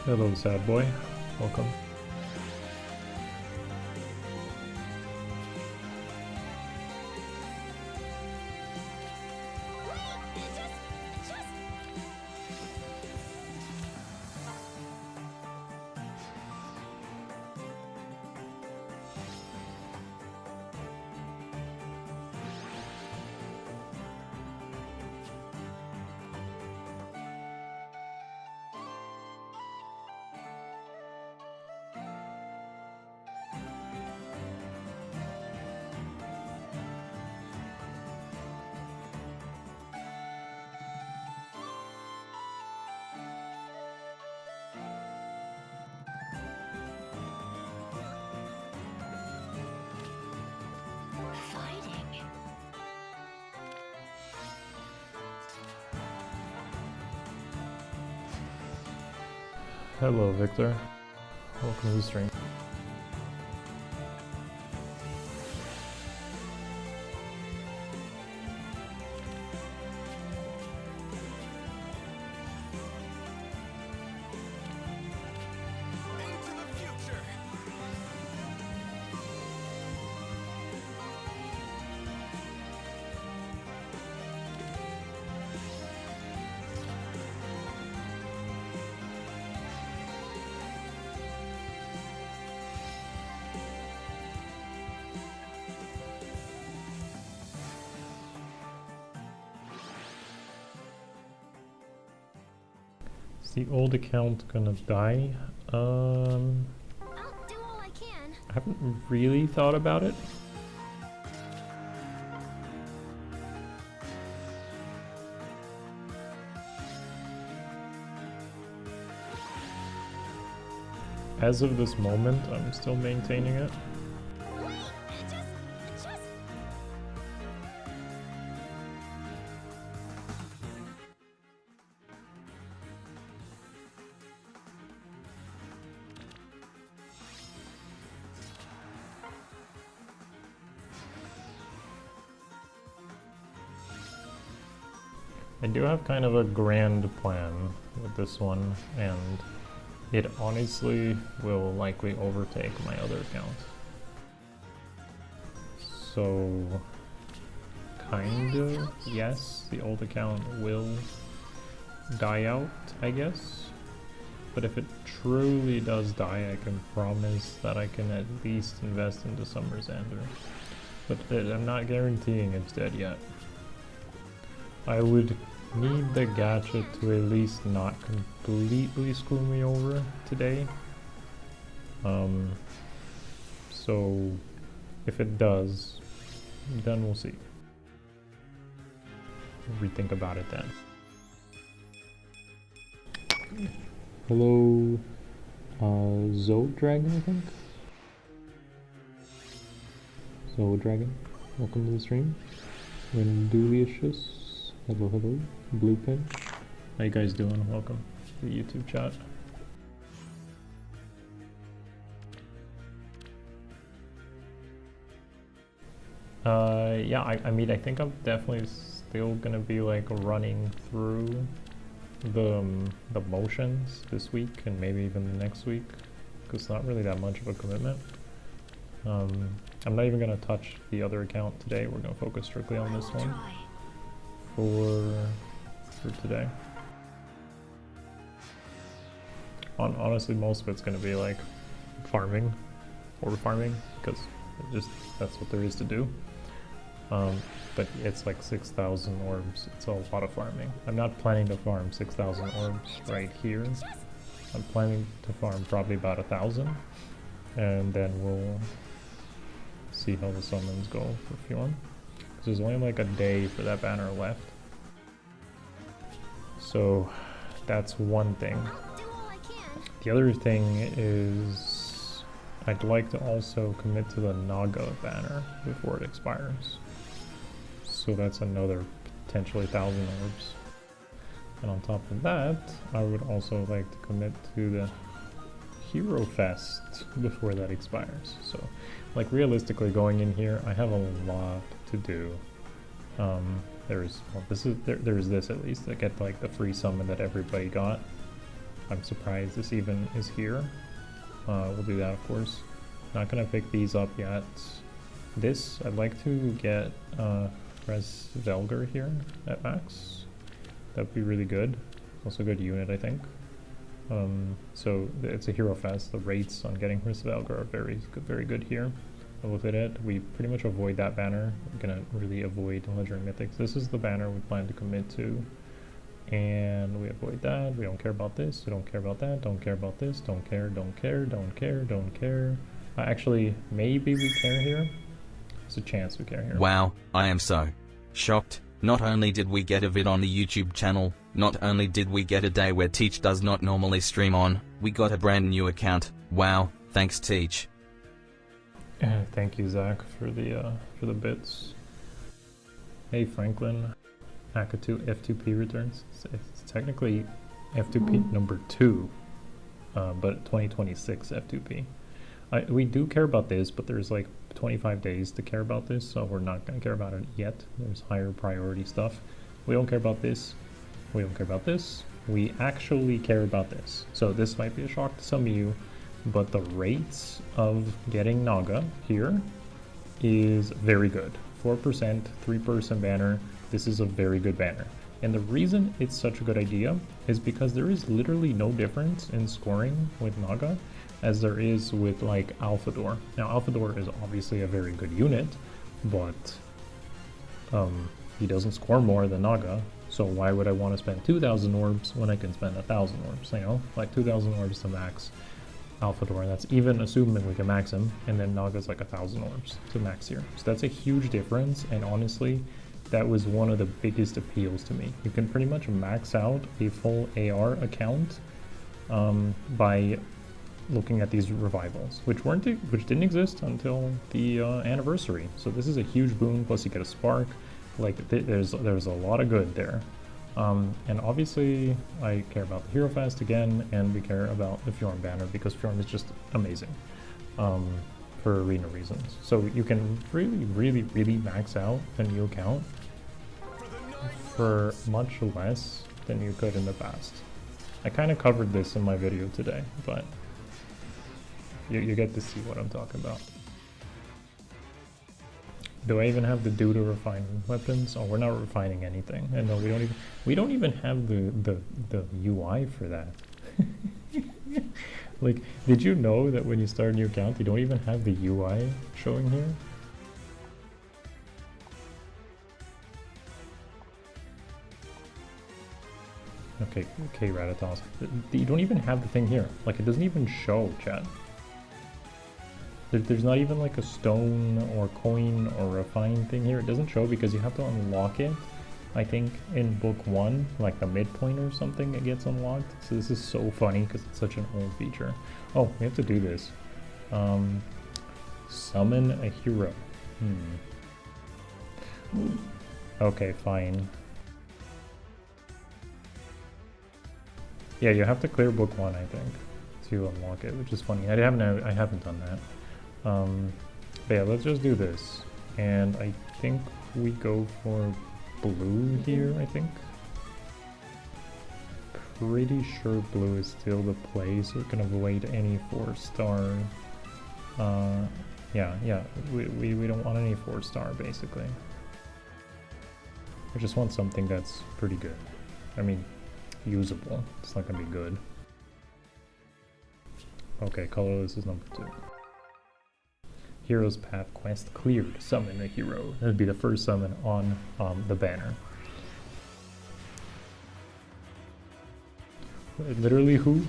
Hello, sad boy. Welcome. Hello, Victor. Welcome to the stream. Is the old account gonna die? I'll do all I can. I haven't really thought about it. As of this moment, I'm still maintaining it. I do have kind of a grand plan with this one, and it honestly will likely overtake my other account. So, kinda, yes, the old account will die out, I guess. But if it truly does die, I can promise that I can at least invest into Summer's Ender. But I'm not guaranteeing it's dead yet. I would need the gacha to at least not completely screw me over today. So if it does, then we'll see. We'll rethink about it then. Hello, Zoe Dragon, I think? Zoe Dragon, welcome to the stream. Rendulius, hello, hello. Blue Pin, how you guys doing? Welcome to the YouTube chat. Yeah, I mean, I think I'm definitely still gonna be like running through the motions this week and maybe even the next week, because it's not really that much of a commitment. I'm not even gonna touch the other account today. We're gonna focus strictly on this one for today. Honestly, most of it's gonna be like farming, orb farming, because that's what there is to do. But it's like 6,000 orbs. It's a lot of farming. I'm not planning to farm 6,000 orbs right here. I'm planning to farm probably about 1,000, and then we'll see how the summons go for Fjorm. Because there's only like a day for that banner left. So that's one thing. The other thing is I'd like to also commit to the Naga banner before it expires. So that's another potentially 1,000 orbs. And on top of that, I would also like to commit to the Hero Fest before that expires. So like realistically going in here, I have a lot to do. There's this at least, to get like the free summon that everybody got. I'm surprised this even is here. We'll do that, of course. Not gonna pick these up yet. This, I'd like to get Res Velgar here at max. That'd be really good. Also good unit, I think. So it's a hero fest. The rates on getting Res Velgar are very good here. I'll look at it. We pretty much avoid that banner. We're gonna really avoid Legendary Mythics. This is the banner we plan to commit to. And we avoid that. We don't care about this. We don't care about that. Don't care about this. Don't care, don't care, don't care, don't care. Actually, maybe we care here. There's a chance we care here. Wow, I am so shocked. Not only did we get a vid on the YouTube channel, not only did we get a day where Teach does not normally stream on, we got a brand new account. Wow, thanks Teach. Thank you, Zach, for the bits. Hey, Franklin. Akatu F2P returns. It's technically F2P number 2, but 2026 F2P. We do care about this, but there's like 25 days to care about this, so we're not going to care about it yet. There's higher priority stuff. We don't care about this. We don't care about this. We actually care about this. So this might be a shock to some of you, but the rates of getting Naga here is very good. 4%, 3-person banner. This is a very good banner. And the reason it's such a good idea is because there is literally no difference in scoring with Naga as there is with like Alphador. Now Alphador is obviously a very good unit, but he doesn't score more than Naga. So why would I want to spend 2,000 orbs when I can spend 1,000 orbs? You know, like 2,000 orbs to max Alphador. That's even assuming we can max him, and then Naga's like 1,000 orbs to max here. So that's a huge difference, and honestly, that was one of the biggest appeals to me. You can pretty much max out a full AR account by looking at these revivals, which didn't exist until the anniversary. So this is a huge boon. Plus, you get a spark. Like there's a lot of good there. And obviously, I care about the Hero Fest again, and we care about the Fjorm banner because Fjorm is just amazing for arena reasons. So you can really max out a new account for much less than you could in the past. I kind of covered this in my video today, but you get to see what I'm talking about. Do I even have the do to refine weapons? Oh, we're not refining anything. And no, we don't even have the UI for that. Like, did you know that when you start a new account, you don't even have the UI showing here? Okay, Ratatos. You don't even have the thing here. Like, it doesn't even show, chat. There's not even like a stone or coin or refine thing here. It doesn't show because you have to unlock it. I think in book 1, like the midpoint or something, it gets unlocked. So this is so funny because it's such an old feature. Oh, we have to do this. Summon a hero. Okay, fine. Yeah, you have to clear book 1, I think, to unlock it, which is funny. I haven't done that. But yeah, let's just do this. And I think we go for blue here, I think. Pretty sure blue is still the play, so we can avoid any 4-star. Yeah, we don't want any 4-star, basically. I just want something that's pretty good. I mean, usable. It's not gonna be good. Okay, colorless is number 2. Hero's Path quest cleared. Summon a hero. That would be the first summon on the banner. Literally who?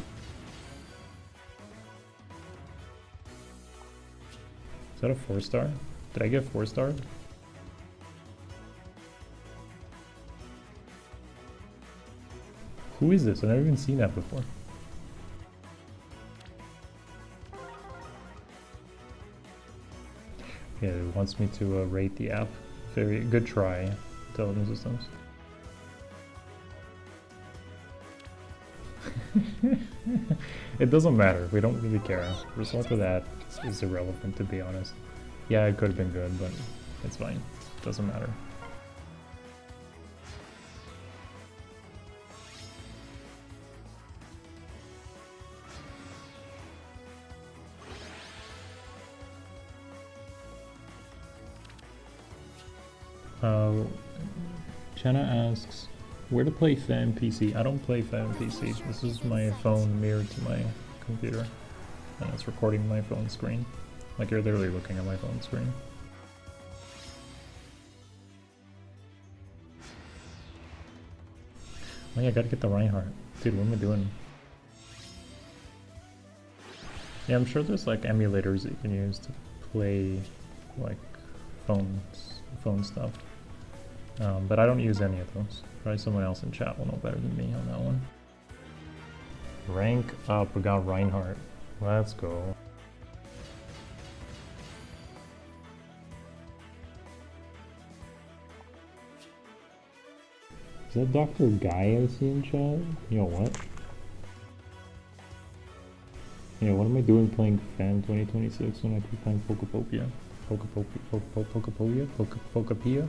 Is that a 4-star? Did I get 4-star? Who is this? I've never even seen that before. Yeah, it wants me to rate the app. Very good try, Intelligent Systems. It doesn't matter. We don't really care. The result of that is irrelevant, to be honest. Yeah, it could have been good, but it's fine. Doesn't matter. Uh, Jenna asks, where to play fan PC? I don't play fan PC. This is my phone mirrored to my computer. And it's recording my phone screen. Like you're literally looking at my phone screen. Oh yeah, I gotta get the Reinhardt. Dude, what am I doing? Yeah, I'm sure there's like emulators that you can use to play like phone stuff. But I don't use any of those. Probably someone else in chat will know better than me on that one. Rank up, we got Reinhardt. Let's go. Is that Dr. Guy I see in chat? You know what? You know, what am I doing playing Fan 2026 when I keep playing Pokepopia? Pokepopia?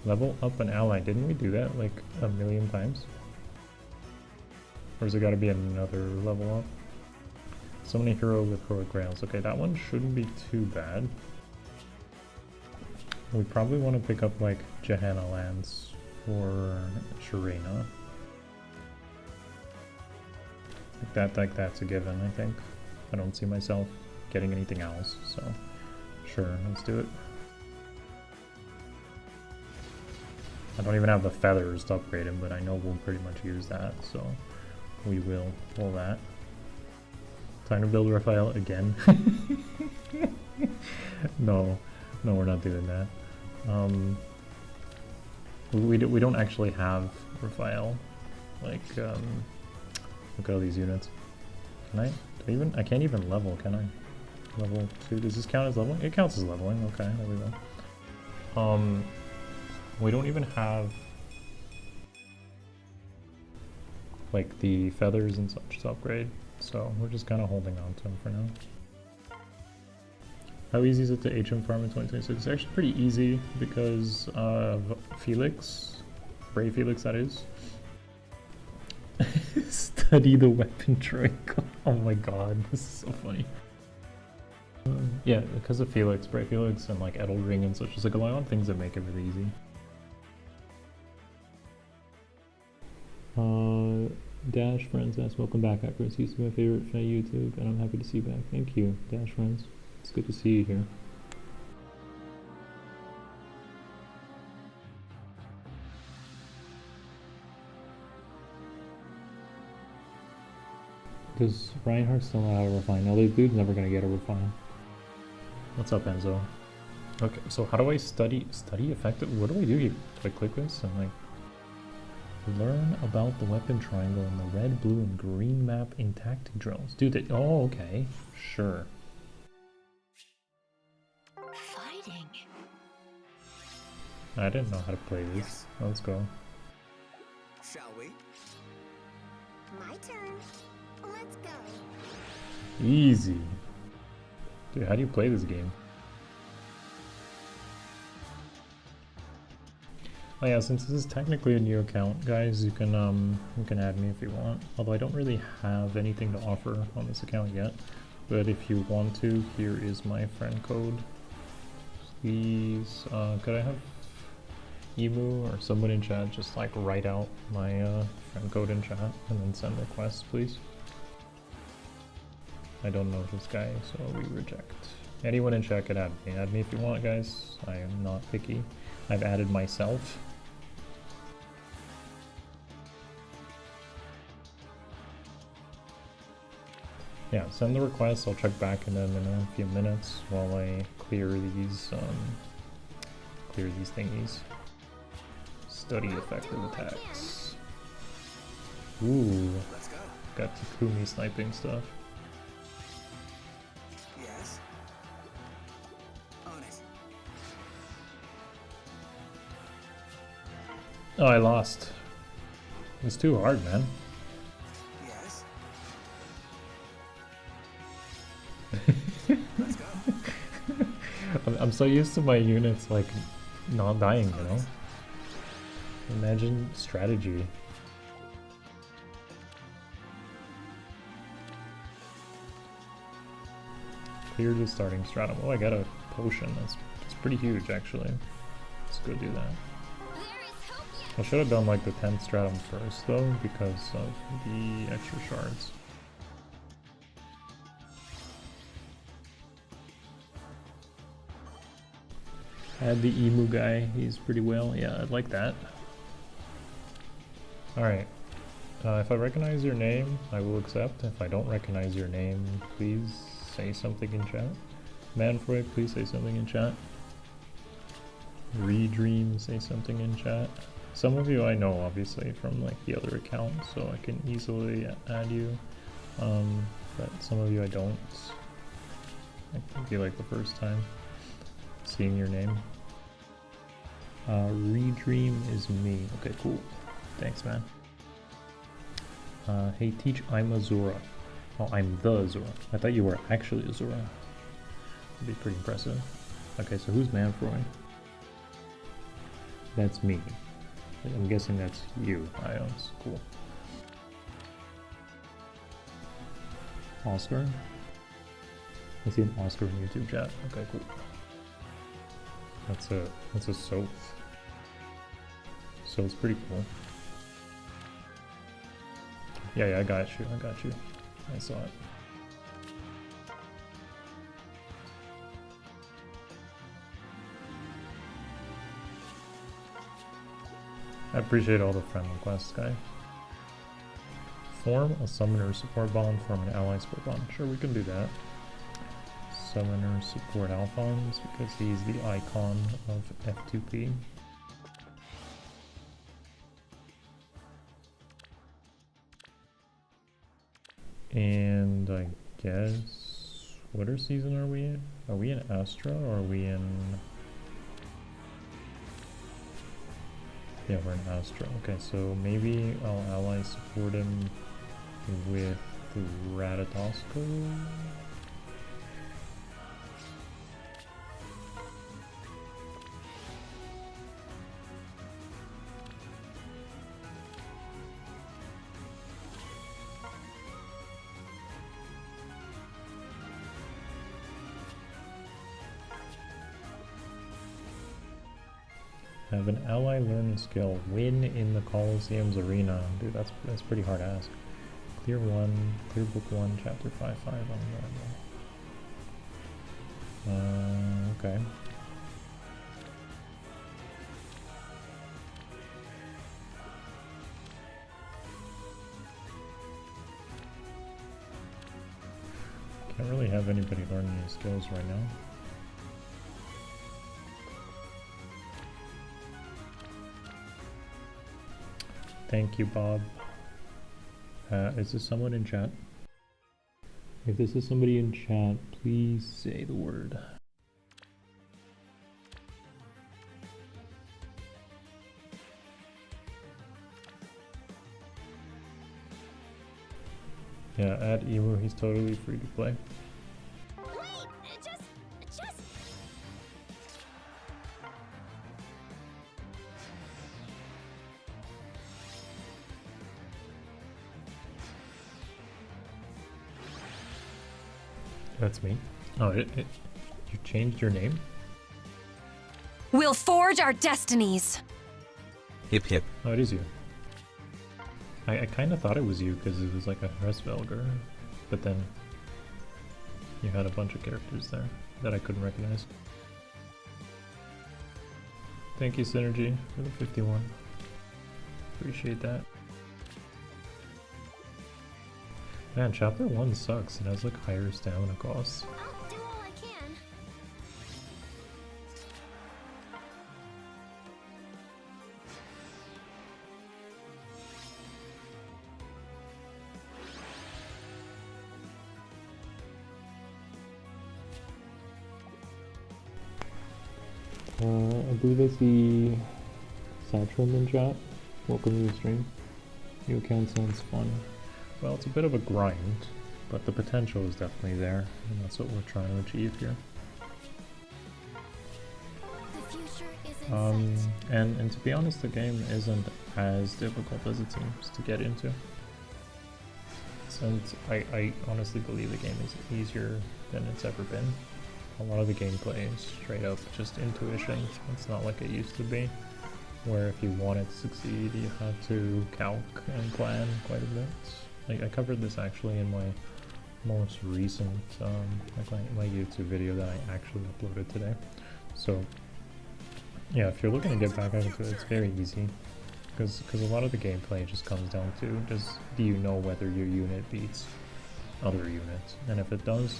Level up an ally. Didn't we do that like a million times? Or has it gotta be another level up? Summon a hero with heroic grails. Okay, that one shouldn't be too bad. We probably want to pick up like Johanna Lance or Sharena. Like that's a given, I think. I don't see myself getting anything else, so sure, let's do it. I don't even have the feathers to upgrade him, but I know we'll pretty much use that, so we will pull that. Time to build Raphael again. No, we're not doing that. We don't actually have Raphael. Like, look at all these units. Can I? I can't even level, can I? Level 2. Does this count as leveling? It counts as leveling. Okay, there we go. We don't even have like the feathers and such to upgrade, so we're just kind of holding on to him for now. How easy is it to HM farm in 2026? It's actually pretty easy because of Felix, Brave Felix that is. Study the weapon trick. Oh my god, this is so funny. Yeah, because of Felix, Brave Felix, and like Edelring and such. There's like a lot of things that make it really easy. Dash Friends asks, welcome back, Akariss. Used to be my favorite fan YouTube, and I'm happy to see you back. Thank you, Dash Friends. It's good to see you here. Does Reinhardt still not have a refine? No, this dude's never gonna get a refine. What's up, Enzo? Okay, so how do I study effective? What do I do here? Do I click this and like learn about the weapon triangle in the red, blue, and green map in tactic drills? Dude, oh, okay, sure. Fighting. I didn't know how to play this. Let's go. Shall we? My turn. Let's go. Easy. Dude, how do you play this game? Oh yeah, since this is technically a new account, guys, you can add me if you want. Although I don't really have anything to offer on this account yet. But if you want to, here is my friend code. Please, could I have Emu or someone in chat just like write out my friend code in chat and then send requests, please? I don't know this guy, so we reject. Anyone in chat can add me. Add me if you want, guys. I am not picky. I've added myself. Yeah, send the request. I'll check back in them in a few minutes while I clear these thingies. Study effective attacks. Ooh, Let's go. got Takumi sniping stuff. Yes. On it. Oh, I lost. It's too hard, man. Yes. Let's go. I'm so used to my units like not dying, you know? Imagine strategy. Clear the starting stratum. Oh, I got a potion. It's pretty huge actually. Let's go do that. There is hope yet. I should have done like the 10th stratum first though, because of the extra shards. Add the emu guy, he's pretty well. Yeah, I'd like that. Alright. If I recognize your name, I will accept. If I don't recognize your name, please say something in chat. Manfroy, please say something in chat. Redream, say something in chat. Some of you I know obviously from like the other account, so I can easily add you. But some of you I don't. I think you like the first time seeing your name. Redream is me. Okay, cool. Thanks, man. Hey, teach, I'm a Zora. Oh, I'm the Zora. I thought you were actually a Zora. That'd be pretty impressive. Okay, so who's Manfroy? That's me. I'm guessing that's you, Ions. Cool. Oscar? I see an Oscar in YouTube chat. Okay, cool. That's a soap. So it's pretty cool. Yeah, I got you. I saw it. I appreciate all the friend requests, guy. Form a summoner support bond, form an ally support bond. Sure, we can do that. Summoner support Alphonse because he's the icon of F2P. And I guess, what season are we in? Are we in Astra or are we in... Yeah, we're in Astra. Okay, so maybe I'll ally support him with Ratatosco? Have an ally learn a skill. Win in the Colosseum's arena. Dude, that's pretty hard to ask. Clear 1, clear book 1, chapter 5, on normal. Okay. Can't really have anybody learn any skills right now. Thank you, Bob. Is this someone in chat? If this is somebody in chat, please say the word. Yeah, add Emu, he's totally free to play. Wait, just... That's me. Oh, you changed your name? We'll forge our destinies. Hip hip. Oh, it is you. I kind of thought it was you because it was like a Hresvelger, but then you had a bunch of characters there that I couldn't recognize. Thank you, Synergy, for the 51. Appreciate that. Man, chapter 1 sucks. It has like higher stamina costs. I'll do all I can. I believe I see Satchel in chat. Welcome to the stream. New account sounds fun. Well, it's a bit of a grind, but the potential is definitely there, and that's what we're trying to achieve here. The future is in sight. And to be honest, the game isn't as difficult as it seems to get into. Since I honestly believe the game is easier than it's ever been. a lot of the gameplay is straight up just intuition. It's not like it used to be, where if you wanted to succeed, you had to calc and plan quite a bit. Like, I covered this actually in my most recent, my YouTube video that I actually uploaded today. So, yeah, if you're looking to get back into it, it's very easy. Because a lot of the gameplay just comes down to, do you know whether your unit beats other units? And if it does,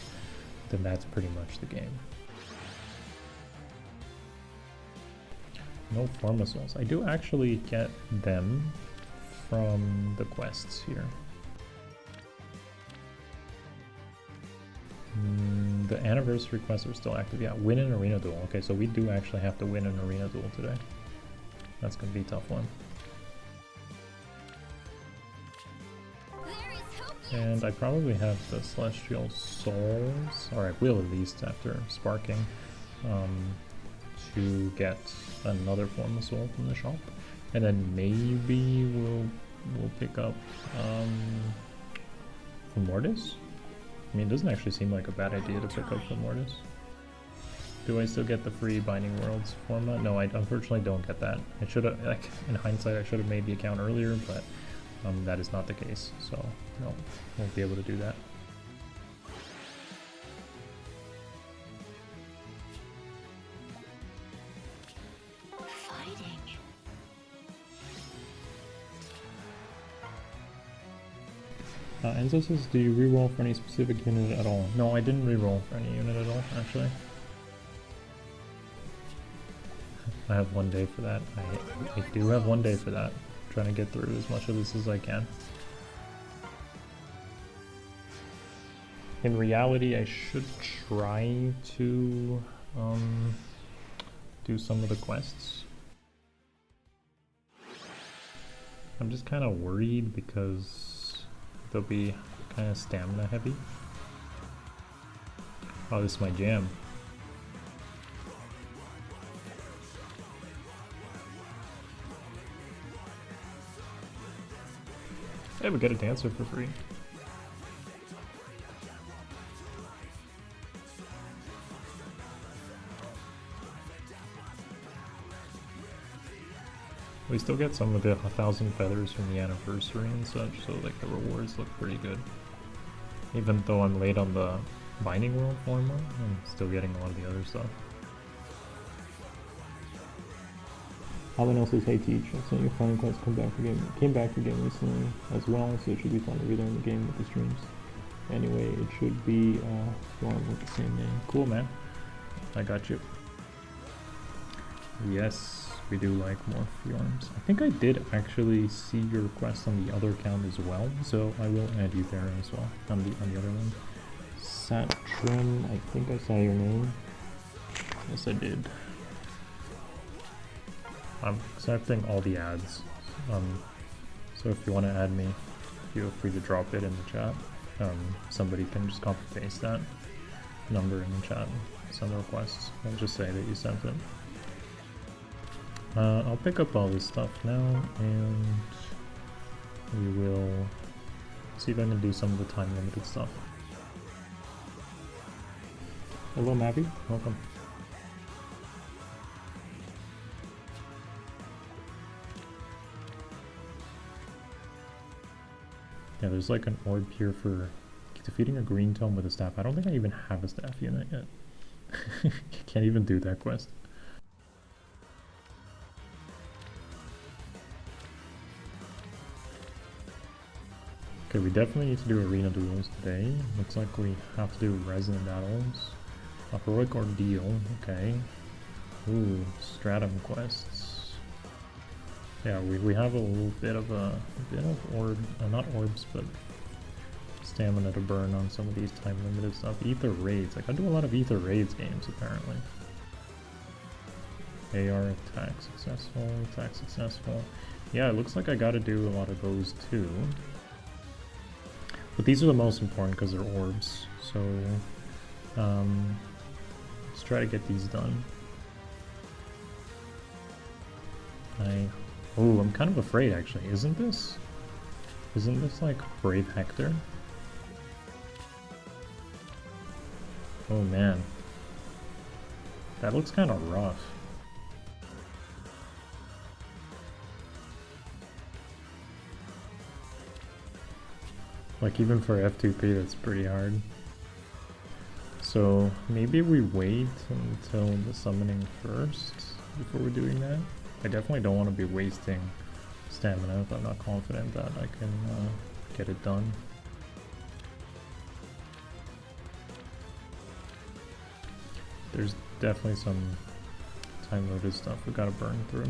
then that's pretty much the game. No Formosouls. I do actually get them from the quests here. The anniversary quests are still active. Yeah, win an arena duel. Okay, so we do actually have to win an arena duel today. That's gonna be a tough one. And I probably have the Celestial Souls, or I will at least after sparking, to get another Formosoul from the shop. And then maybe we'll pick up Mortis. I mean, it doesn't actually seem like a bad idea to pick up Mortis. Do I still get the free Binding Worlds format? No, I unfortunately don't get that. I should have, like, in hindsight, I should have made the account earlier, but that is not the case, so no, won't be able to do that. Fighting. Enzo says, do you reroll for any specific unit at all? No, I didn't reroll for any unit at all, actually. I have 1 day for that. I do have 1 day for that. I'm trying to get through as much of this as I can. In reality, I should try to do some of the quests. I'm just kind of worried because they'll be kind of stamina heavy. Oh, this is my jam. Hey, we get a dancer for free. We still get some of the 1,000 feathers from the anniversary and such, so like the rewards look pretty good. Even though I'm late on the Binding World format, I'm still getting a lot of the other stuff. Alan else says, hey Teach, I sent your Final Quest came back again recently as well, so it should be fun to relearn the game with the streams. Anyway, it should be Fjorm with the same name. Cool, man. I got you. Yes, we do like more Fjorms. I think I did actually see your request on the other account as well, so I will add you there as well, on the other one. Satrim, I think I saw your name. Yes, I did. I'm accepting all the ads, so if you want to add me, feel free to drop it in the chat. Somebody can just copy paste that number in the chat, send a request, and just say that you sent it. I'll pick up all this stuff now, and we will see if I can do some of the time limited stuff. Hello Mavi, welcome. Yeah, there's like an orb here for defeating a green tome with a staff. I don't think I even have a staff unit yet. Can't even do that quest. Okay, we definitely need to do arena duels today. Looks like we have to do resin battles. A heroic ordeal, okay. Ooh, stratum quests. Yeah, we have a little bit of not orbs, but stamina to burn on some of these time limited stuff. Ether raids, like I do a lot of ether raids games apparently. AR attack successful. Yeah, it looks like I gotta do a lot of those too. But these are the most important because they're orbs, so let's try to get these done. Oh, I'm kind of afraid actually. Isn't this like Brave Hector? Oh man. That looks kind of rough. Like even for F2P, that's pretty hard. So maybe we wait until the summoning first before we're doing that. I definitely don't want to be wasting stamina if I'm not confident that I can get it done. There's definitely some time-loaded stuff we gotta burn through.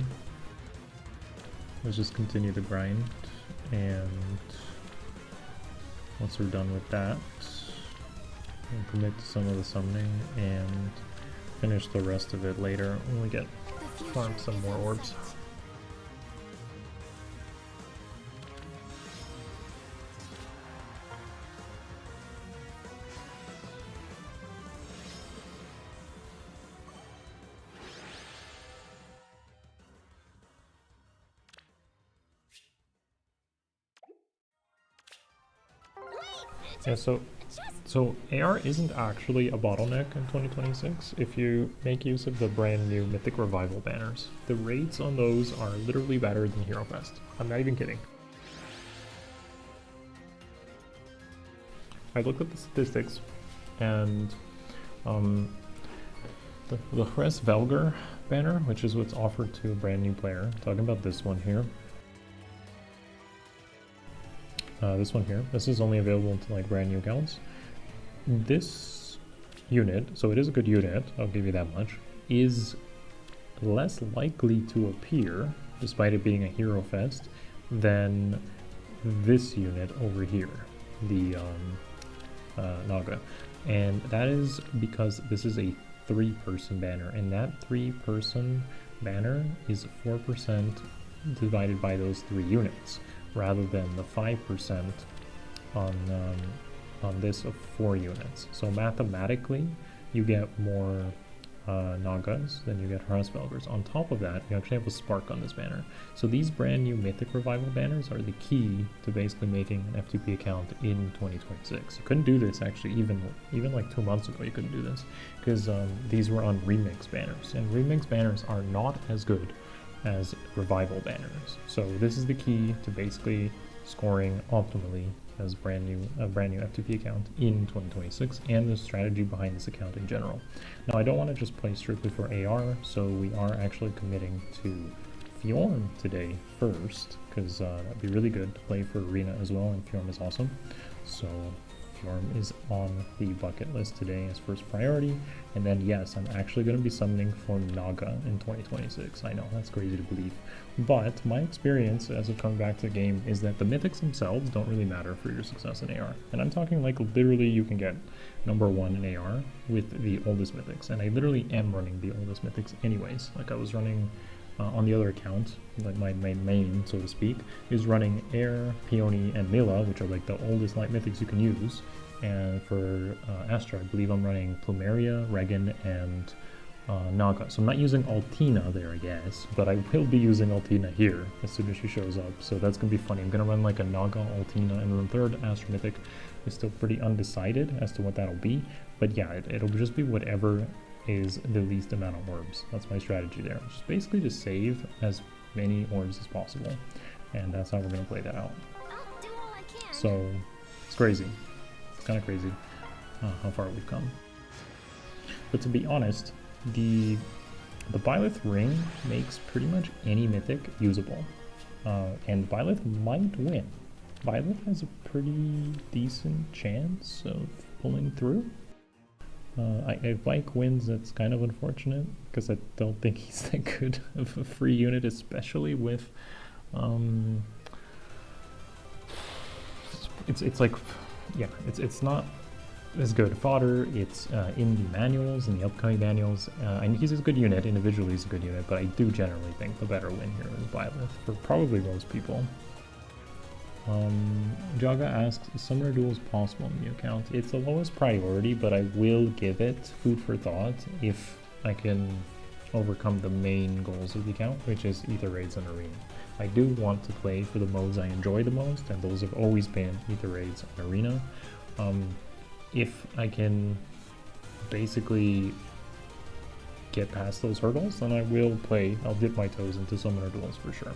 Let's just continue the grind, and once we're done with that, we'll commit to some of the summoning and finish the rest of it later when we get farm some more orbs. Yeah, so AR isn't actually a bottleneck in 2026 if you make use of the brand new Mythic Revival banners. The rates on those are literally better than Hero Fest. I'm not even kidding. I looked at the statistics, and the Res Velger banner, which is what's offered to a brand new player, talking about this one here. This is only available to like brand new accounts. This unit, so it is a good unit, I'll give you that much, is less likely to appear, despite it being a Hero Fest, than this unit over here, the Naga. And that is because this is a 3-person banner, and that 3-person banner is 4% divided by those 3 units, rather than the 5% on this of 4 units. So mathematically, you get more Nagas than you get Harassvelgers. On top of that, you actually have a Spark on this banner. So these brand new Mythic Revival banners are the key to basically making an F2P account in 2026. You couldn't do this actually even like 2 months ago. You couldn't do this because these were on remix banners, and remix banners are not as good as revival banners. So this is the key to basically scoring optimally as a brand new F2P account in 2026, and the strategy behind this account in general. Now I don't want to just play strictly for AR, so we are actually committing to Fjorm today first, because that'd be really good to play for Arena as well, and Fjorm is awesome. So Fjorm is on the bucket list today as first priority, and then yes, I'm actually going to be summoning for Naga in 2026. I know, that's crazy to believe, but my experience as of coming back to the game is that the mythics themselves don't really matter for your success in AR, and I'm talking like literally you can get #1 in AR with the oldest mythics, and I literally am running the oldest mythics anyways. Like I was running on the other account, like my main, so to speak, is running Air, Peony, and Mila, which are like the oldest light mythics you can use. And for Astra, I believe I'm running Plumeria, Regan, and Naga. So I'm not using Altina there, I guess, but I will be using Altina here as soon as she shows up. So that's going to be funny. I'm going to run like a Naga, Altina, and then the third Astra mythic is still pretty undecided as to what that'll be. But yeah, it'll just be whatever is the least amount of orbs. That's my strategy there. Just basically just save as many orbs as possible, and that's how we're going to play that out. I'll do all I can. So it's crazy. It's kind of crazy how far we've come. But to be honest, the Byleth ring makes pretty much any mythic usable, and Byleth might win. Byleth has a pretty decent chance of pulling through. If Mike wins, that's kind of unfortunate, because I don't think he's that good of a free unit, especially with it's like, yeah, it's not as good fodder. It's in the manuals, in the upcoming manuals, and he's a good unit individually. He's a good unit, but I do generally think the better win here is Byleth for probably most people. Jaga asks, Summoner Duels possible on the account? It's the lowest priority, but I will give it food for thought if I can overcome the main goals of the account, which is Ether Raids and Arena. I do want to play for the modes I enjoy the most, and those have always been Ether Raids and Arena. If I can basically get past those hurdles, then I'll dip my toes into summoner duels for sure.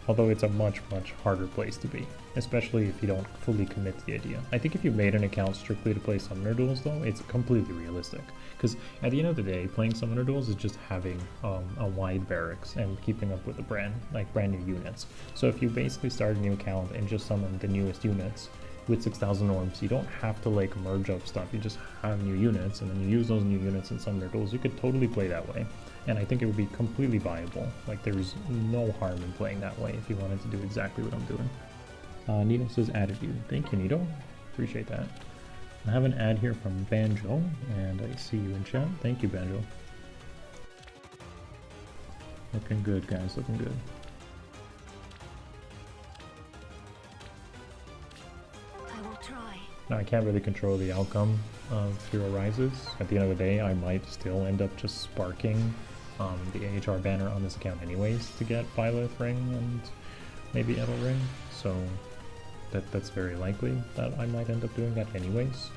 Although it's a much harder place to be, especially if you don't fully commit to the idea. I think if you made an account strictly to play summoner duels though, it's completely realistic. Because at the end of the day, playing summoner duels is just having a wide barracks and keeping up with the brand new units. So if you basically start a new account and just summon the newest units with 6,000 orbs, you don't have to like merge up stuff, you just have new units and then you use those new units in summoner duels. You could totally play that way. And I think it would be completely viable. Like, there's no harm in playing that way if you wanted to do exactly what I'm doing. Nito says added you. Thank you, Nito. Appreciate that. I have an ad here from Banjo, and I see you in chat. Thank you, Banjo. Looking good, guys. Looking good. I will try. Now, I can't really control the outcome of Hero Rises. At the end of the day, I might still end up just sparking the AHR banner on this account anyways to get Byleth Ring and maybe Edel Ring, so that's very likely that I might end up doing that anyways.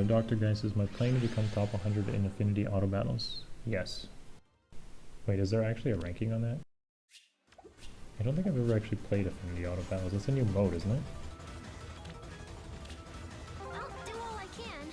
Dr. Guy says, my plan to become top 100 in Affinity Auto Battles. Yes. Wait, is there actually a ranking on that? I don't think I've ever actually played Affinity Auto Battles. It's a new mode, isn't it? I'll do all I can.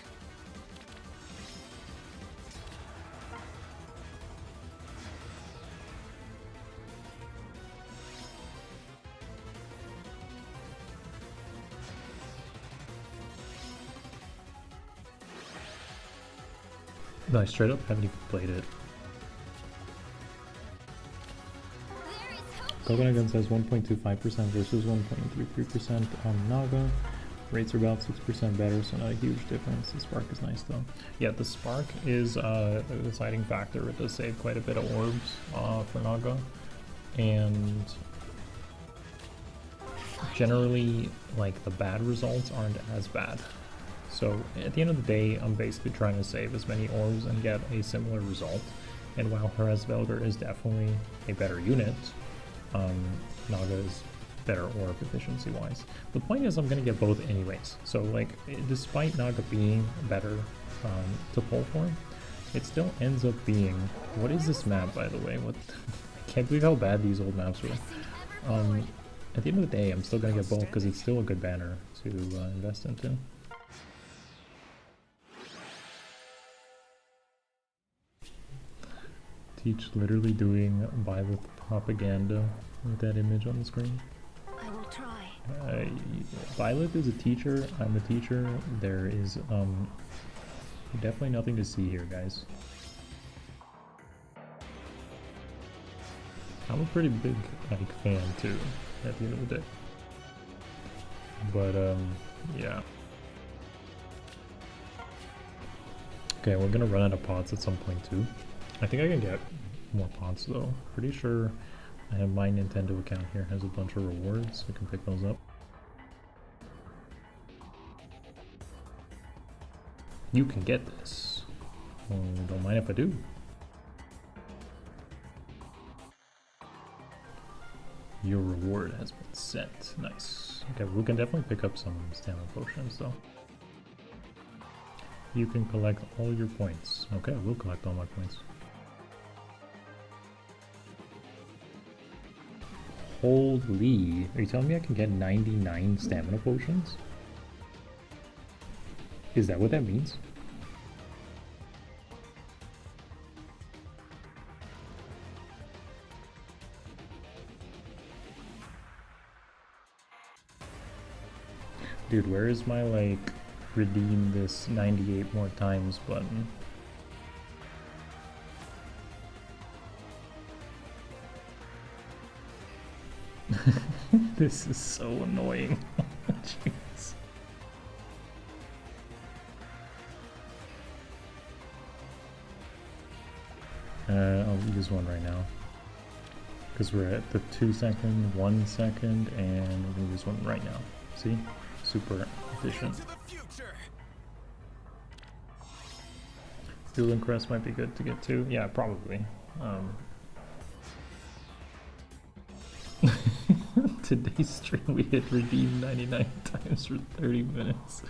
No, I straight up haven't even played it. There is hope. Coconut Gun says 1.25% versus 1.33% on Naga. Rates are about 6% better, so not a huge difference. The spark is nice though. Yeah, the spark is a deciding factor. It does save quite a bit of orbs for Naga, and generally, like, the bad results aren't as bad. So at the end of the day, I'm basically trying to save as many orbs and get a similar result. And while Perez Velger is definitely a better unit, Naga is better orb efficiency wise. The point is I'm going to get both anyways. So like, despite Naga being better to pull for, it still ends up being... What is this map, by the way? What? I can't believe how bad these old maps were. At the end of the day, I'm still going to get both because it's still a good banner to invest into. Teach literally doing Byleth propaganda with that image on the screen. I will try. Byleth is a teacher, I'm a teacher. There is definitely nothing to see here, guys. I'm a pretty big like fan too, at the end of the day. But yeah. Okay, we're gonna run out of pots at some point too. I think I can get more pots though. Pretty sure I have my Nintendo account here, has a bunch of rewards. I can pick those up. You can get this. Don't mind if I do. Your reward has been set. Nice. Okay, we can definitely pick up some stamina potions though. You can collect all your points. Okay, we'll collect all my points. Holy, are you telling me I can get 99 stamina potions? Is that what that means? Dude, where is my, like, redeem this 98 more times button? This is so annoying. Jeez. I'll use one right now. Because we're at the 2 second, 1 second, and we're gonna use one right now. See? Super efficient. Dueling Crest might be good to get to. Yeah, probably. Today's stream we hit redeem 99 times for 30 minutes.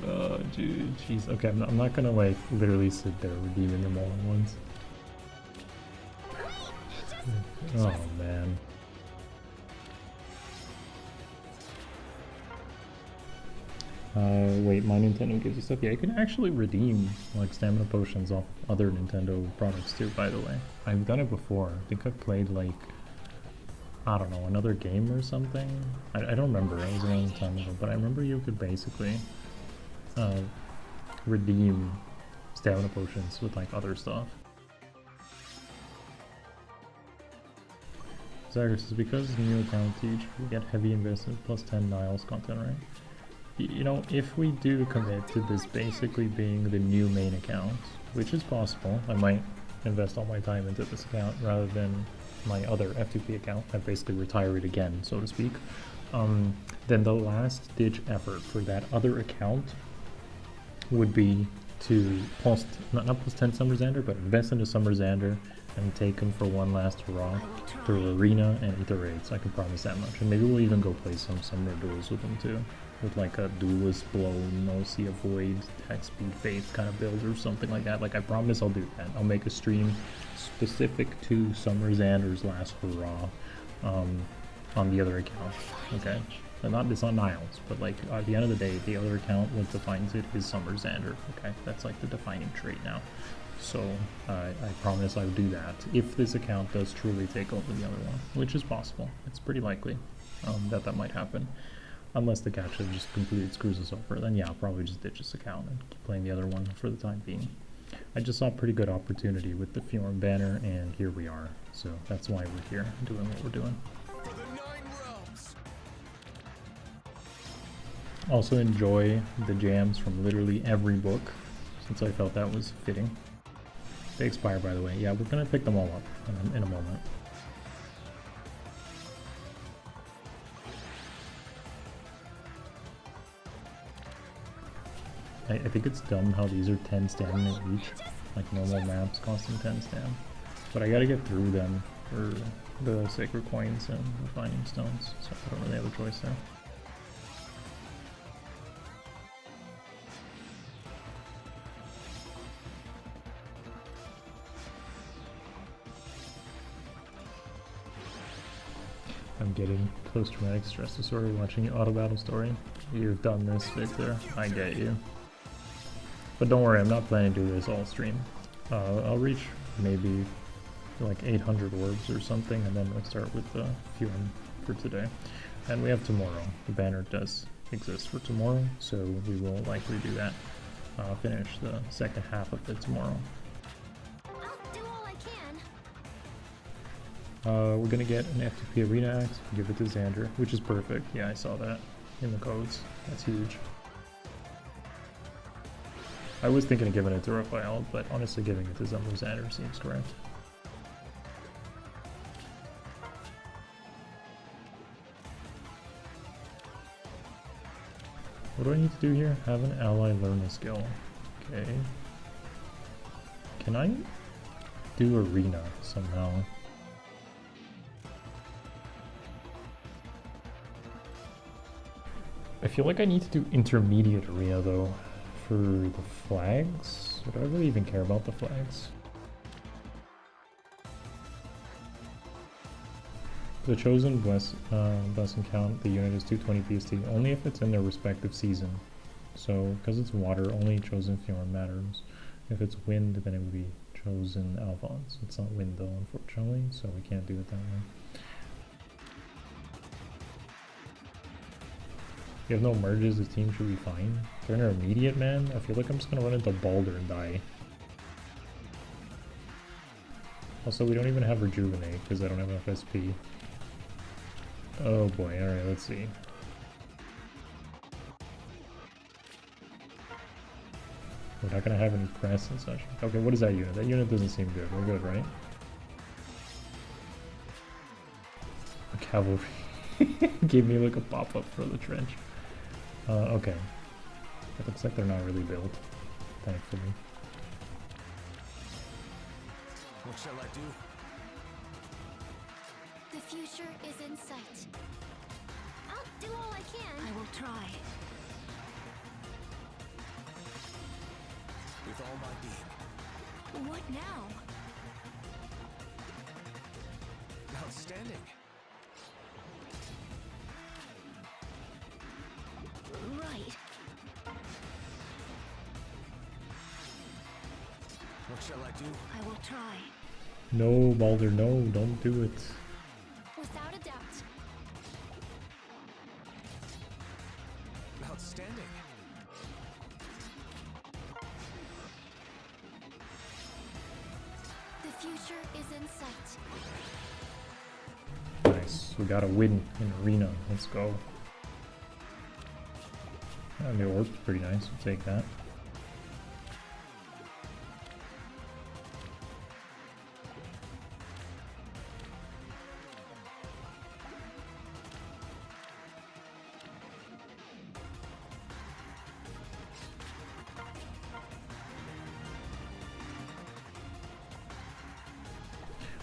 Oh, dude, jeez. Okay, I'm not gonna like literally sit there redeeming them all at once. Oh man. Wait, my Nintendo gives you stuff? Yeah, you can actually redeem like stamina potions off other Nintendo products too, by the way. I've done it before. I think I've played like, I don't know, another game or something? I don't remember, it was a long time ago, but I remember you could basically redeem stamina potions with like other stuff. Zagreus is because new account teach, we get heavy investment plus 10 Niles content, right? You know, if we do commit to this basically being the new main account, which is possible, I might invest all my time into this account rather than my other F2P account. I basically retire it again, so to speak. Then the last ditch effort for that other account would be to not plus 10 Summer Xander, but invest into Summer Xander and take him for one last hurrah through Arena and Ether Raids. I can promise that much. And maybe we'll even go play some Summer Duels with him too. With like a Duelist Blow, No Sea of Void, Attack Speed Faith kind of build or something like that. Like I promise I'll do that. I'll make a stream specific to Summer Xander's last hurrah on the other account. Okay? It's not Niles, but like at the end of the day, the other account, what defines it is Summer Xander. Okay? That's like the defining trait now. So I promise I'll do that if this account does truly take over the other one, which is possible. It's pretty likely that might happen. Unless the gacha just completely screws us over, then yeah, I'll probably just ditch this account and keep playing the other one for the time being. I just saw a pretty good opportunity with the Fjorm banner, and here we are. So that's why we're here, doing what we're doing. Also enjoy the jams from literally every book, since I felt that was fitting. They expire, by the way. Yeah, we're gonna pick them all up in a moment. I think it's dumb how these are 10 stamina each, like normal maps costing 10 stam. But I gotta get through them for the sacred coins and the finding stones, so I don't really have a choice there. I'm getting post-traumatic stress disorder watching your auto battle story. You've done this, Victor. I get you. But don't worry, I'm not planning to do this all stream. I'll reach maybe like 800 orbs or something, and then we'll start with the Fjorm for today. And we have tomorrow. The banner does exist for tomorrow, so we will likely do that. Finish the second half of it tomorrow. I'll do all I can. We're gonna get an F2P Arena Axe, give it to Xander, which is perfect. Yeah, I saw that in the codes. That's huge. I was thinking of giving it to Raphael, but honestly giving it to Xander seems correct. What do I need to do here? Have an ally learn a skill. Okay. Can I do Arena somehow? I feel like I need to do Intermediate Arena though. For the flags? Do I really even care about the flags? The chosen blessing count, the unit is 220 PST, only if it's in their respective season. So, because it's water, only chosen Fjorm matters. If it's wind, then it would be chosen Alphonse. It's not wind though, unfortunately, so we can't do it that way. If you have no merges, the team should be fine. They're intermediate, man. I feel like I'm just gonna run into Balder and die. Also, we don't even have Rejuvenate because I don't have enough SP. Oh boy, alright, let's see. We're not gonna have any press and such. Okay, what is that unit? That unit doesn't seem good. We're good, right? A cavalry. Gave me like a pop-up for the trench. Okay. It looks like they're not really built, thankfully. What shall I do? The future is in sight. I'll do all I can. I will try. With all my being. What now? Outstanding. Right. What shall I do? I will try. No, Balder, no, don't do it. Without a doubt. Outstanding. The future is in sight. Nice, we got a win in arena. Let's go. The orb's pretty nice. We'll take that.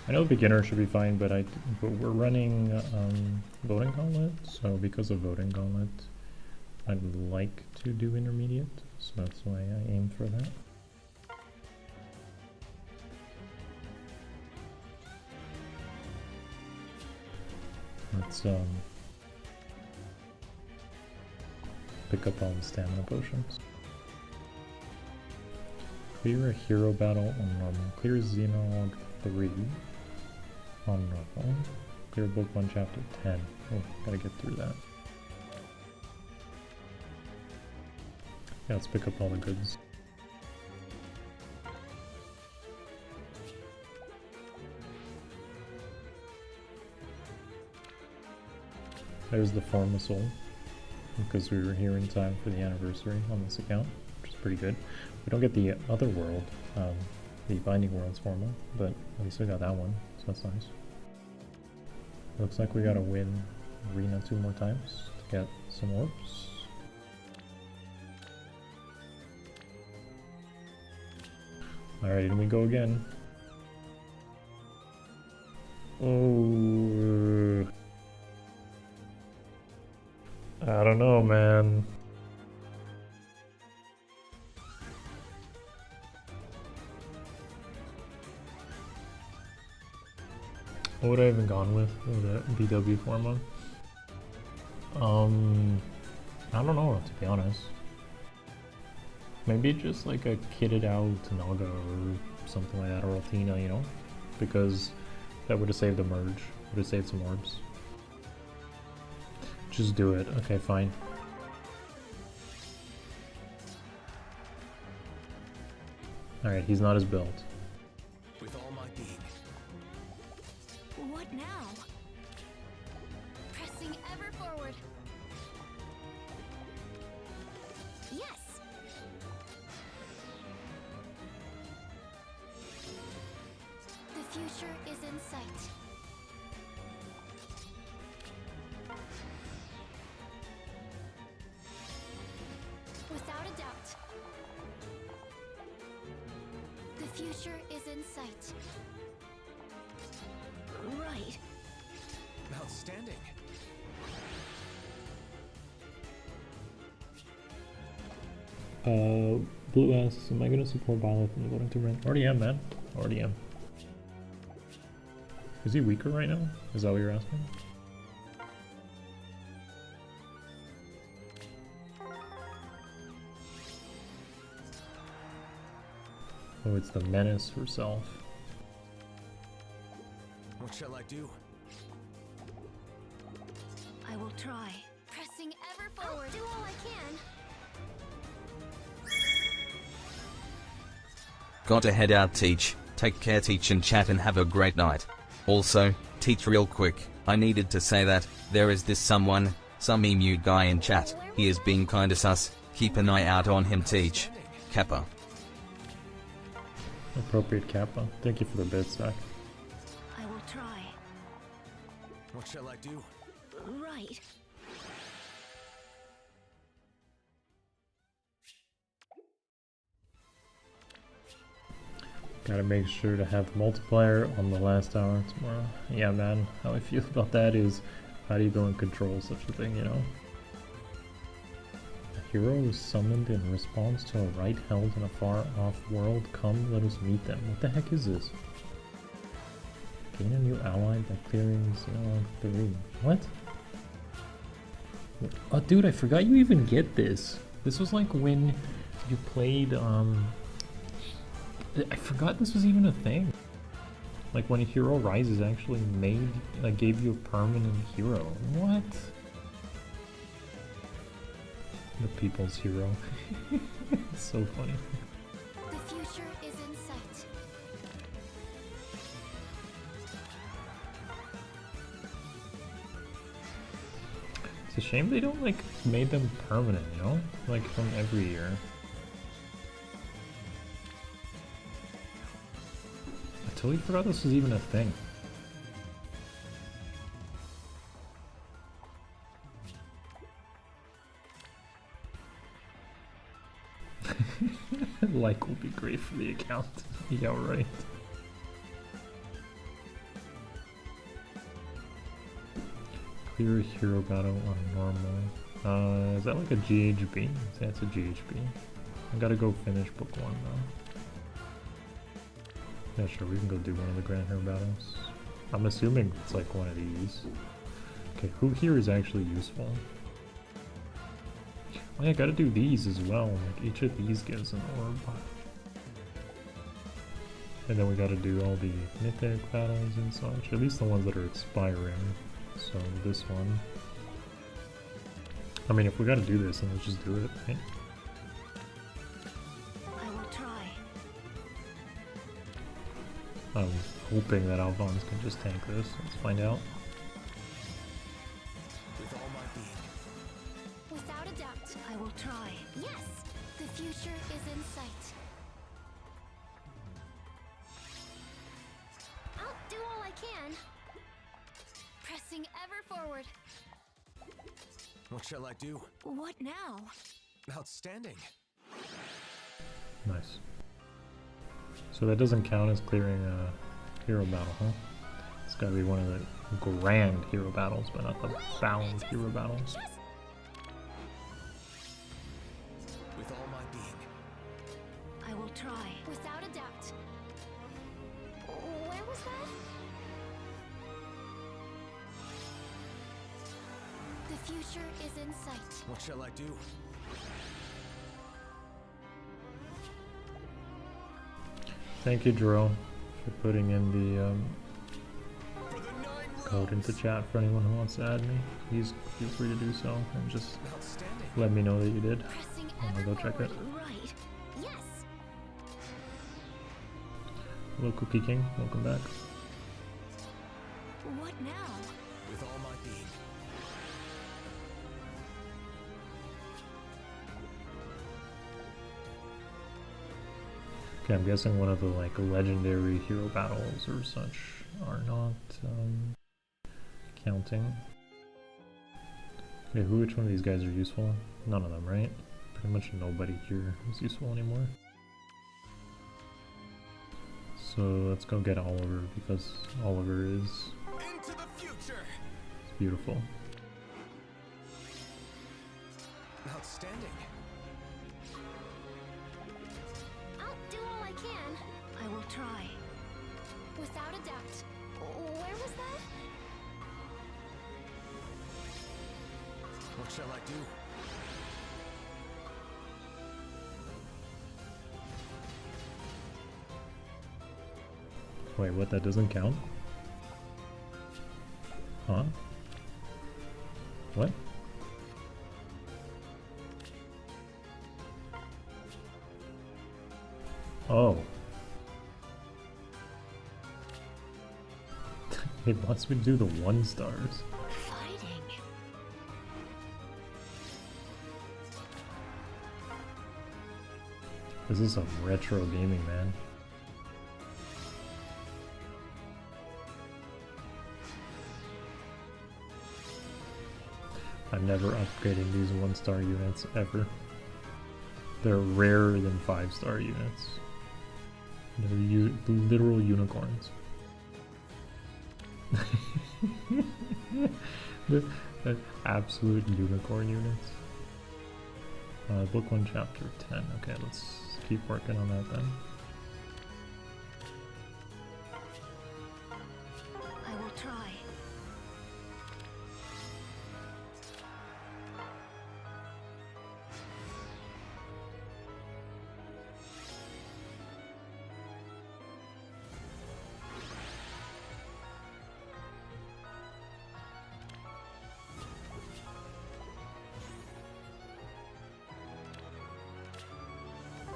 I know beginner should be fine, but we're running voting gauntlet, so because of voting gauntlet, I'd like to do intermediate, so that's why I aim for that. Let's pick up all the stamina potions. Clear a hero battle on normal. Clear Xenolog 3 on normal. Clear book 1 chapter 10. Oh, gotta get through that. Yeah, let's pick up all the goods. There's the Forma-Soul, because we were here in time for the anniversary on this account, which is pretty good. We don't get the other world, the Binding Worlds Forma, but at least we got that one, so that's nice. Looks like we gotta win Arena 2 more times to get some orbs. Alright, and we go again. Oh, I don't know, man. What would I have gone with the BW Forma? I don't know, to be honest. Maybe just like a kitted out Naga or something like that, or Altina, you know? Because that would have saved the merge, would have saved some orbs. Just do it. Okay, fine. Alright, he's not as built. With all my being. What now? Pressing ever forward. Yes. The future is in sight. Without a doubt. The future is in sight. Right. Outstanding. Blue asks, am I gonna support Violet in the voting tournament? Already am, man. Already am. Is he weaker right now? Is that what you're asking? Oh, it's the Menace herself. What shall I do? I will try. Pressing ever forward. I'll do all I can. Gotta head out, Teach. Take care, Teach, and chat, and have a great night. Also, Teach, real quick, I needed to say that there is this some emu guy in chat. He is being kinda sus. Keep an eye out on him, Teach. Kappa. Appropriate Kappa. Thank you for the bits, Zach. I will try. What shall I do? Right. Gotta make sure to have multiplier on the last hour tomorrow. Yeah, man, how I feel about that is, how do you go and control such a thing, you know? A hero is summoned in response to a rite held in a far-off world. Come, let us meet them. What the heck is this? Gain a new ally by clearing 3. What? Oh, dude, I forgot you even get this. This was like when you played, I forgot this was even a thing. Like when a hero rises actually gave you a permanent hero. What? The people's hero. It's so funny. The future is in sight. It's a shame they don't like made them permanent, you know? Like from every year. I totally forgot this was even a thing. Like will be great for the account. Yeah, right. Clear a hero battle on normal. Is that like a GHB? That's a GHB. I gotta go finish book 1 though. Yeah, sure, we can go do one of the Grand Hero battles. I'm assuming it's like one of these. Okay, who here is actually useful? Oh yeah, I gotta do these as well. Like each of these gives an orb. And then we gotta do all the mythic battles and such. At least the ones that are expiring. So this one. I mean, if we gotta do this, then let's just do it, right? I will try. I'm hoping that Alphonse can just tank this. Let's find out. With all my being. Without a doubt. I will try. Yes, the future is in sight. I'll do all I can. Pressing ever forward. What shall I do? What now? Outstanding. Nice. So that doesn't count as clearing a hero battle, huh? It's gotta be one of the grand hero battles, but not the bound hero battles. With all my being. I will try. Without a doubt. Where was that? The future is in sight. What shall I do? Thank you, Dro, for putting in the For the 9 code into chat for anyone who wants to add me. Please feel free to do so and just Outstanding. let me know that you did. Pressing I'll ever go check it. forward. Right. Yes. Hello, Cookie King. Welcome back. What now? With all my being. Okay, I'm guessing one of the like legendary hero battles or such are not counting. Okay, which one of these guys are useful? None of them, right? Pretty much nobody here is useful anymore. So let's go get Oliver because Oliver is Into the future. beautiful. Outstanding. I'll do all I can. I will try. Without a doubt. Where was that? What shall I do? Wait, what? That doesn't count? Huh? What? Oh. It wants me to do the 1 stars. Fighting. This is some retro gaming, man. I'm never upgrading these 1-star units ever. They're rarer than 5-star units. They're literal unicorns. the absolute unicorn units. Book 1, chapter 10. Okay, let's keep working on that then. I will try.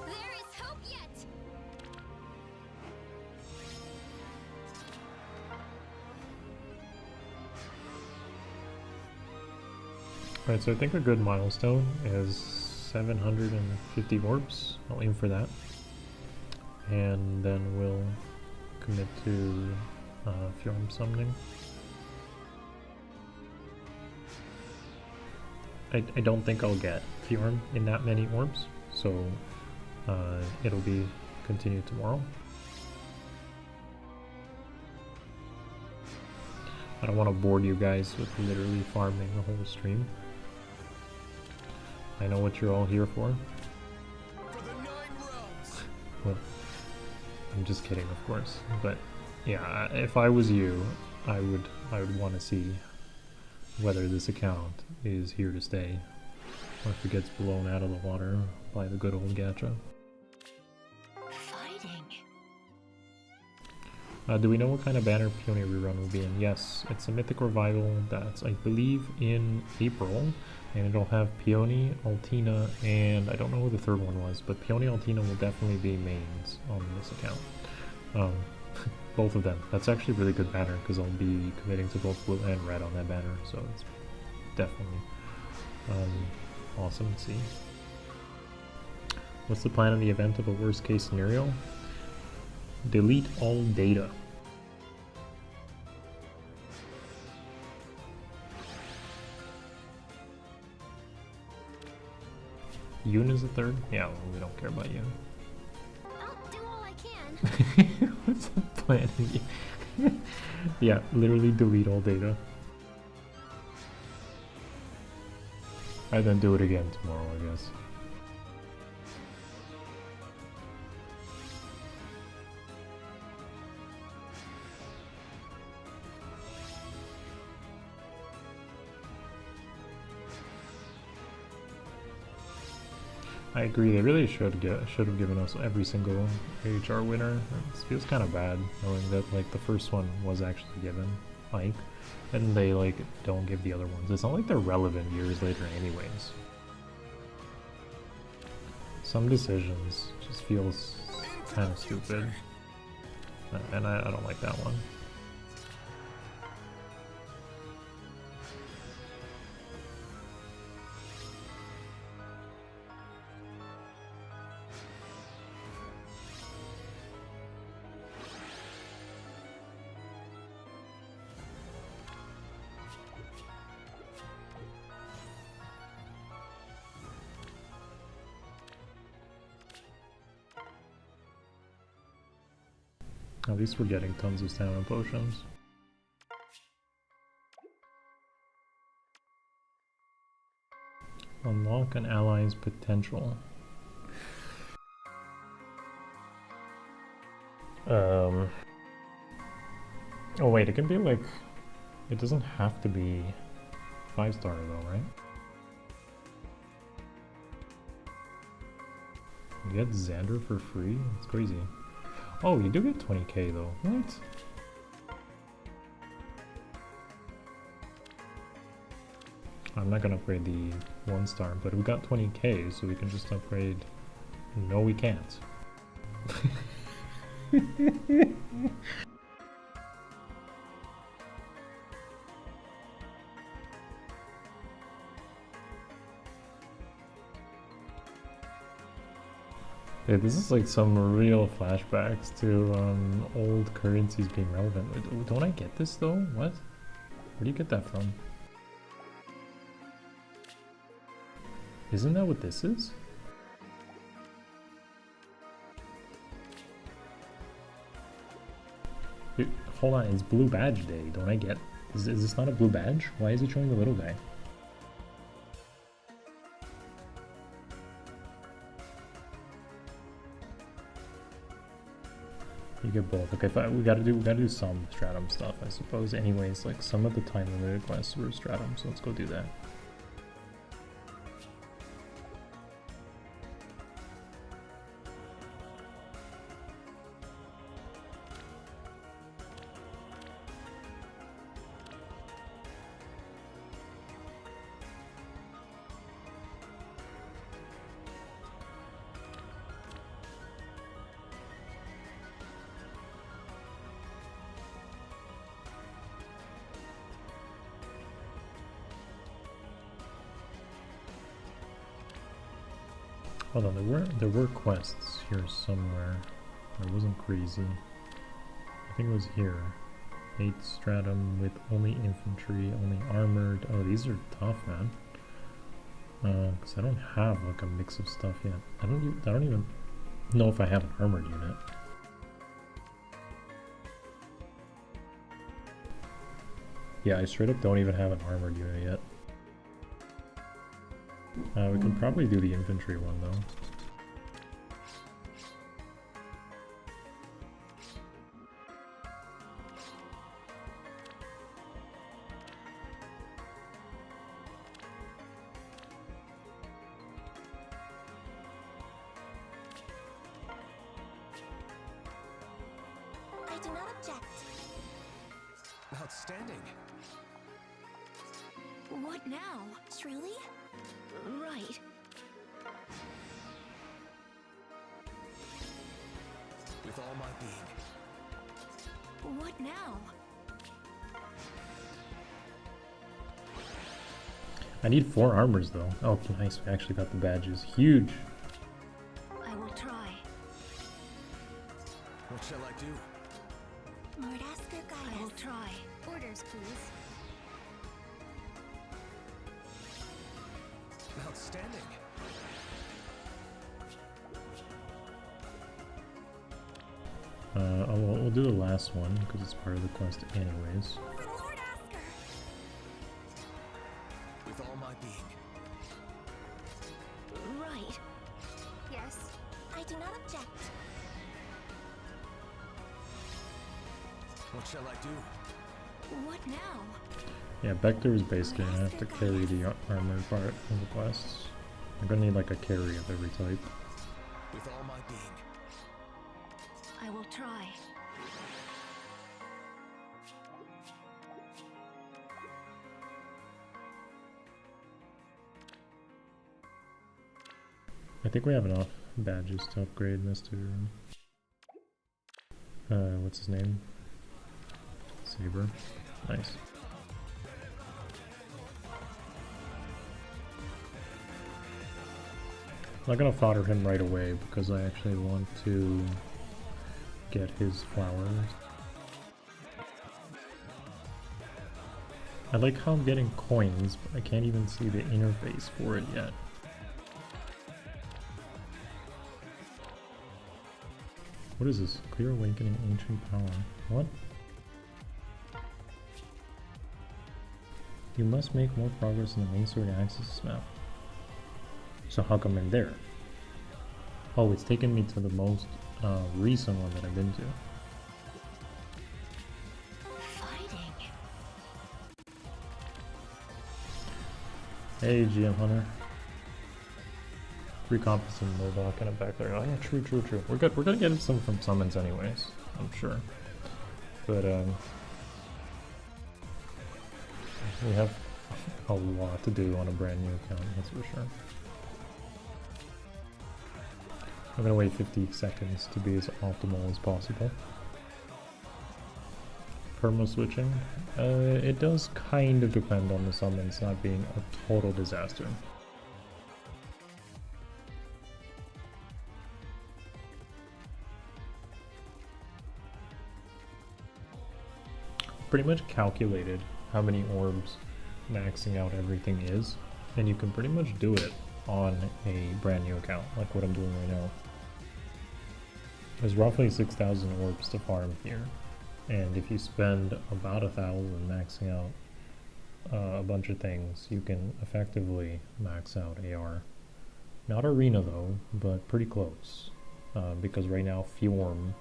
There is hope yet. Alright, so I think a good milestone is 750 orbs. I'll aim for that. And then we'll commit to Fjorm summoning. I don't think I'll get Fjorm in that many orbs, so it'll be continued tomorrow. I don't want to bore you guys with literally farming the whole stream. I know what you're all here for. For the 9 realms. Well, I'm just kidding, of course. But yeah, if I was you, I would want to see whether this account is here to stay, or if it gets blown out of the water by the good old gacha. Fighting. Do we know what kind of banner Peony rerun will be in? Yes, it's a Mythic Revival that's, I believe, in April, and it'll have Peony, Altina, and I don't know who the third one was, but Peony, Altina will definitely be mains on this account. Both of them. That's actually a really good banner, because I'll be committing to both blue and red on that banner, so it's definitely awesome to see. What's the plan in the event of a worst case scenario? Delete all data. Yoon is the third? Yeah, well, we don't care about Yoon. I'll do all I can. What's the plan? Yeah, literally delete all data. And then do it again tomorrow, I guess. I agree. They really should have given us every single AHR winner. It feels kind of bad knowing that like the first one was actually given, like, and they like don't give the other ones. It's not like they're relevant years later, anyways. Some decisions just feels kind of stupid, and I don't like that one. At least we're getting tons of stamina potions. Unlock an ally's potential. Oh wait, it can be like... It doesn't have to be 5-star though, right? You get Xander for free? It's crazy. Oh, you do get 20k though. What? I'm not gonna upgrade the 1-star, but we got 20k, so we can just upgrade... No, we can't. Yeah, this is like some real flashbacks to old currencies being relevant. Don't I get this though? What? Where do you get that from? Isn't that what this is? Hold on, it's blue badge day. Don't I get? Is this not a blue badge? Why is it showing the little guy? You get both. Okay, fine. We gotta do some stratum stuff, I suppose. Anyways, like some of the time limited quests were stratum, so let's go do that. Hold on, there were quests here somewhere. It wasn't crazy. I think it was here. 8 stratum with only infantry, only armored. Oh, these are tough, man. Cause I don't have like a mix of stuff yet. I don't even know if I have an armored unit. Yeah, I straight up don't even have an armored unit yet. We can probably do the infantry one though. I do not object. Outstanding. What now? Truly? Right. With all my being. What now? I need 4 armors though. Oh, nice. We actually got the badges. Huge. I will try. What shall I do? Mordasker I will Gaius. try. Orders, please. Outstanding. We'll do the last one because it's part of the quest anyways. For Lord Asker. With all my being. Right. Yes. I do not object. What shall I do? What now? Yeah, Vector is basically gonna have to carry the armored part of the quests. I'm gonna need like a carry of every type. With all my being. I will try. I think we have enough badges to upgrade Mr. What's his name? Saber. Nice. I'm not gonna fodder him right away because I actually want to get his flowers. I like how I'm getting coins, but I can't even see the interface for it yet. What is this? Clear Awakening Ancient Power. What? You must make more progress in the main story access map. So how come I'm there? Oh, it's taken me to the most recent one that I've been to. Fighting. Hey, GM Hunter. 3 compass and Murdoch and a back there. Oh yeah, true. We're good. We're gonna get some from summons anyways, I'm sure. But we have a lot to do on a brand new account, that's for sure. I'm gonna wait 50 seconds to be as optimal as possible. Perma switching. It does kind of depend on the summons not being a total disaster. Pretty much calculated how many orbs maxing out everything is, and you can pretty much do it on a brand new account, like what I'm doing right now. There's roughly 6,000 orbs to farm here, And if you spend about 1,000 maxing out a bunch of things, you can effectively max out AR. Not Arena though, but pretty close. Because right now Fjorm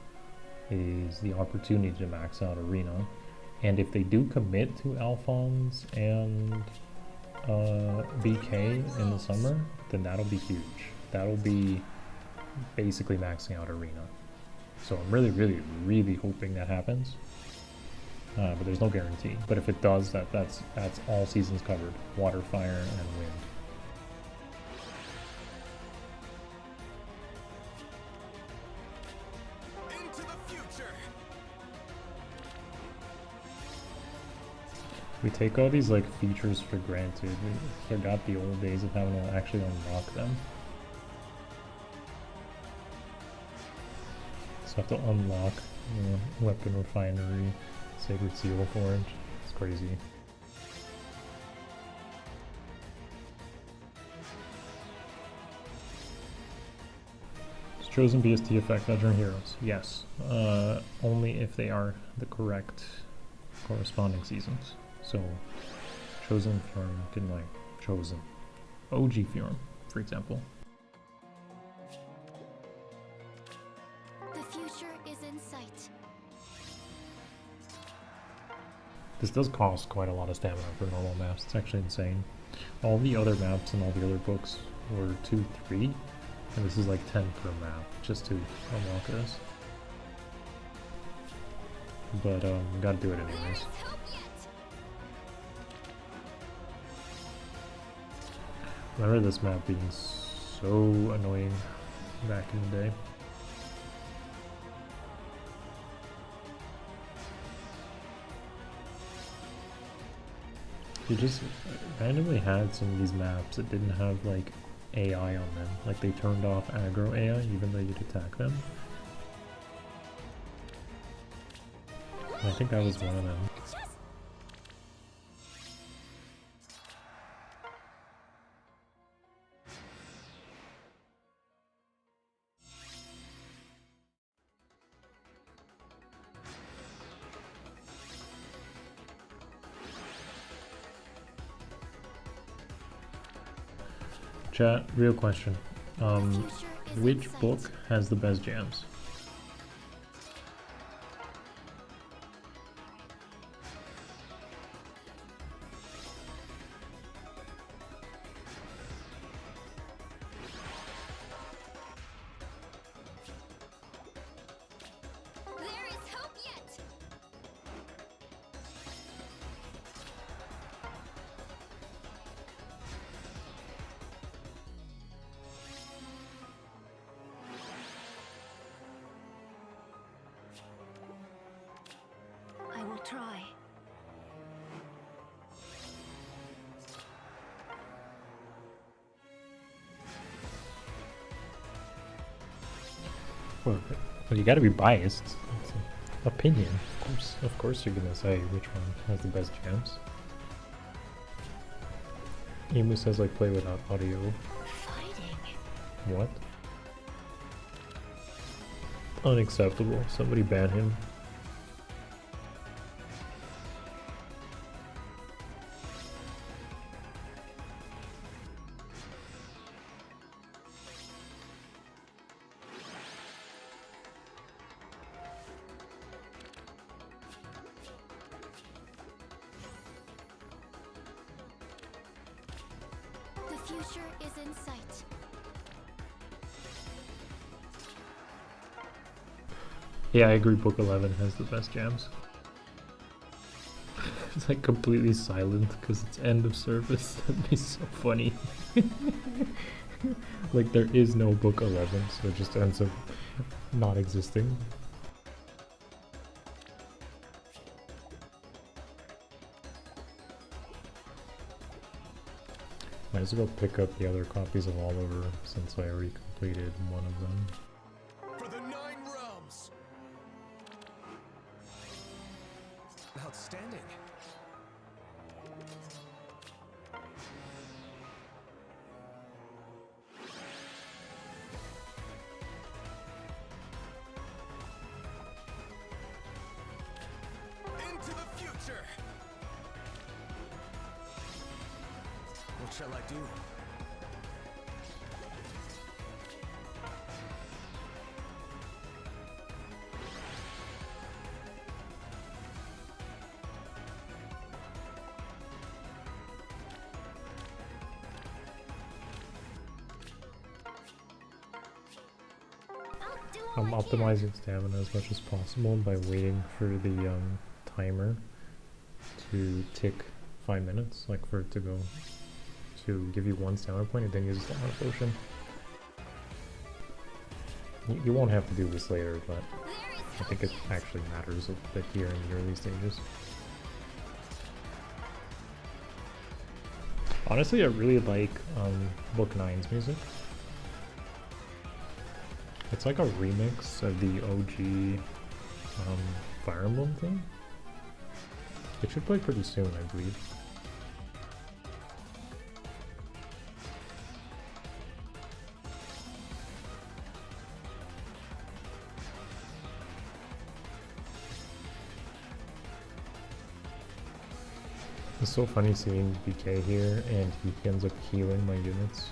is the opportunity to max out Arena. And if they do commit to Alphonse and BK in the summer, then that'll be huge. That'll be basically maxing out Arena. So I'm really hoping that happens. But there's no guarantee. But if it does, that's all seasons covered. Water, fire, and wind. Into the future. We take all these like features for granted. We forgot the old days of having to actually unlock them. So have to unlock, you know, weapon refinery, sacred seal forge. It's crazy. Does chosen BST affect veteran heroes? Yes. Only if they are the correct corresponding seasons. So chosen Fjorm can like chosen OG Fjorm, for example. The future is in sight. This does cost quite a lot of stamina for normal maps. It's actually insane. All the other maps and all the other books were 2, 3, and this is like 10 per map just to unlock this. But gotta do it anyways. There is hope yet. I remember this map being so annoying back in the day. You just randomly had some of these maps that didn't have like AI on them. Like they turned off aggro AI even though you'd attack them. And I think that was one of them. Chat, real question. Which book has the best jams? There is hope yet. I will try. Well, you gotta be biased. It's an opinion. Of course you're gonna say which one has the best jams. Emu says like play without audio. Fighting. What? Unacceptable. Somebody ban him. The future is in sight. Yeah, I agree. Book 11 has the best jams. It's like completely silent because it's end of service. That'd be so funny. Like there is no book 11, so it just ends up not existing. Might as well pick up the other copies of All Over since I already completed one of them. For the 9 realms. Outstanding. What shall I do? I'll do all I'm I can. optimizing stamina as much as possible by waiting for the timer to tick 5 minutes, like for it to go to give you 1 stamina point and then use a stamina potion. You won't have to do this later, but There is I think it actually matters a bit here in the early stages. Honestly, I really like Book 9's music. It's like a remix of the OG Fire Emblem thing. It should play pretty soon, I believe. It's so funny seeing BK here, and he ends up healing my units.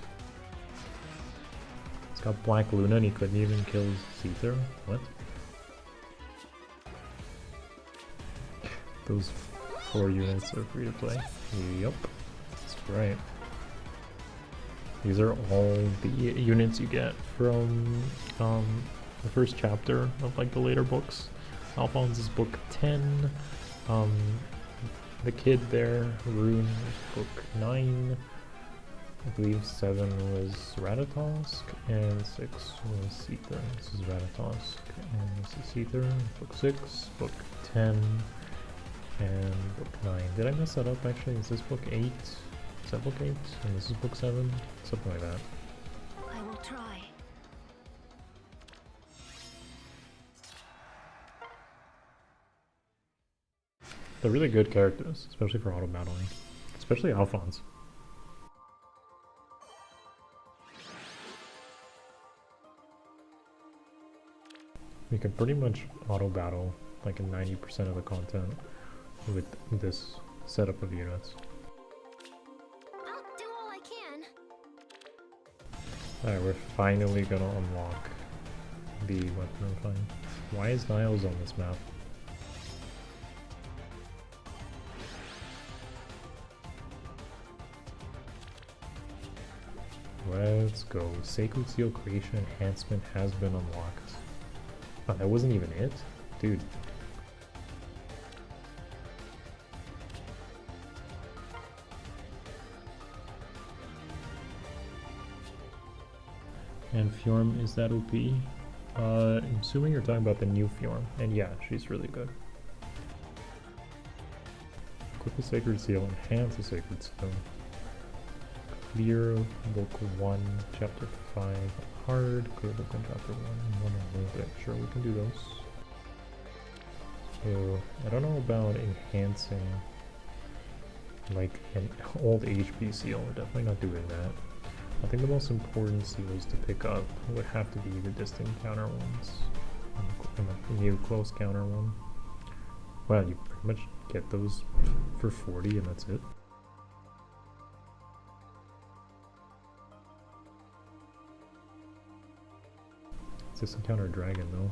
He's got Black Luna and he couldn't even kill Caesar? What? Those 4 units are free to play. Yup, that's right. These are all the units you get from the first chapter of like the later books. Alphonse is book 10. The kid there, Rune, was book 9. I believe 7 was Ratatosk, and 6 was Seether. This is Ratatosk, and this is Seether. Book 6, book 10, and book 9. Did I mess that up actually? Is this book 8? Is that book 8? And this is book 7? Something like that. I will try. They're really good characters, especially for auto battling. Especially Alphonse. You can pretty much auto battle like in 90% of the content with this setup of units. I'll do all I can. Alright, we're finally gonna unlock the weapon refine. Why is Niles on this map? Let's go. Sacred Seal Creation Enhancement has been unlocked. Oh, that wasn't even it? Dude. And Fjorm, is that OP? I'm assuming you're talking about the new Fjorm. And yeah, she's really good. Equip a Sacred Seal, enhance a Sacred Seal. Clear book 1, chapter 5, hard, clear book 1, chapter 1, 1 a little bit. Sure, we can do those. So, I don't know about enhancing like an old HP seal, we're definitely not doing that. I think the most important seals to pick up would have to be the distant counter ones, and the new close counter one. Well, you pretty much get those for 40 and that's it. Just encounter a dragon though.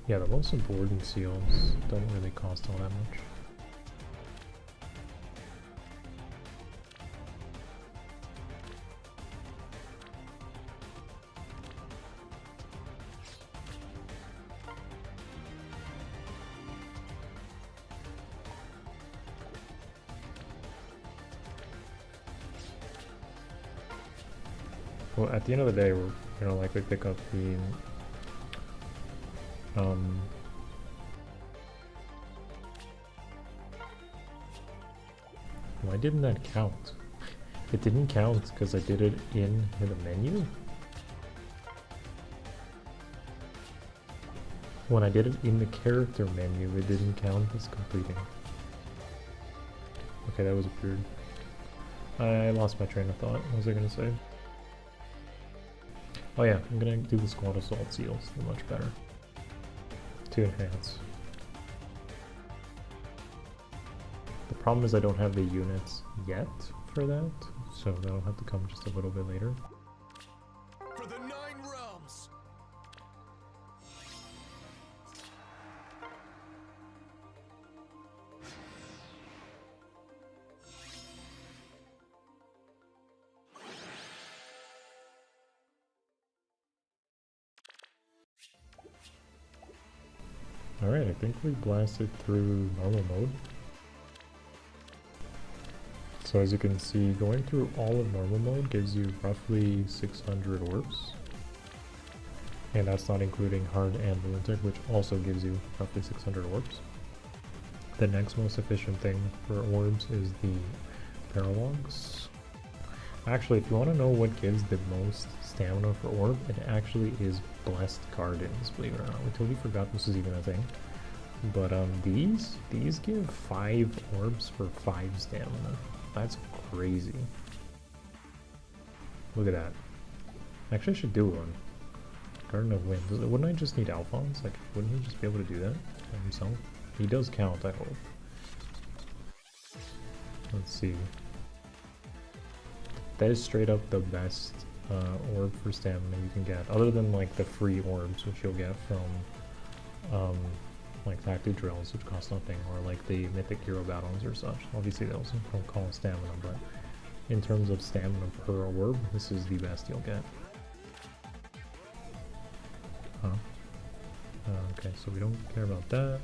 Yeah, the most important seals don't really cost all that much. Well, at the end of the day, we're gonna likely pick up the why didn't that count? It didn't count because I did it in the menu. When I did it in the character menu, it didn't count as completing. Okay, that was weird. I lost my train of thought. What was I gonna say? Oh yeah, I'm gonna do the squad assault seals. They're much better. to enhance. The problem is I don't have the units yet for that, so that'll have to come just a little bit later. For the 9 realms. Alright, I think we blasted through normal mode. So as you can see, going through all of normal mode gives you roughly 600 orbs. And that's not including hard and lunatic, which also gives you roughly 600 orbs. The next most efficient thing for orbs is the paralogs. Actually, if you want to know what gives the most stamina for orb, it actually is Blessed Gardens, believe it or not. We totally forgot this was even a thing. But these give 5 orbs for 5 stamina. That's crazy. Look at that. Actually, I should do one. Garden of Wind. Wouldn't I just need Alphonse? Like, wouldn't he just be able to do that by himself? He does count, I hope. Let's see. That is straight up the best orb for stamina you can get, other than like the free orbs, which you'll get from like tactic drills, which cost nothing, or like the mythic hero battles or such. Obviously those don't call stamina, but in terms of stamina per orb, this is the best you'll get. Okay, so we don't care about that,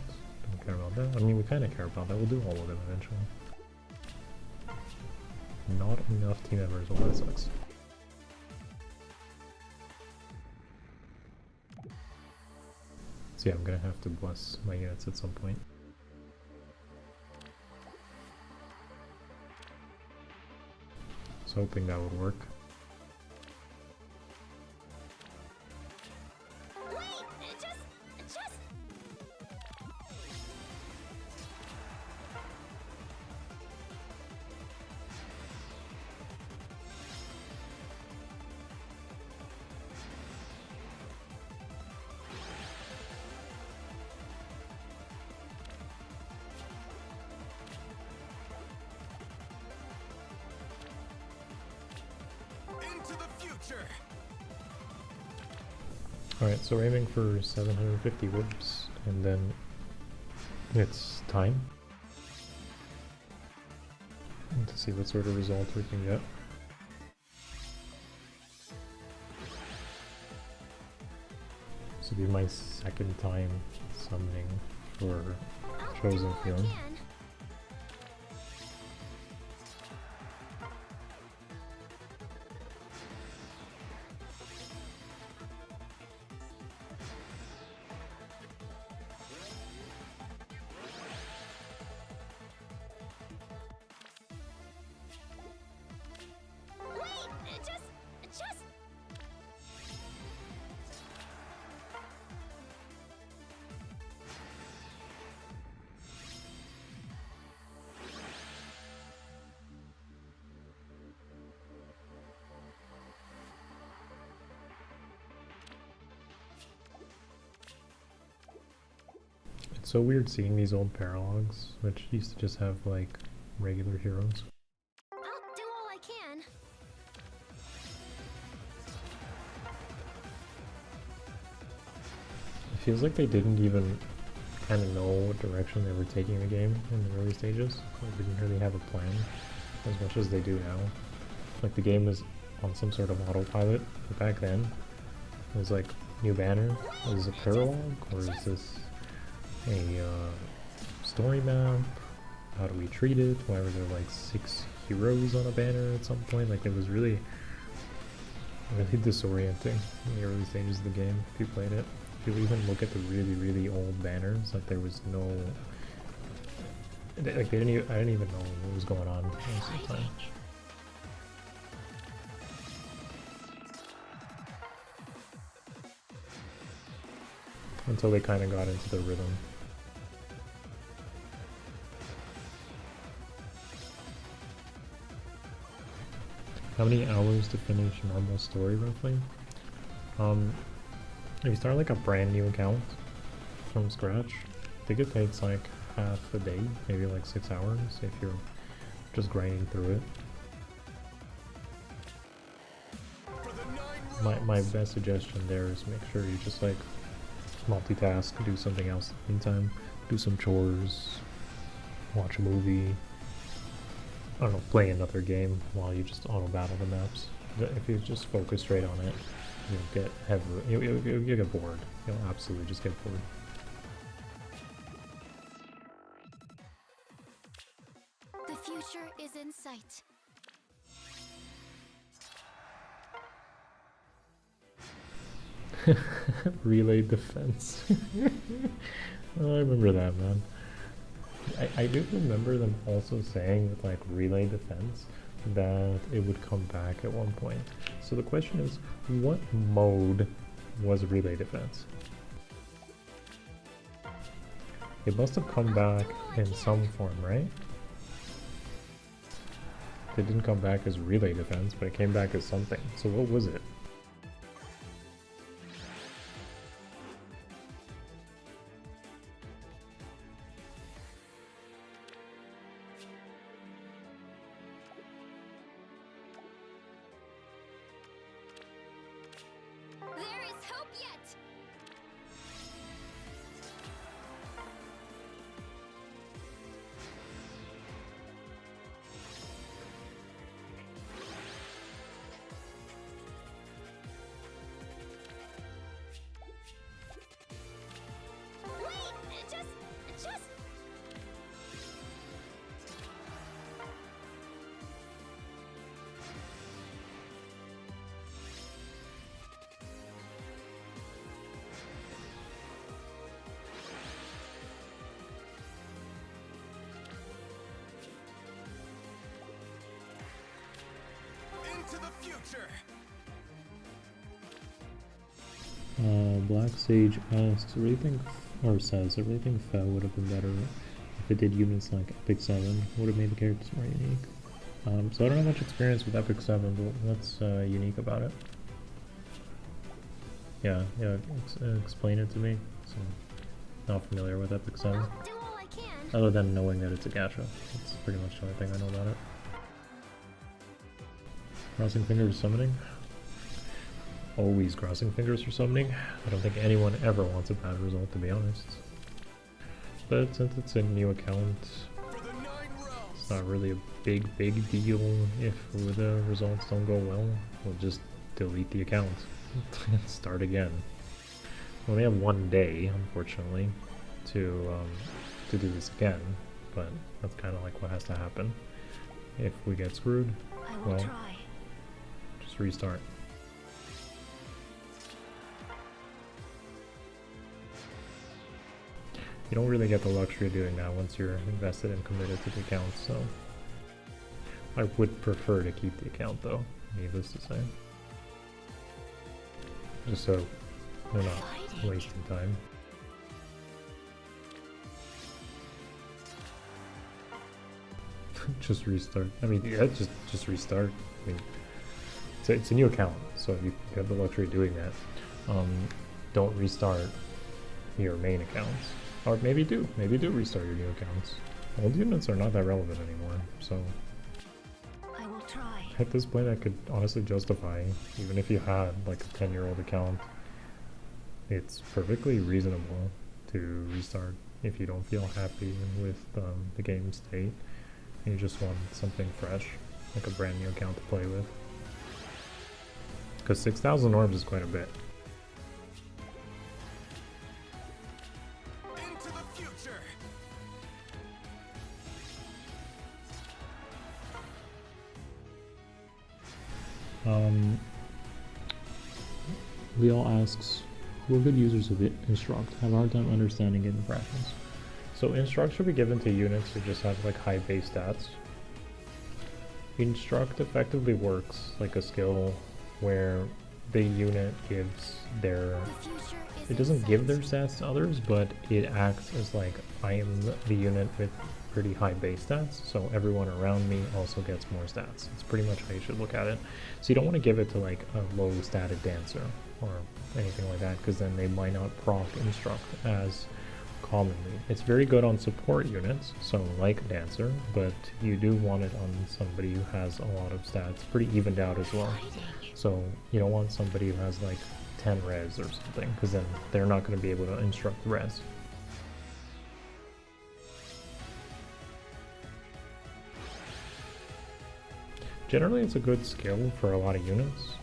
don't care about that. I mean, we kind of care about that, we'll do all of them eventually. Not enough team members, well that sucks. So yeah, I'm gonna have to bless my units at some point. So hoping that would work. Into the future. Alright, so we're aiming for 750 whoops, and then it's time to see what sort of result we can get. This will be my second time summoning for Chosen Feeling. It's so weird seeing these old paralogs, which used to just have like regular heroes. I'll do all I can. It feels like they didn't even kind of know what direction they were taking the game in the early stages. Like they didn't really have a plan as much as they do now. Like the game was on some sort of autopilot, but back then it was like, new banner, is this a paralog, or is this a story map? How do we treat it? Why were there like 6 heroes on a banner at some point? Like it was really disorienting in the early stages of the game if you played it. If you even look at the really old banners, like there was no, like I didn't even know what was going on most of the time. Until they kind of got into the rhythm. How many hours to finish normal story roughly? If you start like a brand new account, from scratch. I think it takes like half a day, maybe like 6 hours if you're just grinding through it. For the 9 My best suggestion there is make sure you just like multitask, do something else in the meantime, do some chores, watch a movie, I don't know, play another game while you just auto battle the maps. If you just focus straight on it, you'll get you'll get bored. You'll absolutely just get bored. The future is in sight. Relay defense. Oh, I remember that, man. I do remember them also saying with like relay defense that it would come back at one point. So the question is, what mode was relay defense? It must have come back in some form, right? It didn't come back as relay defense, but it came back as something. So what was it? There is hope yet! Wait! Just... Into the future. Black Sage asks, I really think, or says, I really think Fell would have been better if it did units like Epic 7, would have made the characters more unique. So I don't have much experience with Epic 7, but what's unique about it? Yeah, explain it to me. So, not familiar with Epic 7. I'll do all I can. Other than knowing that it's a gacha. That's pretty much the only thing I know about it. Crossing fingers summoning. Always crossing fingers for summoning. I don't think anyone ever wants a bad result, to be honest. But since it's a new account, For the 9 realms. it's not really a big deal if the results don't go well. We'll just delete the account and start again. We only have 1 day, unfortunately, to do this again, but that's kind of like what has to happen. If we get screwed, I will well, try. just restart. You don't really get the luxury of doing that once you're invested and committed to the account, so I would prefer to keep the account though, needless to say. Just so we're not wasting time. Just restart. I mean, yeah, just restart. I mean, it's a new account, so you have the luxury of doing that. Don't restart your main accounts. Or maybe do restart your new accounts. Old units are not that relevant anymore, so I will try. at this point I could honestly justify, even if you had like a 10-year-old account, it's perfectly reasonable to restart if you don't feel happy with the game state and you just want something fresh, like a brand new account to play with. Because 6,000 orbs is quite a bit. Into the future. Leo asks, who are good users of Instruct? Have a hard time understanding it in practice. So Instruct should be given to units who just have like high base stats. Instruct effectively works like a skill where the unit gives their... The future is It doesn't give their stats to others, but it acts as like, I am the unit with pretty high base stats, so everyone around me also gets more stats. It's pretty much how you should look at it. So you don't want to give it to like a low statted dancer or anything like that, because then they might not proc Instruct as commonly. It's very good on support units, so like Dancer, but you do want it on somebody who has a lot of stats, pretty evened out as well. So you don't want somebody who has like 10 res or something, because then they're not going to be able to instruct res. Generally it's a good skill for a lot of units,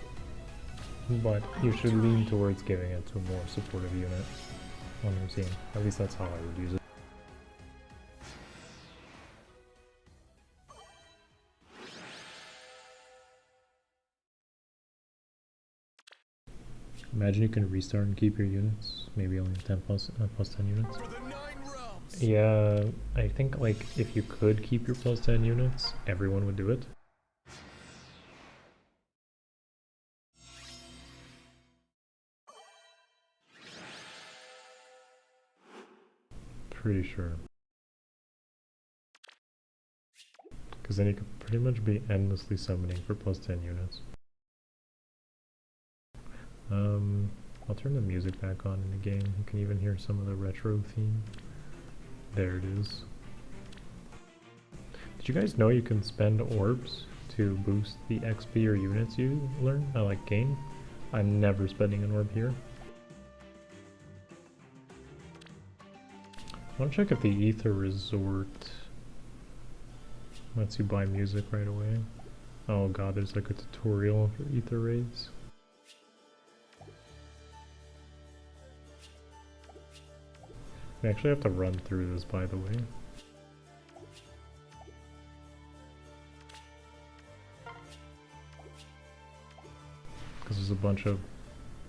but you should lean towards giving it to a more supportive unit on your team. At least that's how I would use it. Imagine you can restart and keep your units, maybe only 10 plus 10 units. For the 9 realms. Yeah, I think like if you could keep your plus 10 units, everyone would do it. Pretty sure. Because then you could pretty much be endlessly summoning for plus 10 units. I'll turn the music back on in the game. You can even hear some of the retro theme. There it is. Did you guys know you can spend orbs to boost the XP or units you learn? Gain? I'm never spending an orb here. I want to check if the Ether Resort lets you buy music right away. Oh god, there's like a tutorial for Ether raids. We actually have to run through this, by the way. Because there's a bunch of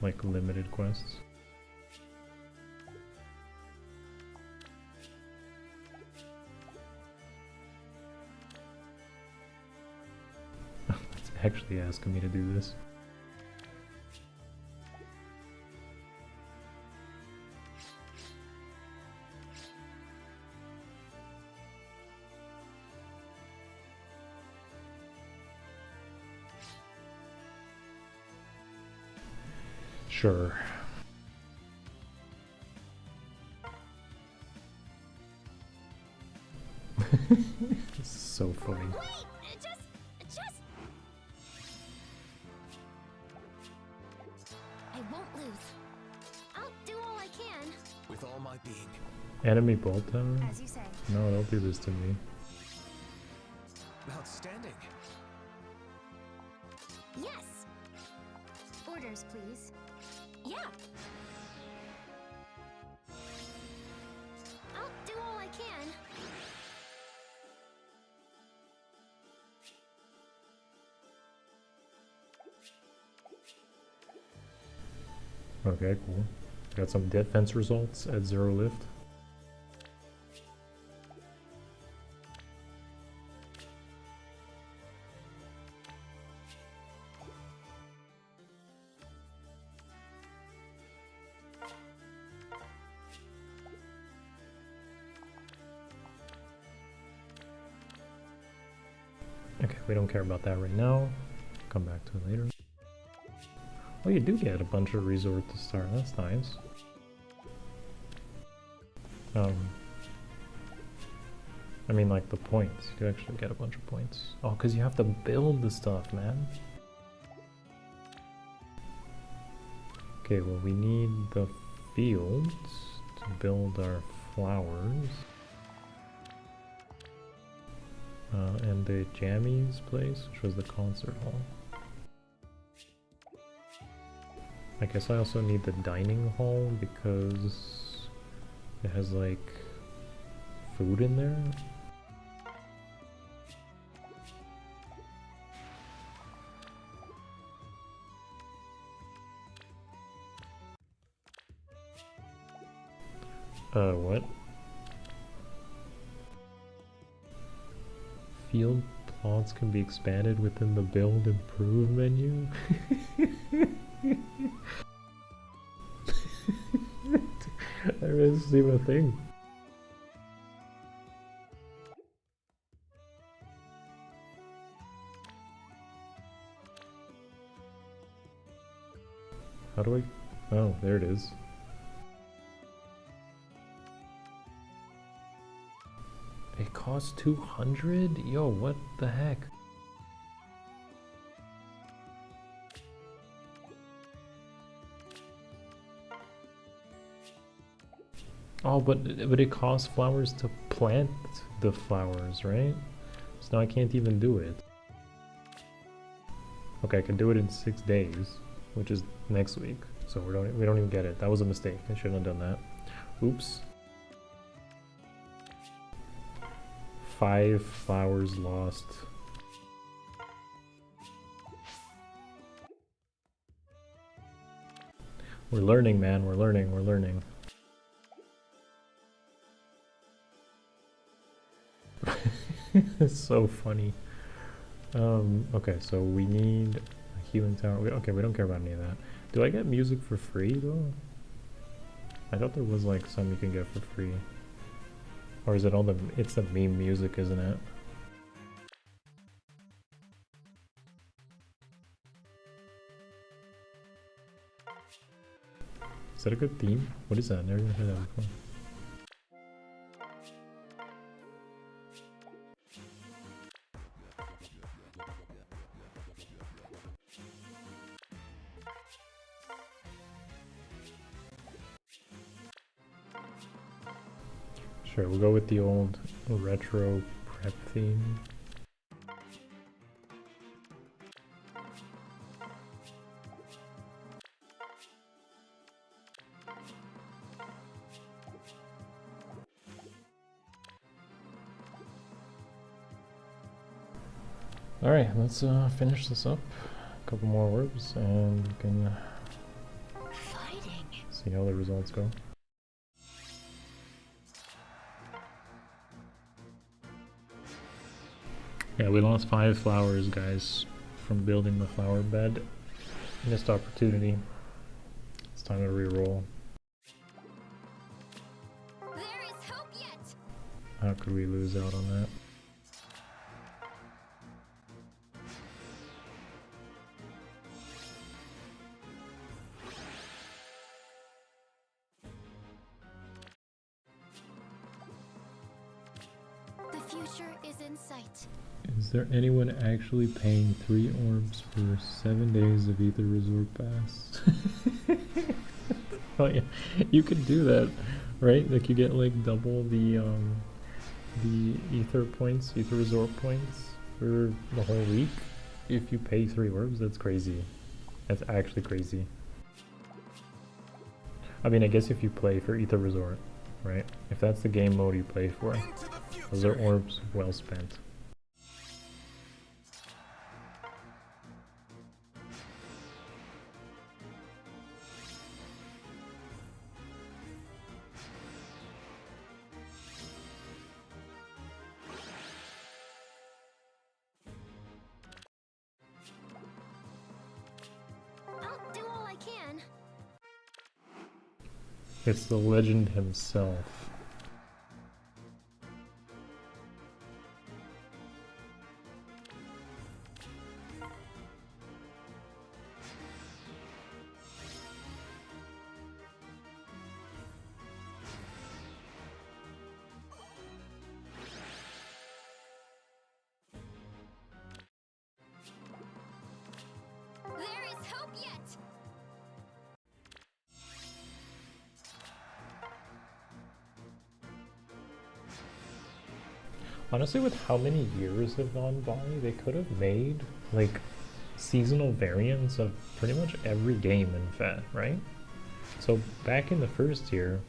like limited quests. It's actually asking me to do this. Sure. This is so funny. Wait, just... I won't lose. I'll do all I can. With all my being. Enemy bolt tower? As you say. No, don't do this to me. Outstanding. Yes. Orders, please. Yeah. I'll do all I can. Okay, cool. Got some defense results at 0 lift. Okay, we don't care about that right now. Come back to it later. Oh, you do get a bunch of resort to start. That's nice. I mean, like the points. You actually get a bunch of points. Oh, because you have to build the stuff, man. Okay, well, we need the fields to build our flowers. And the Jammies place, which was the concert hall. I guess I also need the dining hall because it has like food in there. What? Field plots can be expanded within the build improve menu. There isn't even a thing. How do I? Oh, there it is. costs 200? Yo, what the heck? Oh, but it costs flowers to plant the flowers, right? So now I can't even do it. Okay, I can do it in 6 days, which is next week. So we don't even get it. That was a mistake. I shouldn't have done that. Oops. 5 flowers lost. We're learning, man. We're learning. We're learning. It's so funny. Okay, so we need a healing tower. Okay, we don't care about any of that. Do I get music for free though? I thought there was like some you can get for free. Or is it all it's the meme music, isn't it? Is that a good theme? What is that? Never even heard that before. Sure, we'll go with the old retro prep theme. Alright, let's finish this up. A couple more orbs and we can see how the results go. Yeah, we lost 5 flowers, guys, from building the flower bed. Missed opportunity. It's time to re-roll. There is hope yet. How could we lose out on that? The future is in sight. Is there anyone actually paying 3 orbs for 7 days of Ether Resort Pass? Oh yeah, you could do that, right? Like you get like double the Ether points, Ether Resort points for the whole week if you pay 3 orbs. That's crazy. That's actually crazy. I mean, I guess if you play for Ether Resort, right? If that's the game mode you play for, those are orbs well spent. I'll do all I can. It's the legend himself. There is hope yet. Honestly, with how many years have gone by, they could have made like seasonal variants of pretty much every game in FET, right? So back in the first year,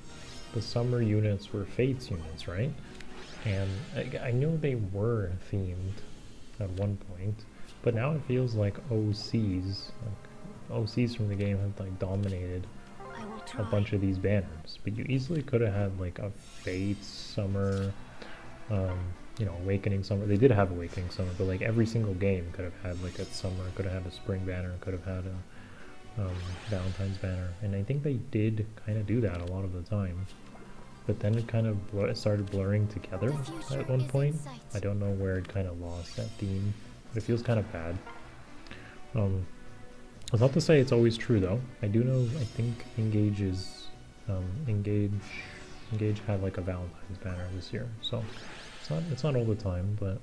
the summer units were Fates units, right? And I know they were themed at one point, but now it feels like OCs from the game have like dominated I will a try. bunch of these banners. But you easily could have had like a Fates summer, you know, Awakening summer. They did have Awakening summer, but like every single game could have had like a summer, could have had a spring banner, could have had a Valentine's banner, and I think they did kind of do that a lot of the time. But then it kind of started blurring together at one point. I don't know where it kind of lost that theme, but it feels kind of bad. It's not to say it's always true though. I do know, I think Engage is, Engage had like a Valentine's banner this year, so it's It's not all the time, but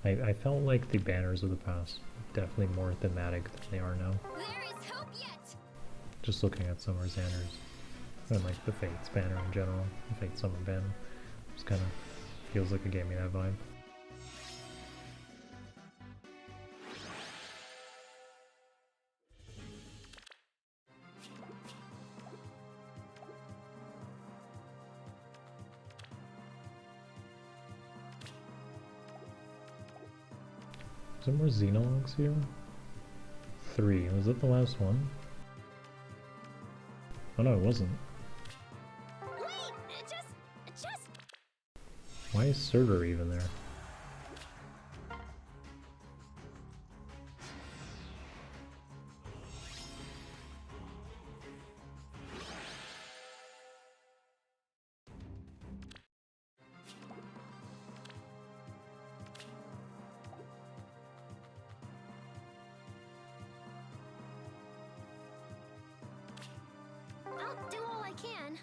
I felt like the banners of the past were definitely more thematic than they are now. There is hope yet. Just looking at Summer Xander's and like the Fates banner in general, the Fate Summer banner, just kind of feels like it gave me that vibe. Is there more Xenologs here? 3. Was that the last one? Oh no, it wasn't. Wait, just. Why is Server even there? I'll do all I can.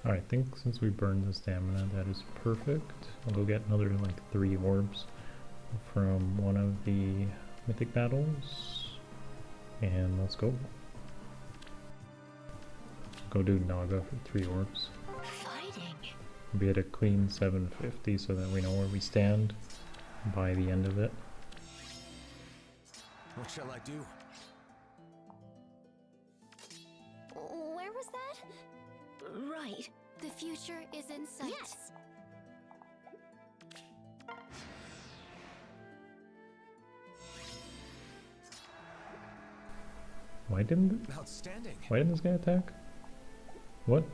Alright, I think since we burned the stamina, that is perfect. I'll go get another like 3 orbs from one of the mythic battles. And let's go. Go do Naga for 3 orbs. Fighting. Be at a clean 750 so that we know where we stand by the end of it. What shall I do? Where was that? Right. The future is in sight. Yes. Why didn't this guy attack? What?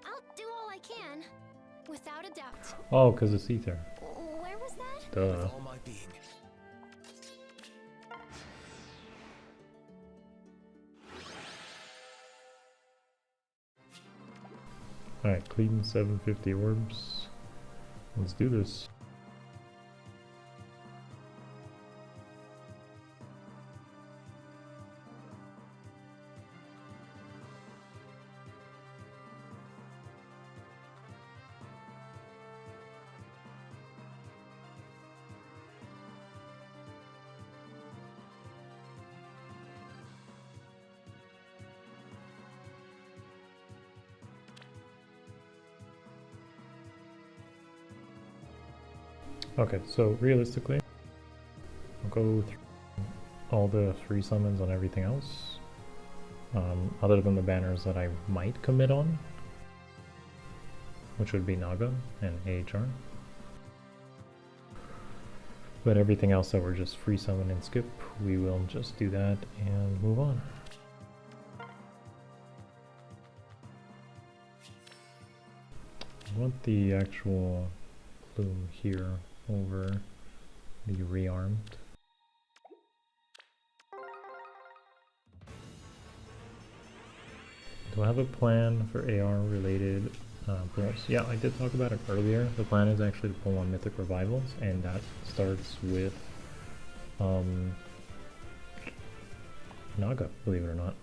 I'll do all I can. Without a doubt. Oh, because it's Ether. Where was that? Duh. With all my being. Alright, clean 750 orbs. Let's do this. Okay, so realistically, I'll go through all the free summons on everything else, other than the banners that I might commit on, which would be Naga and AHR. But everything else that we're just free summon and skip, we will just do that and move on. I want the actual plume here over the rearmed. Do I have a plan for AR related pulls? Yeah, I did talk about it earlier. The plan is actually to pull on Mythic Revivals, and that starts with Naga, believe it or not.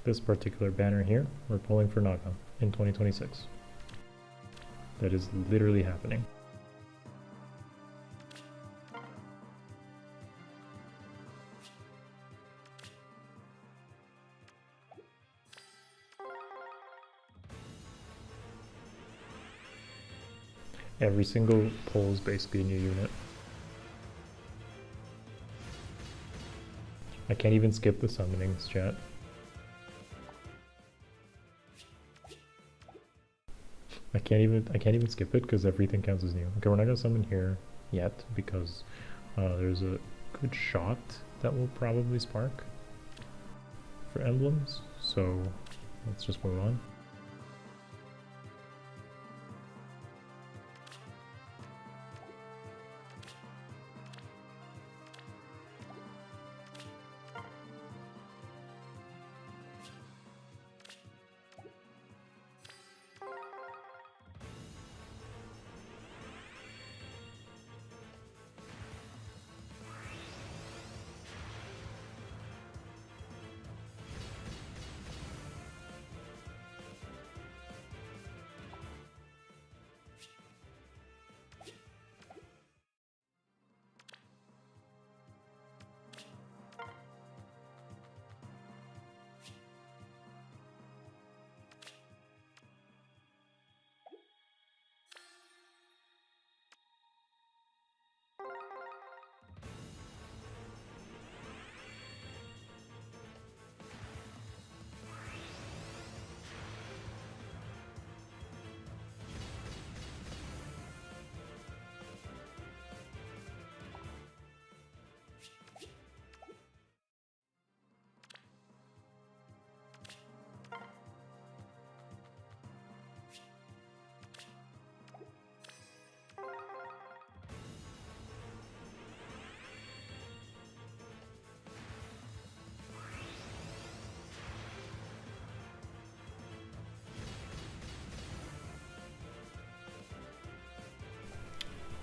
This particular banner here, we're pulling for Naga in 2026. That is literally happening. Every single pull is basically a new unit. I can't even skip the summonings, chat. I can't even skip it because everything counts as new. Okay, we're not gonna summon here yet because there's a good shot that will probably spark for emblems. So let's just move on.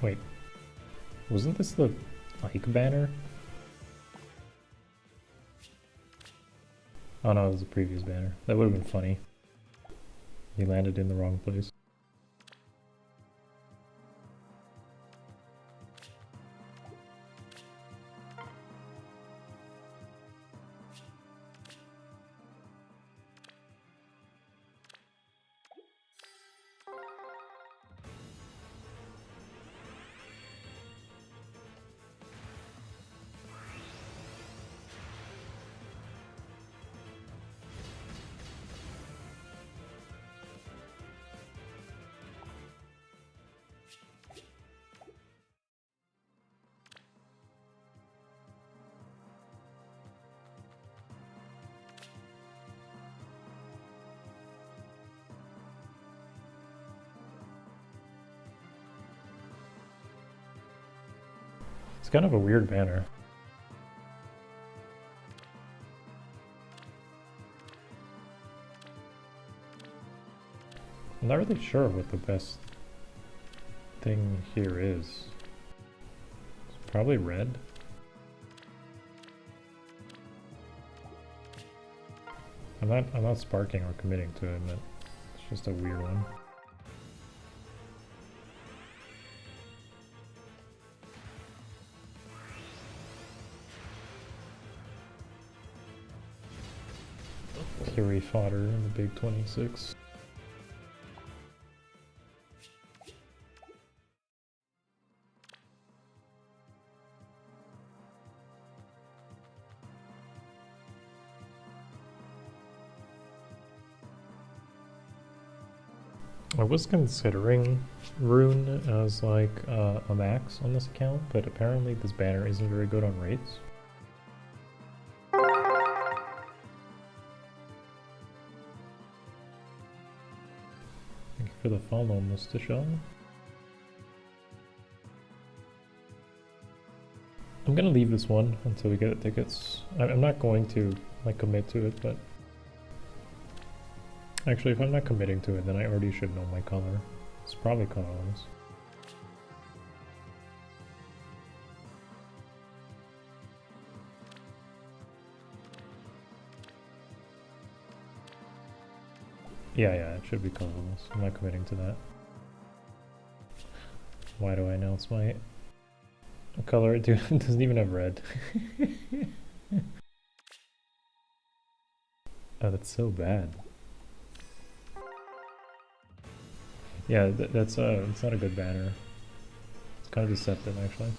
Wait, wasn't this the Ike banner? Oh no, it was the previous banner. That would have been funny. He landed in the wrong place. It's kind of a weird banner. I'm not really sure what the best thing here is. It's probably red. I'm not sparking or committing to it, but it's just a weird one. Fury fodder in the Big 26. I was considering Rune as like a max on this account, but apparently this banner isn't very good on rates. Thank you for the follow, Mustasha. I'm gonna leave this one until we get the tickets. I'm not going to like commit to it, but actually if I'm not committing to it, then I already should know my color. It's probably colorless. Yeah, it should be colorless. I'm not committing to that. Why do I announce my color? Dude, it doesn't even have red. Oh, that's so bad. Yeah, that's it's not a good banner. It's kind of deceptive, actually.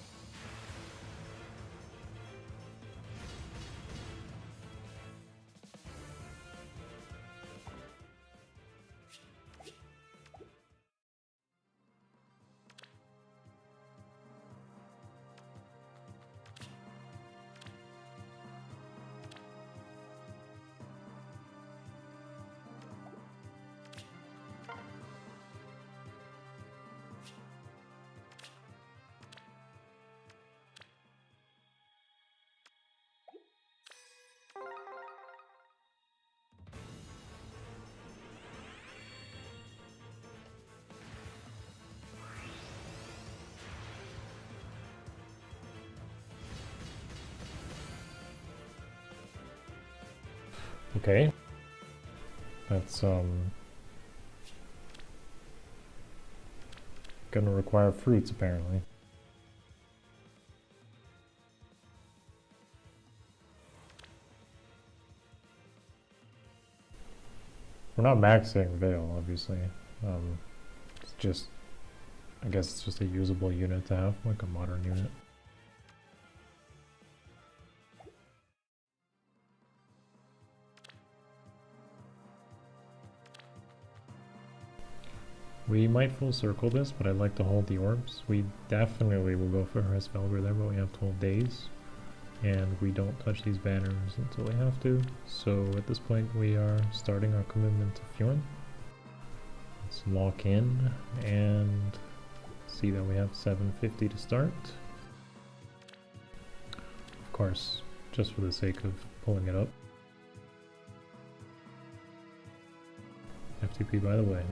Okay. That's gonna require fruits apparently. We're not maxing Veil, obviously. It's just, I guess it's just a usable unit to have, like a modern unit. We might full circle this, but I'd like to hold the orbs. We definitely will go for Hresvelgr there, but we have to hold days. And we don't touch these banners until we have to. So at this point we are starting our commitment to Fjorn. Let's lock in and see that we have 750 to start. Of course, just for the sake of pulling it up. F2P by the way.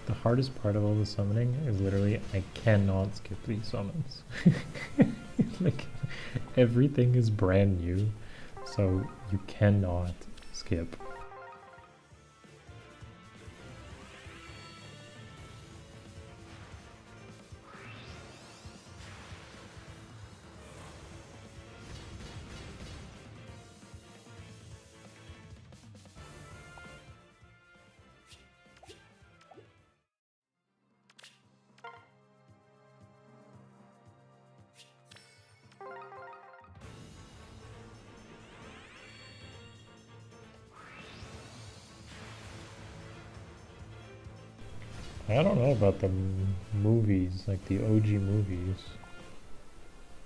The hardest part of all the summoning is literally I cannot skip these summons. Like, everything is brand new, so you cannot skip. I don't know about the movies, like the OG movies.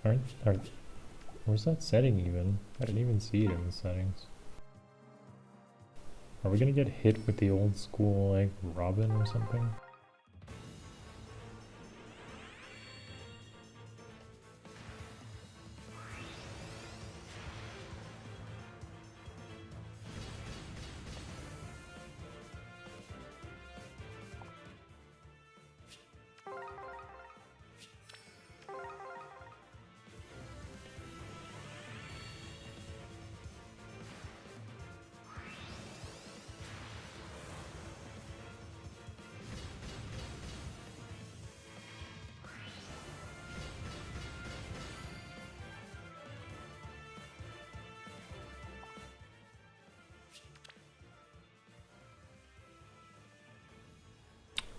Where's that setting even? I didn't even see it in the settings. Are we gonna get hit with the old school, like, Robin or something?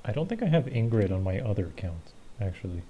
I don't think I have Ingrid on my other account, actually.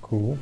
Cool.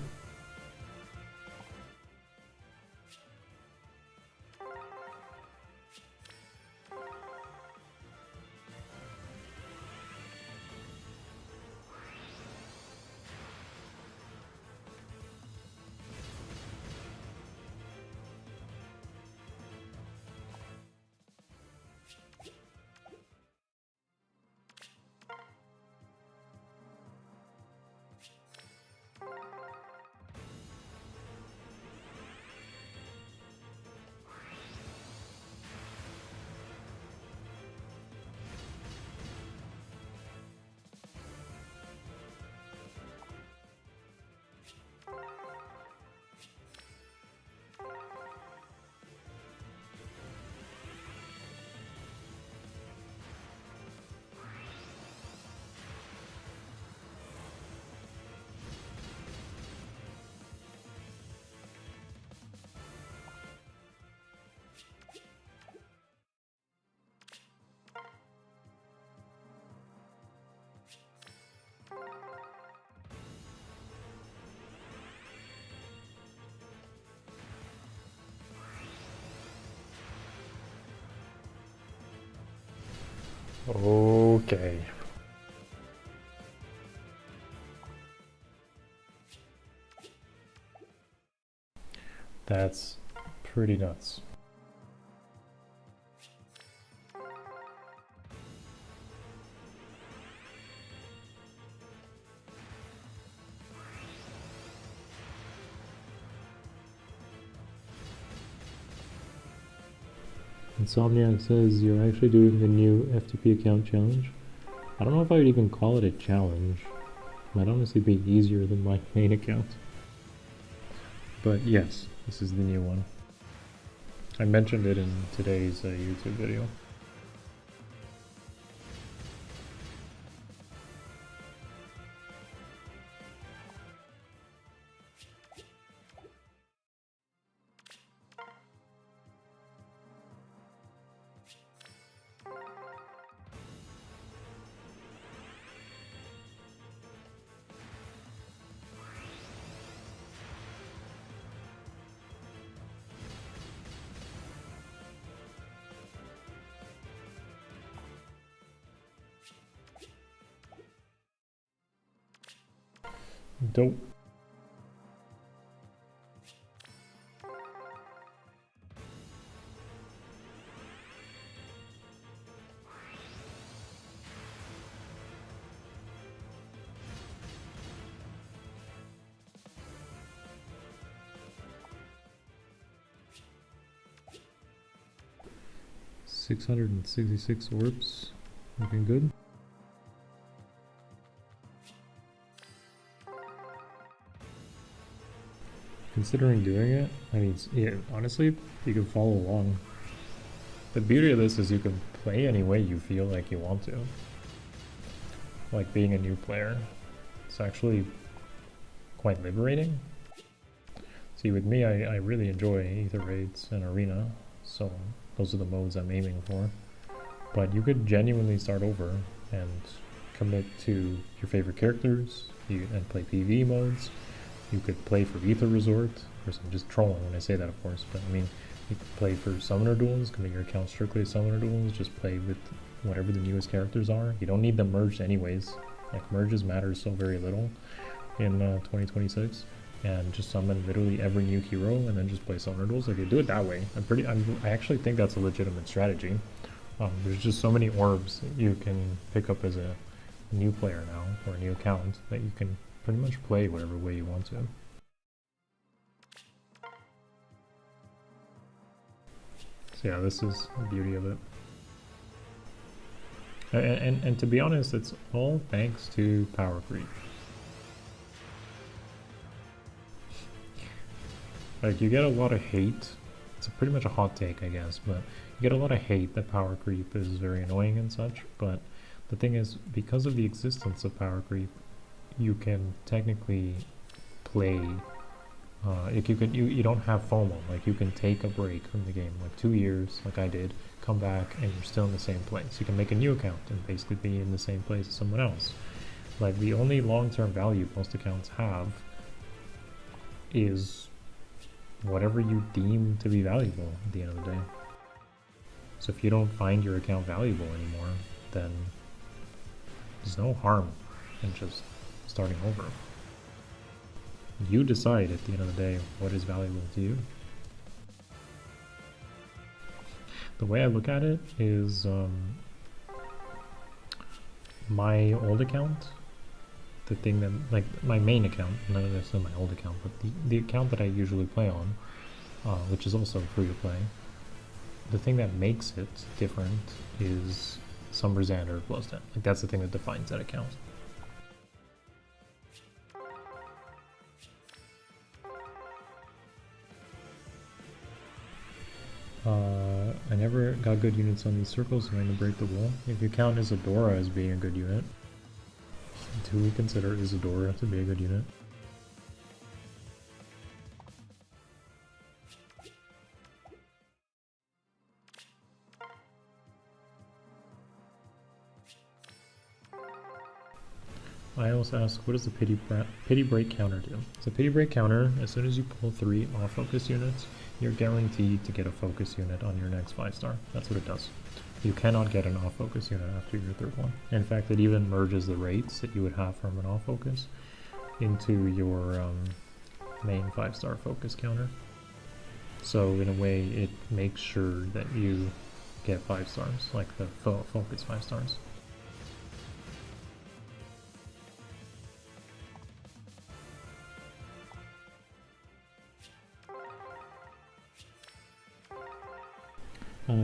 Okay. That's pretty nuts. Insomniac says you're actually doing the new F2P account challenge. I don't know if I would even call it a challenge. It might honestly be easier than my main account. But yes, this is the new one. I mentioned it in today's YouTube video. Dope. $666 orbs. Looking good. Considering doing it, I mean, yeah, honestly, you can follow along. The beauty of this is you can play any way you feel like you want to. Like being a new player. It's actually quite liberating. See, with me, I really enjoy Ether Raids and Arena, so those are the modes I'm aiming for. But you could genuinely start over and commit to your favorite characters and play PvE modes. You could play for Ether Resort. Of course, I'm just trolling when I say that, of course, but I mean, you could play for Summoner Duels, commit your account strictly to Summoner Duels, just play with whatever the newest characters are. You don't need them merged anyways. Like, merges matter so very little in 2026. And just summon literally every new hero and then just play Summoner Duels. Like, you do it that way. I actually think that's a legitimate strategy. There's just so many orbs that you can pick up as a new player now, or a new account, that you can pretty much play whatever way you want to. So yeah, this is the beauty of it. And to be honest, it's all thanks to power creep. Like, you get a lot of hate. It's pretty much a hot take, I guess, but you get a lot of hate that power creep is very annoying and such, but the thing is, because of the existence of power creep, you can technically play, like you don't have FOMO, like you can take a break from the game, like 2 years, like I did, come back and you're still in the same place. You can make a new account and basically be in the same place as someone else. Like, the only long-term value most accounts have is whatever you deem to be valuable at the end of the day. So if you don't find your account valuable anymore, then there's no harm in just starting over. You decide at the end of the day what is valuable to you. The way I look at it is my old account, the thing that, like, my main account, not necessarily my old account, but the account that I usually play on, which is also free to play, the thing that makes it different is Summer Xander plus 10. Like, that's the thing that defines that account. I never got good units on these circles, so I'm going to break the wall. If you count Isadora as being a good unit, do we consider Isadora to be a good unit? I also ask, what does the pity break counter do? So pity break counter, as soon as you pull 3 off focus units, you're guaranteed to get a focus unit on your next 5-star. That's what it does. You cannot get an off focus unit after your third one. In fact, it even merges the rates that you would have from an off focus into your main 5-star focus counter. So in a way, it makes sure that you get 5 stars, like the focus 5 stars.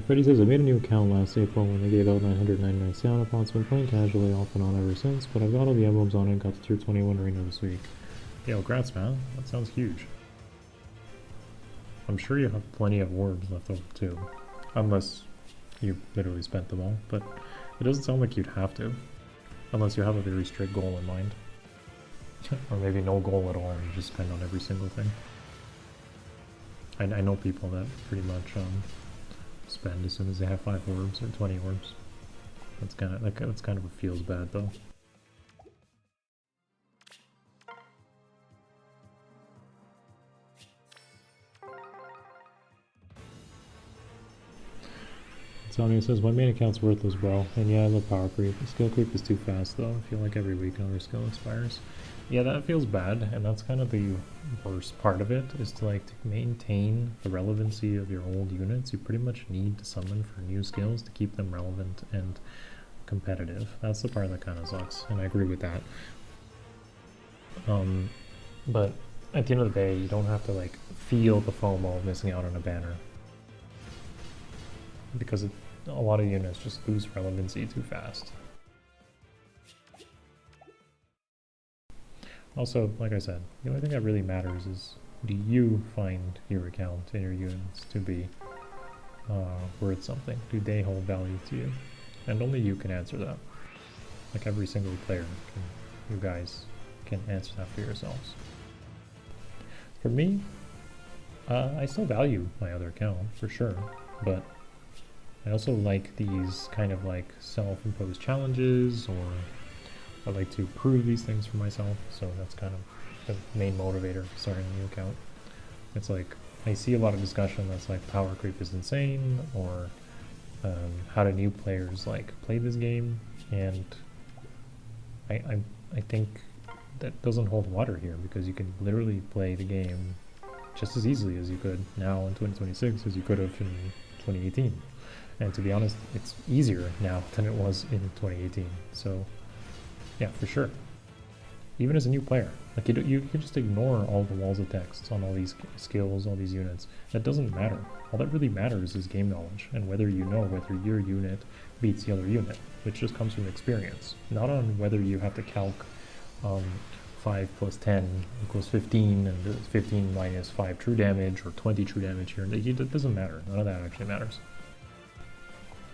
Freddy says, I made a new account last April when they gave out 999 sound pots. Been playing casually off and on ever since, but I've got all the emblems on it and got to tier 21 arena this week. Yo, congrats, man. That sounds huge. I'm sure you have plenty of orbs left over too. Unless you literally spent them all, but it doesn't sound like you'd have to. Unless you have a very strict goal in mind. Or maybe no goal at all and you just spend on every single thing. I know people that pretty much spend as soon as they have 5 orbs or 20 orbs. That's kind of feels bad though. Sonia says, my main account's worthless, bro. And yeah, I love power creep. Skill creep is too fast though. I feel like every week another skill expires. Yeah, that feels bad, and that's kind of the worst part of it, is to like to maintain the relevancy of your old units. You pretty much need to summon for new skills to keep them relevant and competitive. That's the part that kind of sucks, and I agree with that. But at the end of the day, you don't have to like feel the FOMO of missing out on a banner, because a lot of units just lose relevancy too fast. Also, like I said, the only thing that really matters is, do you find your account and your units to be worth something? Do they hold value to you? And only you can answer that. Like every single player, you guys can answer that for yourselves. For me, I still value my other account, for sure, but I also like these kind of like self-imposed challenges, or I like to prove these things for myself, so that's kind of the main motivator for starting a new account. It's like, I see a lot of discussion that's like power creep is insane, or how do new players like play this game, and I think that doesn't hold water here, because you can literally play the game just as easily as you could now in 2026 as you could have in 2018. And to be honest, it's easier now than it was in 2018, so yeah, for sure. Even as a new player, like you can just ignore all the walls of text on all these skills, all these units. That doesn't matter. All that really matters is game knowledge, and whether you know whether your unit beats the other unit, which just comes from experience, not on whether you have to calc 5 plus 10 equals 15, and 15 minus 5 true damage, or 20 true damage here. It doesn't matter. None of that actually matters.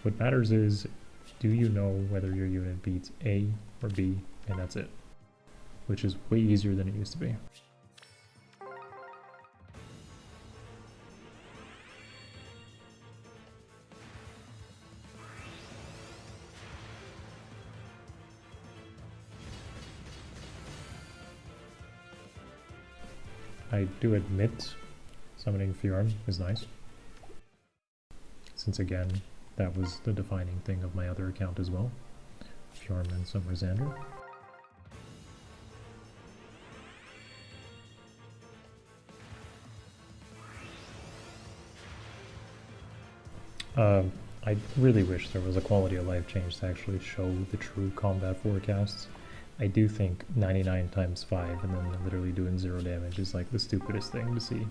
What matters is, do you know whether your unit beats A or B, and that's it. Which is way easier than it used to be. I do admit summoning Fjorm is nice, since again, that was the defining thing of my other account as well. Fjorm and Summer Xander. I really wish there was a quality of life change to actually show the true combat forecasts. I do think 99 times 5 and then literally doing 0 damage is like the stupidest thing to see.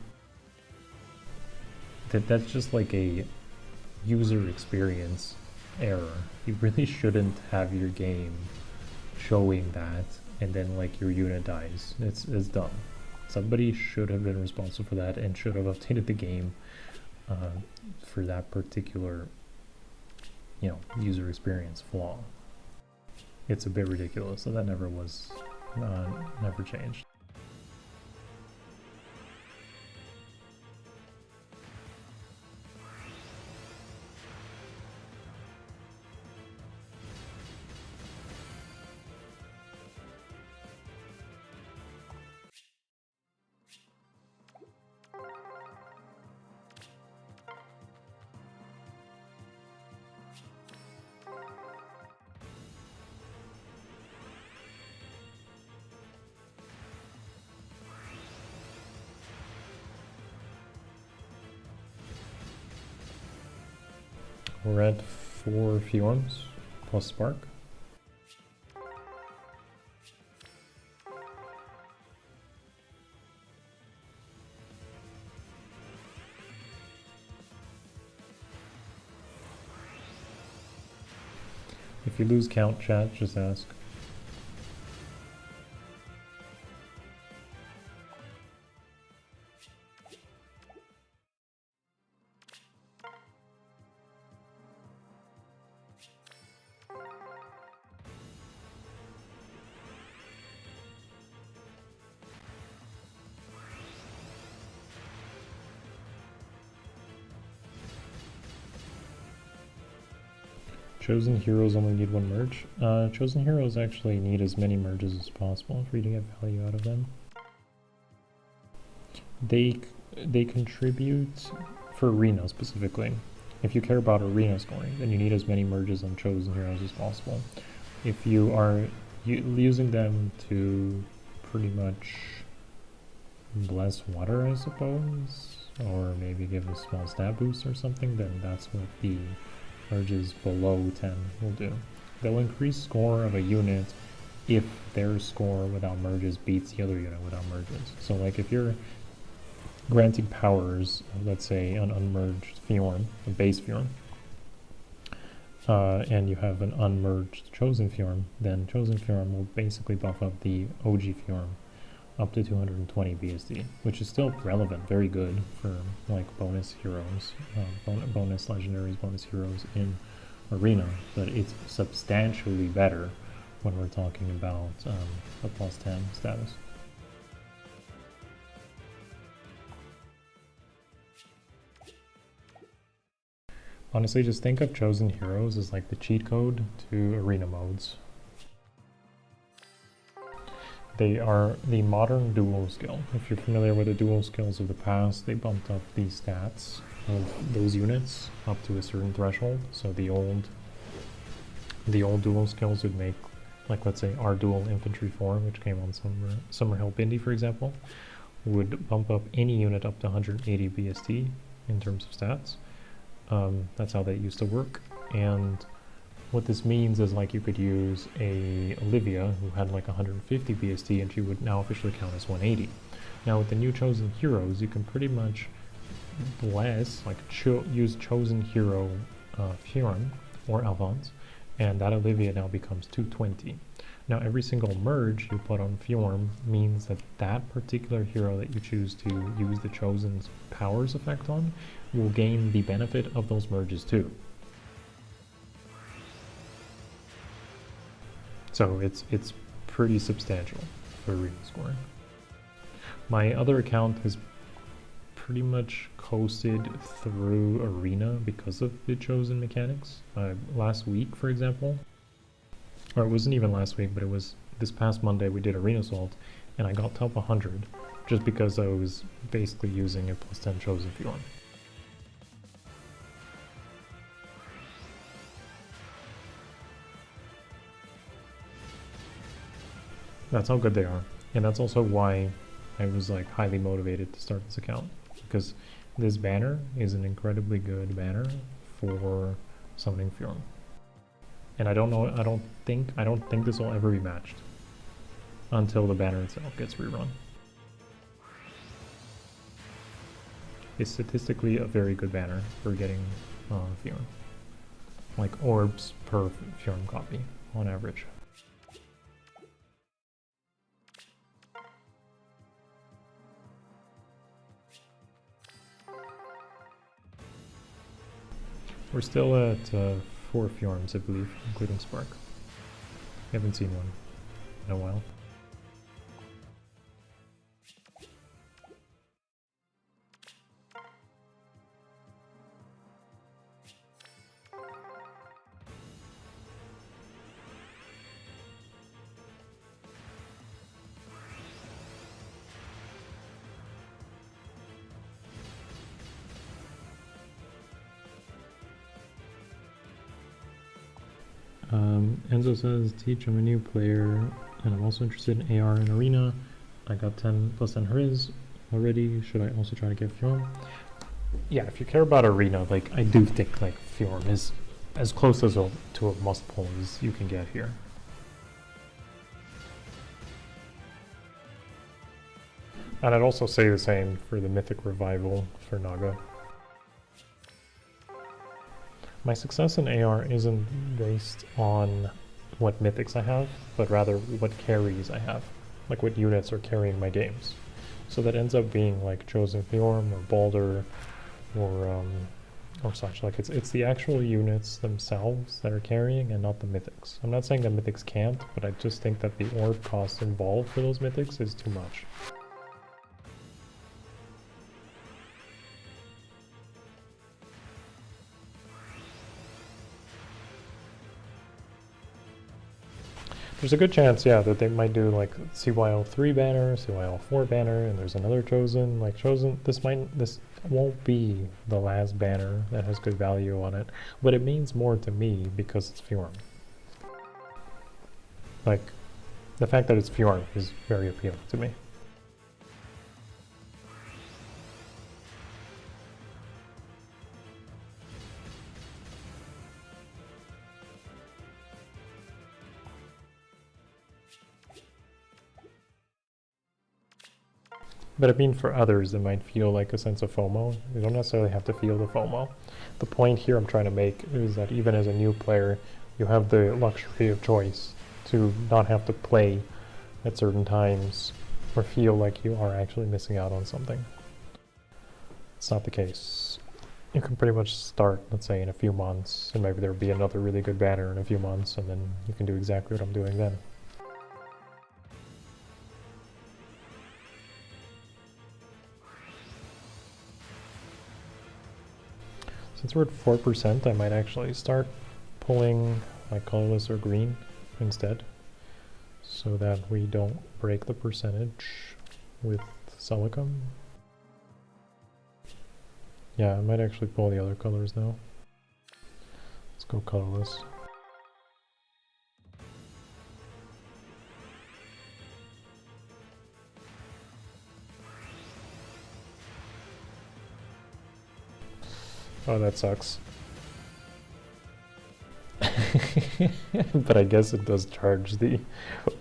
That's just like a user experience error. You really shouldn't have your game showing that and then like your unit dies. It's dumb. Somebody should have been responsible for that and should have updated the game for that particular, user experience flaw. It's a bit ridiculous, so that never changed. We're at 4 Fjorms plus Spark. If you lose count, chat, just ask. Chosen heroes only need 1 merge. Chosen heroes actually need as many merges as possible for you to get value out of them. They contribute for arena specifically. If you care about arena scoring, then you need as many merges on chosen heroes as possible. If you are using them to pretty much bless water, I suppose, or maybe give a small stat boost or something, then that's what the merges below 10 will do. They'll increase score of a unit if their score without merges beats the other unit without merges. So like if you're granting powers, let's say an unmerged Fjorm, a base Fjorm, and you have an unmerged chosen Fjorm, then chosen Fjorm will basically buff up the OG Fjorm up to 220 BSD, which is still relevant, very good for like bonus heroes, bonus legendaries, bonus heroes in arena, but it's substantially better when we're talking about a plus 10 status. Honestly, just think of chosen heroes as like the cheat code to arena modes. They are the modern dual skill. If you're familiar with the dual skills of the past, they bumped up the stats of those units up to a certain threshold. So the old dual skills would make, like let's say our dual infantry form, which came on Summerhill Bindi, for example, would bump up any unit up to 180 BST in terms of stats. That's how that used to work. And what this means is like you could use a Olivia who had like 150 BST and she would now officially count as 180. Now with the new chosen heroes, you can pretty much bless, like use chosen hero Fjorm or Alphonse, and that Olivia now becomes 220. Now every single merge you put on Fjorm means that that particular hero that you choose to use the chosen's powers effect on will gain the benefit of those merges too. So it's pretty substantial for arena scoring. My other account has pretty much coasted through arena because of the chosen mechanics. Last week, for example, or it wasn't even last week, but it was this past Monday we did arena assault, and I got top 100 just because I was basically using a plus 10 chosen Fjorm. That's how good they are, and that's also why I was like highly motivated to start this account, because this banner is an incredibly good banner for summoning Fjorm. And I don't think this will ever be matched until the banner itself gets rerun. It's statistically a very good banner for getting Fjorm, like orbs per Fjorm copy on average. We're still at 4 Fjorms, I believe, including Spark. Haven't seen one in a while. Enzo says, Teach, I'm a new player, and I'm also interested in AR and Arena. I got 10 plus 10 Hriz already. Should I also try to get Fjorm? yeah, if you care about arena, like I do think like Fjorm is as close as to a must pull as you can get here. And I'd also say the same for the Mythic Revival for Naga. My success in AR isn't based on what mythics I have, but rather what carries I have, like what units are carrying my games. So that ends up being like Chosen Fjorm or Balder or such. Like it's the actual units themselves that are carrying and not the mythics. I'm not saying that mythics can't, but I just think that the orb cost involved for those mythics is too much. There's a good chance, yeah, that they might do like CYL3 banner, CYL4 banner, and there's another Chosen. Like Chosen, this won't be the last banner that has good value on it, but it means more to me because it's Fjorm. Like, the fact that it's Fjorm is very appealing to me. But I mean, for others, it might feel like a sense of FOMO. You don't necessarily have to feel the FOMO. The point here I'm trying to make is that even as a new player, you have the luxury of choice to not have to play at certain times or feel like you are actually missing out on something. It's not the case. You can pretty much start, let's say, in a few months, and maybe there'll be another really good banner in a few months, and then you can do exactly what I'm doing then. Since we're at 4%, I might actually start pulling my colorless or green instead, so that we don't break the percentage with Celicum. Yeah, I might actually pull the other colors now. Let's go colorless. Oh, that sucks. But I guess it does charge the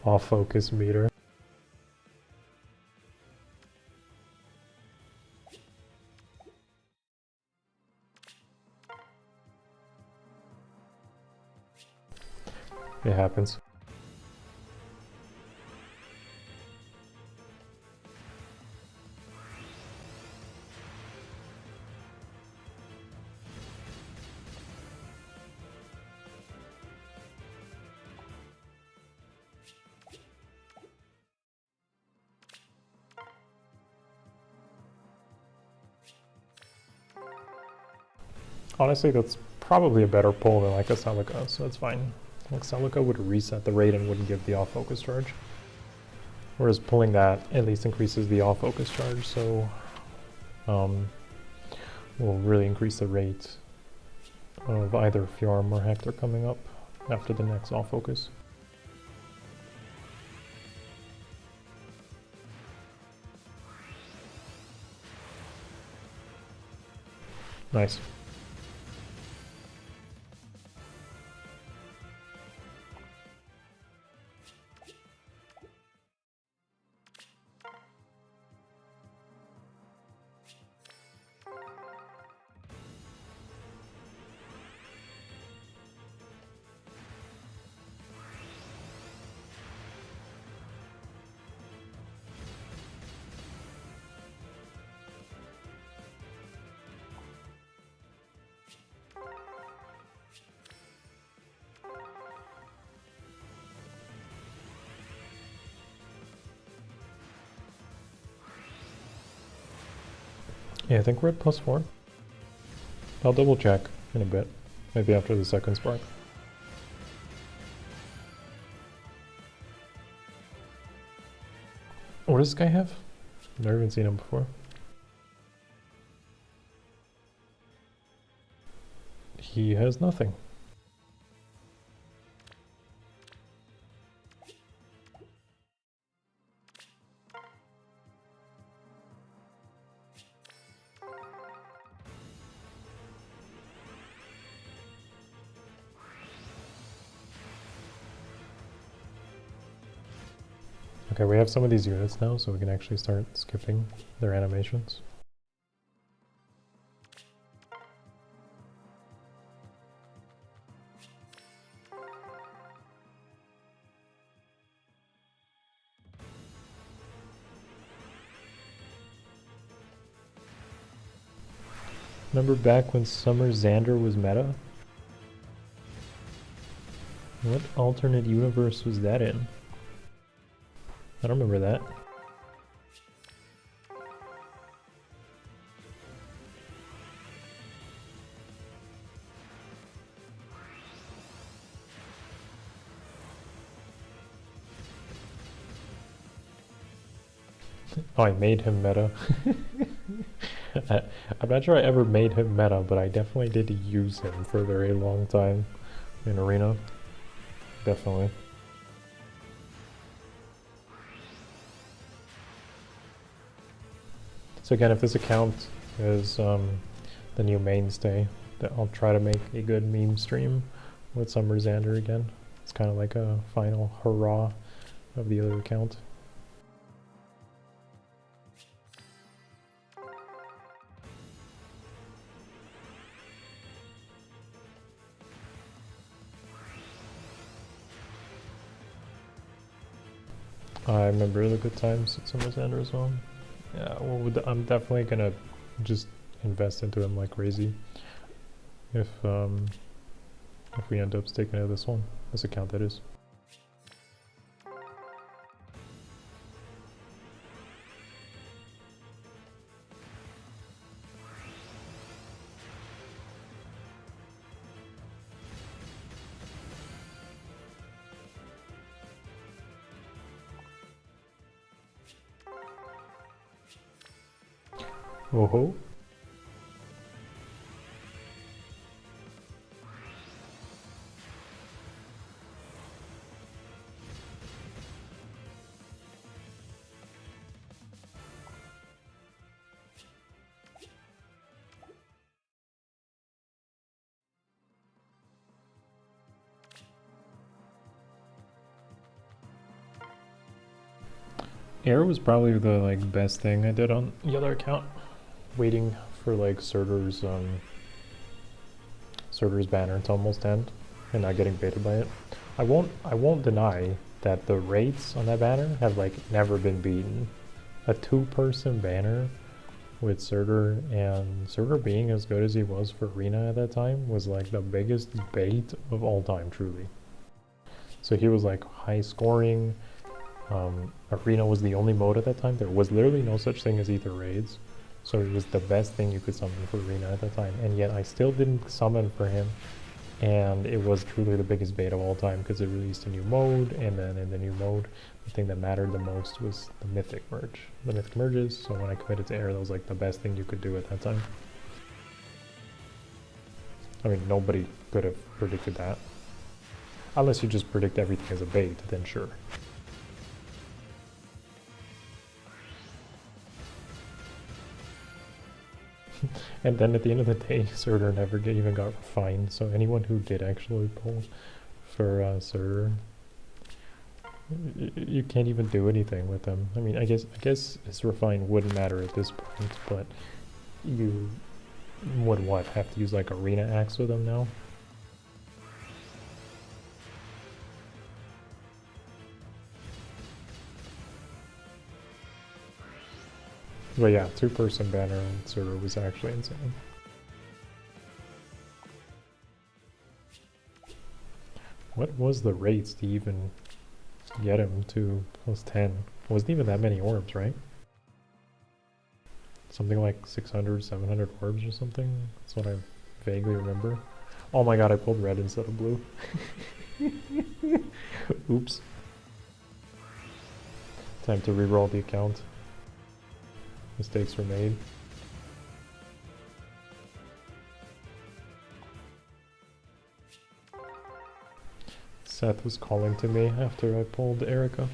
off-focus meter. It happens. Honestly, that's probably a better pull than like a Celica, so that's fine. Like Celica would reset the rate and wouldn't give the off-focus charge. Whereas pulling that at least increases the off-focus charge, so will really increase the rate of either Fjorm or Hector coming up after the next off-focus. Nice. Yeah, I think we're at +4. I'll double check in a bit, maybe after the second spark. What does this guy have? Never even seen him before. He has nothing. Okay, we have some of these units now, so we can actually start skipping their animations. Remember back when Summer Xander was meta? What alternate universe was that in? I don't remember that. Oh, I made him meta. I'm not sure I ever made him meta, but I definitely did use him for a very long time in Arena. Definitely. So again, if this account is the new mainstay, I'll try to make a good meme stream with Summer Xander again. It's kind of like a final hurrah of the other account. I remember the good times at Summer Xander as well. Yeah, well, I'm definitely gonna just invest into him like crazy if we end up sticking to this account that is. Oh ho. Air was probably the like best thing I did on the other account. Waiting for like Surtur's banner to almost end and not getting baited by it. I won't deny that the rates on that banner have like never been beaten. A 2-person banner with Surtur, and Surtur being as good as he was for Arena at that time was like the biggest bait of all time, truly. So he was like high scoring. Arena was the only mode at that time. There was literally no such thing as ether raids. So it was the best thing you could summon for Arena at that time. And yet I still didn't summon for him. And it was truly the biggest bait of all time because it released a new mode. And then in the new mode, the thing that mattered the most was the Mythic merge. The Mythic merges, so when I committed to Air, that was like the best thing you could do at that time. I mean, nobody could have predicted that. Unless you just predict everything as a bait, then sure. And then at the end of the day, Surtur never even got refined, so anyone who did actually pull for Surtur, you can't even do anything with them. I mean, I guess his refine wouldn't matter at this point, but you would have to use like Arena Axe with them now? But yeah, 2-person banner on Surtur was actually insane. What was the rates to even get him to +10? Wasn't even that many orbs, right? Something like 600, 700 orbs or something? That's what I vaguely remember. Oh my god, I pulled red instead of blue. Oops. Time to reroll the account. Mistakes were made. Seth was calling to me after I pulled Erica.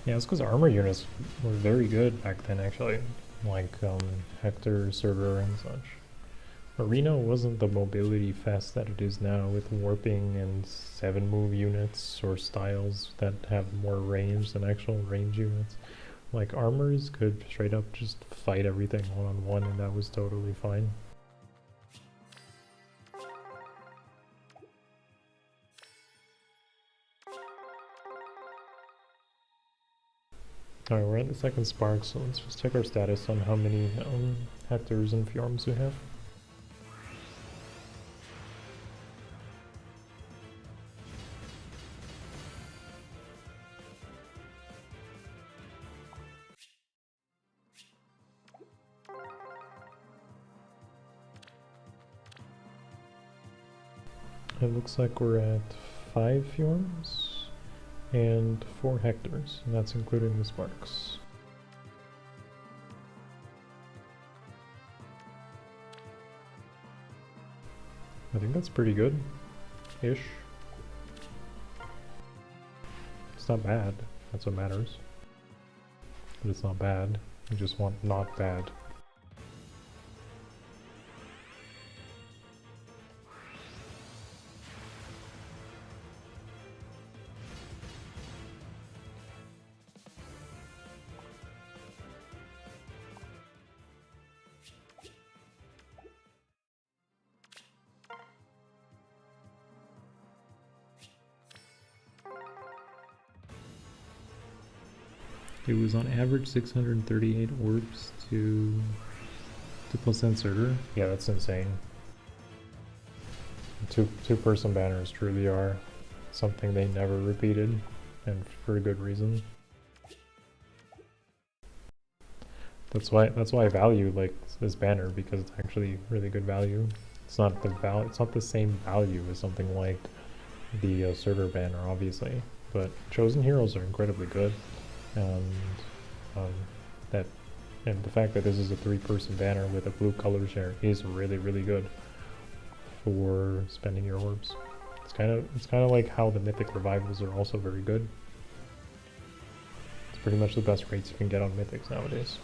Yeah, it's because armor units were very good back then, actually. Like Hector, Surtur, and such. Arena wasn't the mobility fest that it is now, with warping and 7-move units or styles that have more range than actual range units. Like armors could straight up just fight everything one-on-one, and that was totally fine. Alright, we're at the second spark, so let's just check our status on how many Hectors and Fjorms we have. It looks like we're at 5 Fjorms and 4 Hectors, and that's including the sparks. I think that's pretty good-ish. It's not bad, that's what matters. But it's not bad, you just want not bad. It was on average 638 orbs to +10 Surtur. Yeah, that's insane. Two-person banners truly are something they never repeated, and for a good reason. That's why I value like this banner, because it's actually really good value. It's not the same value as something like the Surtur banner, obviously, but chosen heroes are incredibly good. And the fact that this is a 3-person banner with a blue color share is really good for spending your orbs. It's kind of like how the mythic revivals are also very good. It's pretty much the best rates you can get on mythics nowadays.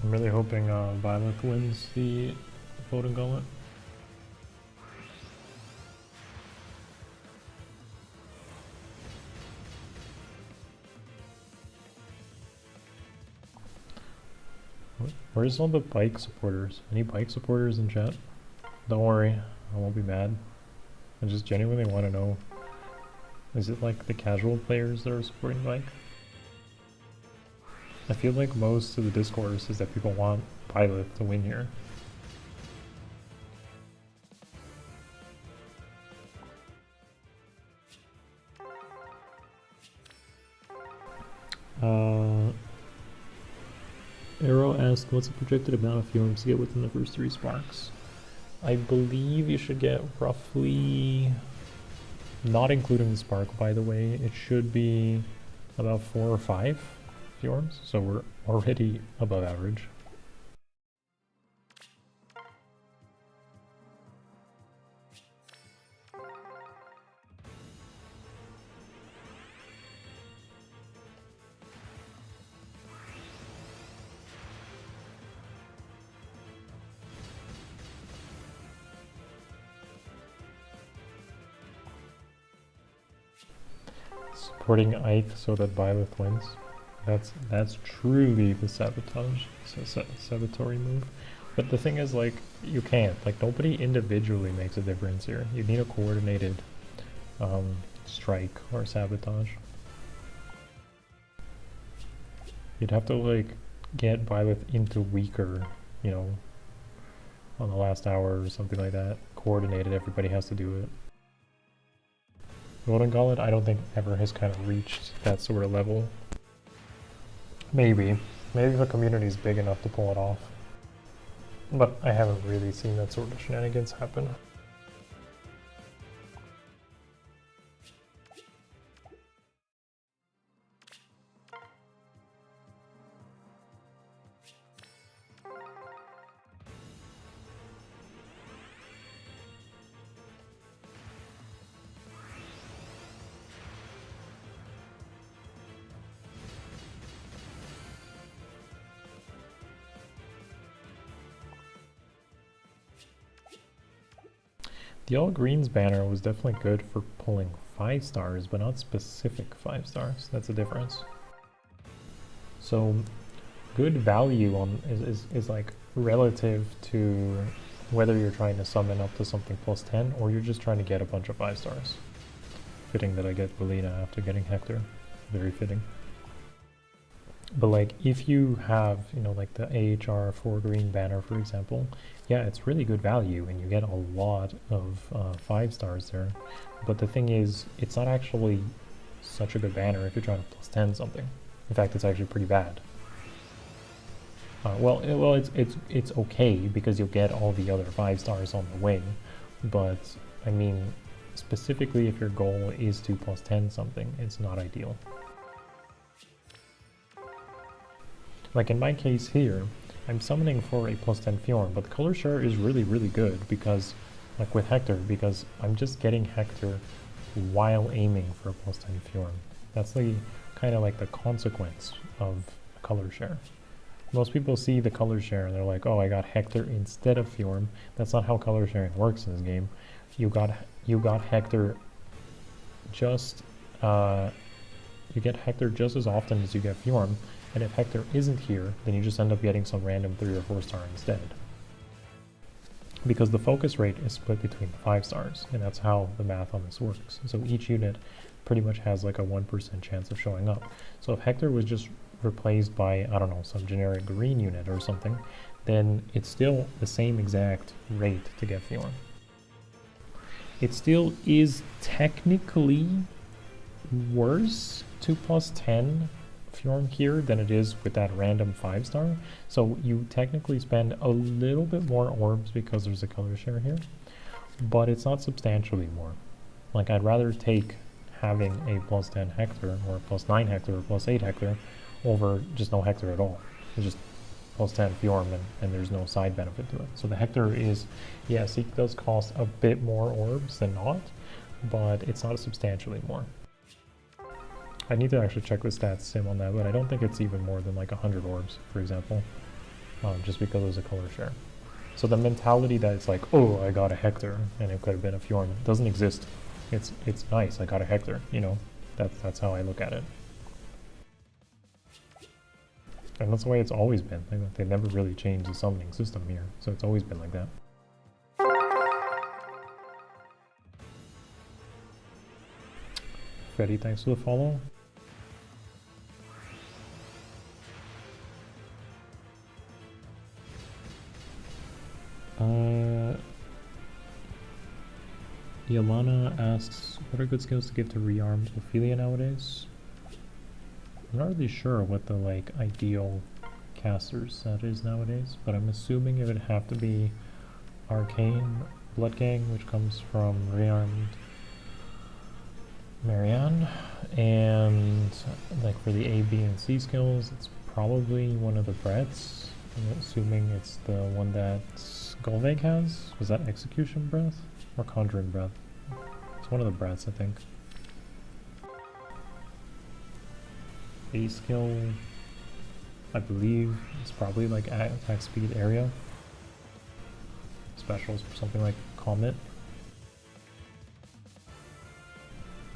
I'm really hoping Violet wins the voting gauntlet. Where's all the bike supporters? Any bike supporters in chat? Don't worry, I won't be mad. I just genuinely want to know, is it like the casual players that are supporting bike? I feel like most of the discourse is that people want Pilot to win here. Arrow asked, what's the projected amount of Fjorms to get within the first 3 sparks? I believe you should get roughly, not including the spark by the way, it should be about 4 or 5 Fjorms, so we're already above average. Supporting Ike so that Byleth wins. That's truly the sabotage, sabotory move. But the thing is, like, you can't. Like, nobody individually makes a difference here. You need a coordinated strike or sabotage. You'd have to, like, get Byleth into weaker, you know, on the last hour or something like that. Coordinated, everybody has to do it. Golden Gauntlet, I don't think ever has kind of reached that sort of level. Maybe the community is big enough to pull it off. But I haven't really seen that sort of shenanigans happen. The All Greens banner was definitely good for pulling 5 stars, but not specific 5 stars. That's the difference. So good value on is like relative to whether you're trying to summon up to something plus 10 or you're just trying to get a bunch of 5 stars. Fitting that I get Belina after getting Hector. Very fitting. But like if you have, you know, like the AHR 4 green banner, for example, yeah, it's really good value and you get a lot of 5 stars there. But the thing is, it's not actually such a good banner if you're trying to plus 10 something. In fact, it's actually pretty bad. Well, it's okay because you'll get all the other 5 stars on the way. But I mean, specifically if your goal is to plus 10 something, it's not ideal. Like in my case here, I'm summoning for a plus 10 Fjorm, but the color share is really, really good because, like with Hector, because I'm just getting Hector while aiming for a plus 10 Fjorm. That's the kind of like the consequence of color share. Most people see the color share and they're like, oh, I got Hector instead of Fjorm. That's not how color sharing works in this game. You got Hector just, you get Hector just as often as you get Fjorm. And if Hector isn't here, then you just end up getting some random 3 or 4 star instead. Because the focus rate is split between the 5 stars, and that's how the math on this works. So each unit pretty much has like a 1% chance of showing up. So if Hector was just replaced by, I don't know, some generic green unit or something, then it's still the same exact rate to get Fjorm. It still is technically worse to plus 10 Fjorm here than it is with that random 5 star. So you technically spend a little bit more orbs because there's a color share here, but it's not substantially more. Like I'd rather take having a plus 10 Hector or a plus 9 Hector or plus 8 Hector over just no Hector at all. It's just plus 10 Fjorm and there's no side benefit to it. So the Hector is, yes, it does cost a bit more orbs than not, but it's not substantially more. I need to actually check the stats sim on that, but I don't think it's even more than like 100 orbs, for example, just because there's a color share. So the mentality that it's like, oh, I got a Hector and it could have been a Fjorm doesn't exist. It's nice, I got a Hector, you know, that's how I look at it. And that's the way it's always been. They never really changed the summoning system here, so it's always been like that. Freddy, thanks for the follow. Yolana asks, what are good skills to give to rearmed Ophelia nowadays? I'm not really sure what the like ideal caster set is nowadays, but I'm assuming it would have to be Arcane Blood Gang, which comes from rearmed Marianne, and like for the A, B, and C skills, it's probably one of the breaths. I'm assuming it's the one that Golveg has. Was that Execution Breath or Conjuring Breath? It's one of the breaths, I think. A skill, I believe, is probably like attack speed area. Specials, something like Comet.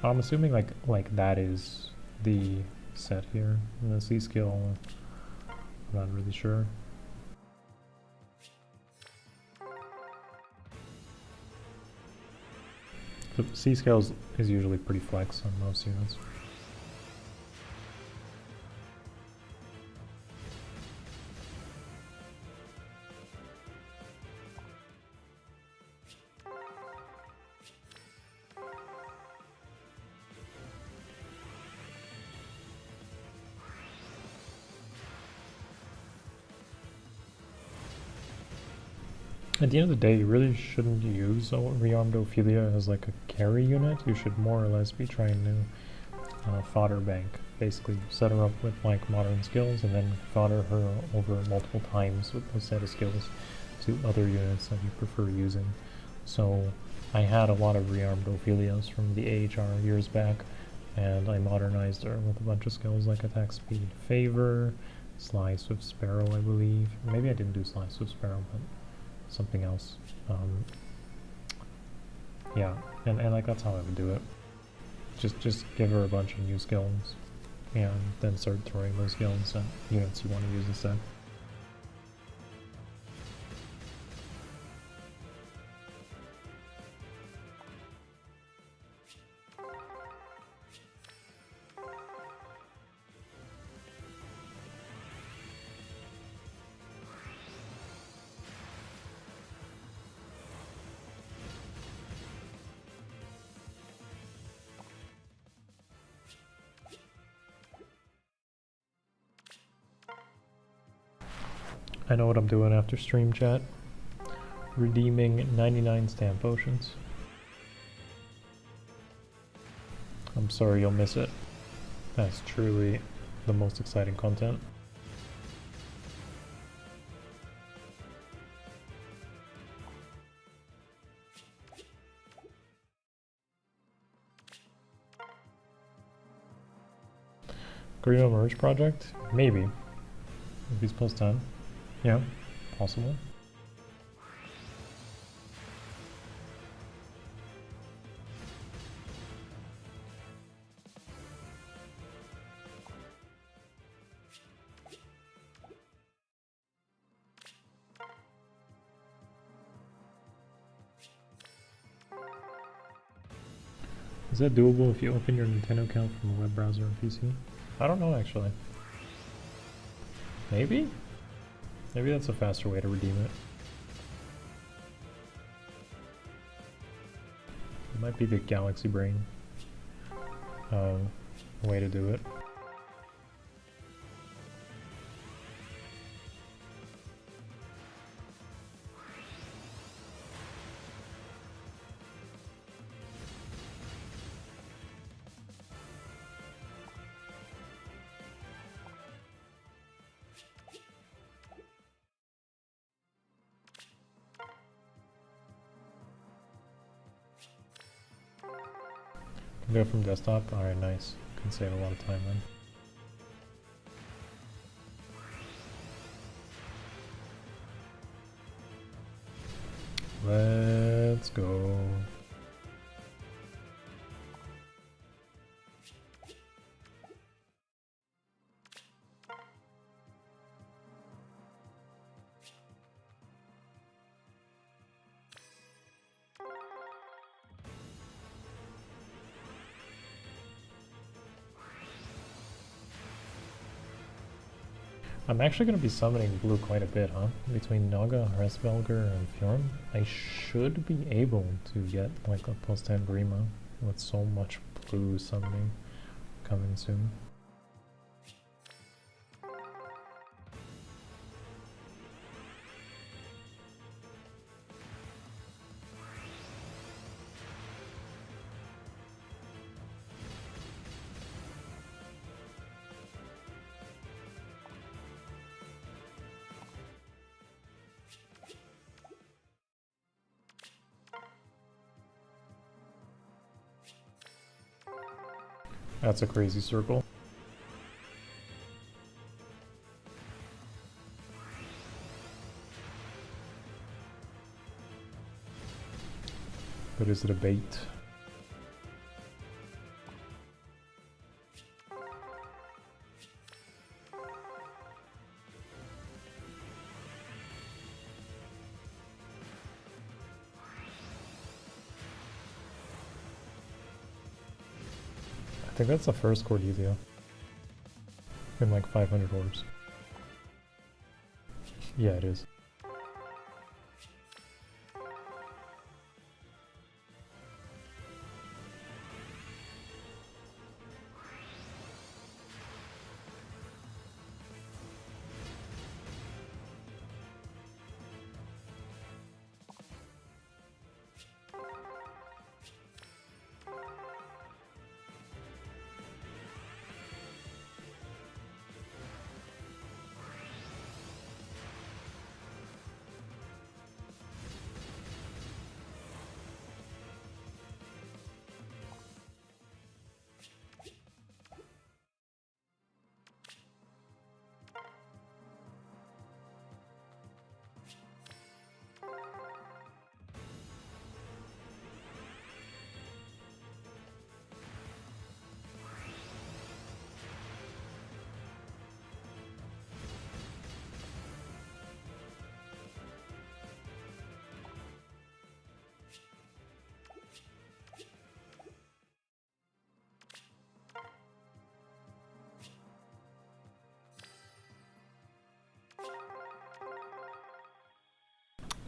I'm assuming like that is the set here. And the C skill, I'm not really sure. The C scale is usually pretty flex on most units. At the end of the day, you really shouldn't use rearmed Ophelia as like a carry unit. You should more or less be trying to fodder bank. Basically set her up with like modern skills and then fodder her over multiple times with a set of skills to other units that you prefer using. So I had a lot of rearmed Ophelias from the AHR years back, and I modernized her with a bunch of skills like attack speed favor, Sly Swift Sparrow I believe. Maybe I didn't do Sly Swift Sparrow, but something else. Yeah, and like that's how I would do it. Just give her a bunch of new skills and then start throwing those skills at units you want to use instead. I know what I'm doing after stream chat. Redeeming 99 stamp potions. I'm sorry you'll miss it. That's truly the most exciting content. Grima Merge project? Maybe. If he's plus 10. Yeah, possible. Is that doable if you open your Nintendo account from a web browser on PC? I don't know actually. Maybe? Maybe that's a faster way to redeem it. It might be the Galaxy Brain way to do it. Go from desktop? Alright, nice. Can save a lot of time then. Let's go. I'm actually going to be summoning blue quite a bit, huh? Between Naga, Hresvelger, and Fjorm, I should be able to get like a plus 10 Grima with so much blue summoning coming soon. That's a crazy circle. But is it a bait? think that's the first Cordelia. In like 500 orbs. Yeah, it is.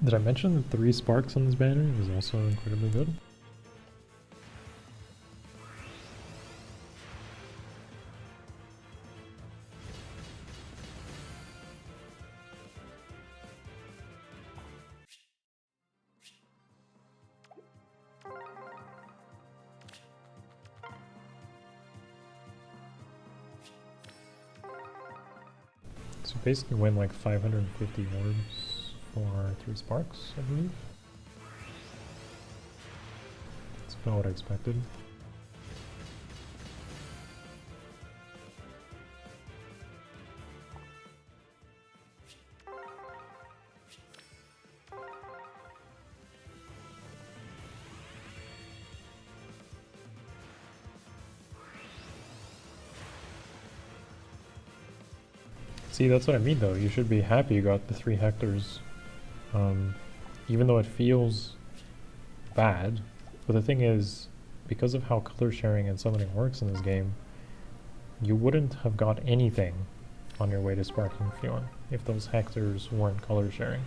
Did I mention the 3 sparks on this banner is also incredibly good? So basically win like 550 orbs for 3 sparks, I believe. That's about what I expected. See, that's what I mean though. You should be happy you got the 3 hectares. Even though it feels bad. But the thing is, because of how color sharing and summoning works in this game, you wouldn't have got anything on your way to Sparking Fuon if those hectares weren't color sharing.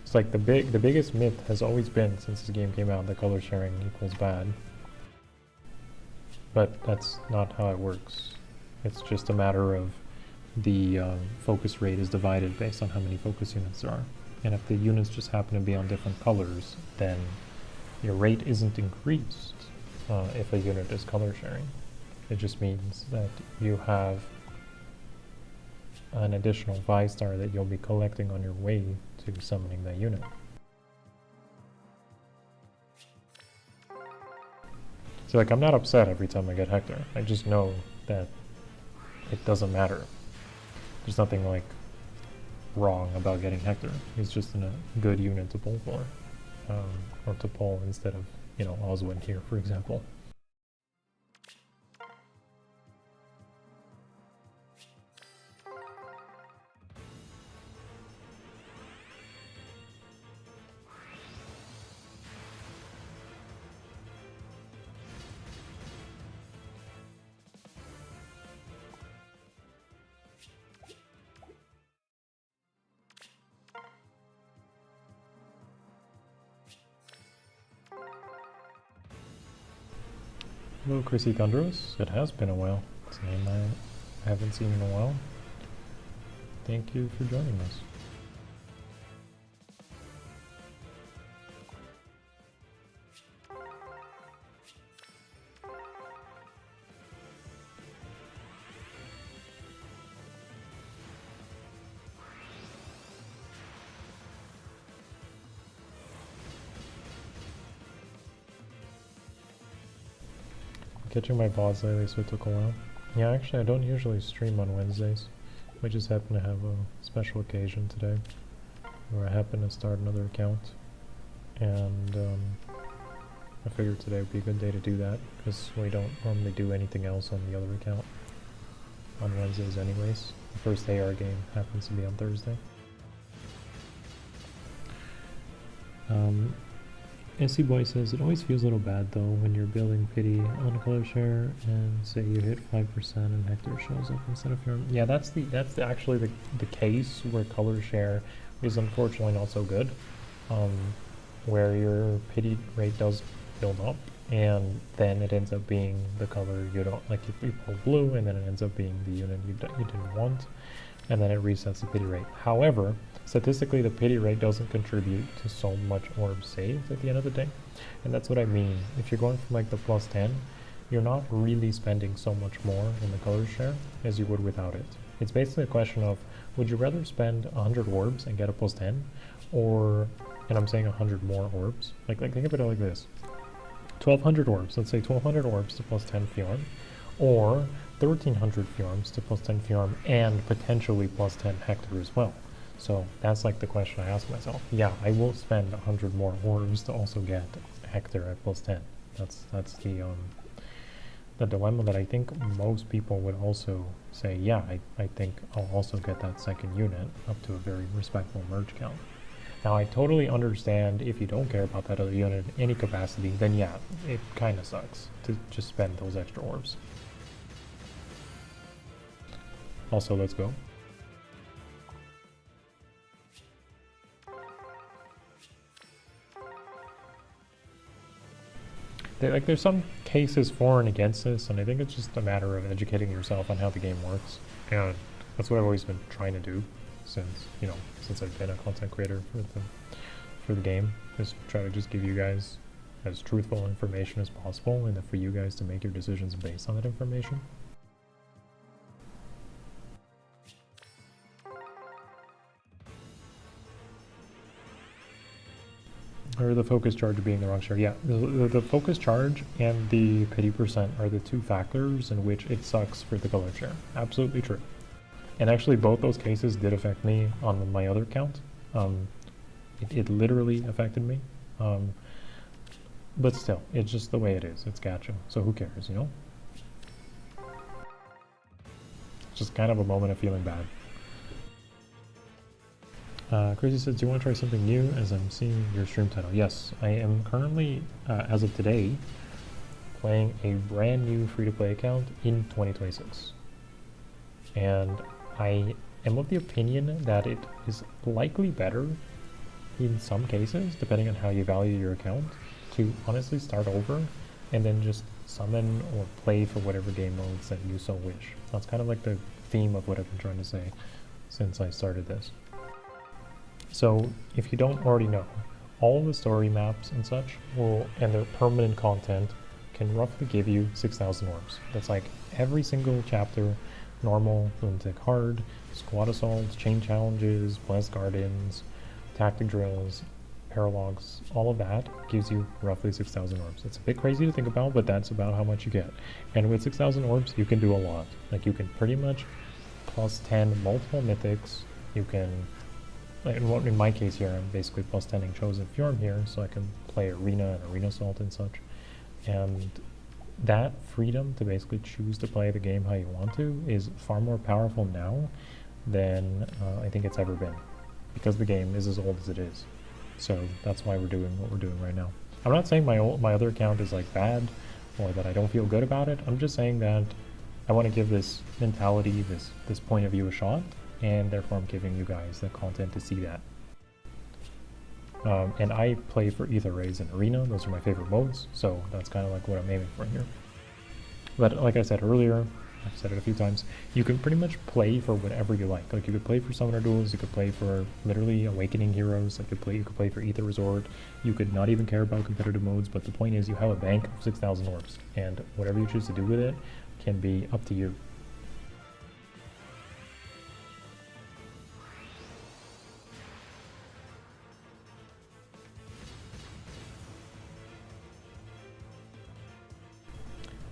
It's like the biggest myth has always been, since this game came out, that color sharing equals bad. But that's not how it works. It's just a matter of the focus rate is divided based on how many focus units there are. And if the units just happen to be on different colors, then your rate isn't increased if a unit is color sharing. It just means that you have an additional 5-star that you'll be collecting on your way to summoning that unit. So like, I'm not upset every time I get Hector. I just know that it doesn't matter. There's nothing like wrong about getting Hector. He's just a good unit to pull for. Or to pull instead of, you know, Oswin here, for example. Hello, Chrissy Thunderous. It has been a while. It's a name I haven't seen in a while. Thank you for joining us. Catching my VODs lately, so it took a while. Yeah, actually I don't usually stream on Wednesdays. We just happen to have a special occasion today where I happen to start another account, and I figured today would be a good day to do that because we don't normally do anything else on the other account on Wednesdays anyways. The first AR game happens to be on Thursday. SC Boy says, it always feels a little bad though when you're building pity on a color share and say you hit 5% and Hector shows up instead of your... Yeah, that's actually the case where color share is unfortunately not so good. Where your pity rate does build up and then it ends up being the color you don't like. You pull blue and then it ends up being the unit you didn't want, and then it resets the pity rate. However, statistically the pity rate doesn't contribute to so much orb saved at the end of the day, and that's what I mean. If you're going from like the +10, you're not really spending so much more in the color share as you would without it. It's basically a question of, would you rather spend 100 orbs and get a +10, or, and I'm saying 100 more orbs, like think of it like this: 1200 orbs, let's say 1200 orbs to +10 Fjorm, or 1300 Fjorms to +10 Fjorm and potentially +10 Hector as well. So that's like the question I ask myself. Yeah, I will spend 100 more orbs to also get Hector at +10. That's the dilemma that I think most people would also say, yeah, I think I'll also get that second unit up to a very respectable merge count. Now I totally understand if you don't care about that other unit in any capacity, then yeah, it kind of sucks to just spend those extra orbs. Also, let's go. There's some cases for and against this, and I think it's just a matter of educating yourself on how the game works. And that's what I've always been trying to do since I've been a content creator for the game, is try to just give you guys as truthful information as possible, and then for you guys to make your decisions based on that information. Or the focus charge being the wrong share. Yeah, the focus charge and the pity percent are the two factors in which it sucks for the color share. Absolutely true. And actually both those cases did affect me on my other account. It literally affected me. But still, it's just the way it is. It's gacha. So who cares, you know? It's just kind of a moment of feeling bad. Crazy says, do you want to try something new as I'm seeing your stream title? Yes, I am currently, as of today, playing a brand new free-to-play account in 2026. And I am of the opinion that it is likely better in some cases, depending on how you value your account, to honestly start over and then just summon or play for whatever game modes that you so wish. That's kind of like the theme of what I've been trying to say since I started this. So if you don't already know, all the story maps and such and their permanent content can roughly give you 6,000 orbs. That's like every single chapter, normal, lunatic hard, squad assaults, chain challenges, blessed gardens, tactic drills, paralogs, all of that gives you roughly 6,000 orbs. It's a bit crazy to think about, but that's about how much you get. And with 6,000 orbs, you can do a lot. Like you can pretty much +10 multiple mythics. You can, in my case here, I'm basically +10ing Chosen Fjorm here, so I can play Arena and Arena Assault and such. And that freedom to basically choose to play the game how you want to is far more powerful now than I think it's ever been, because the game is as old as it is. So that's why we're doing what we're doing right now. I'm not saying my other account is like bad or that I don't feel good about it. I'm just saying that I want to give this mentality, this point of view a shot, and therefore I'm giving you guys the content to see that. And I play for Ether Rays and Arena. Those are my favorite modes, so that's kind of like what I'm aiming for here. But like I said earlier, I've said it a few times, you can pretty much play for whatever you like. Like you could play for Summoner Duels, you could play for literally Awakening Heroes, you could play for Ether Resort, you could not even care about competitive modes, but the point is you have a bank of 6,000 orbs, and whatever you choose to do with it can be up to you.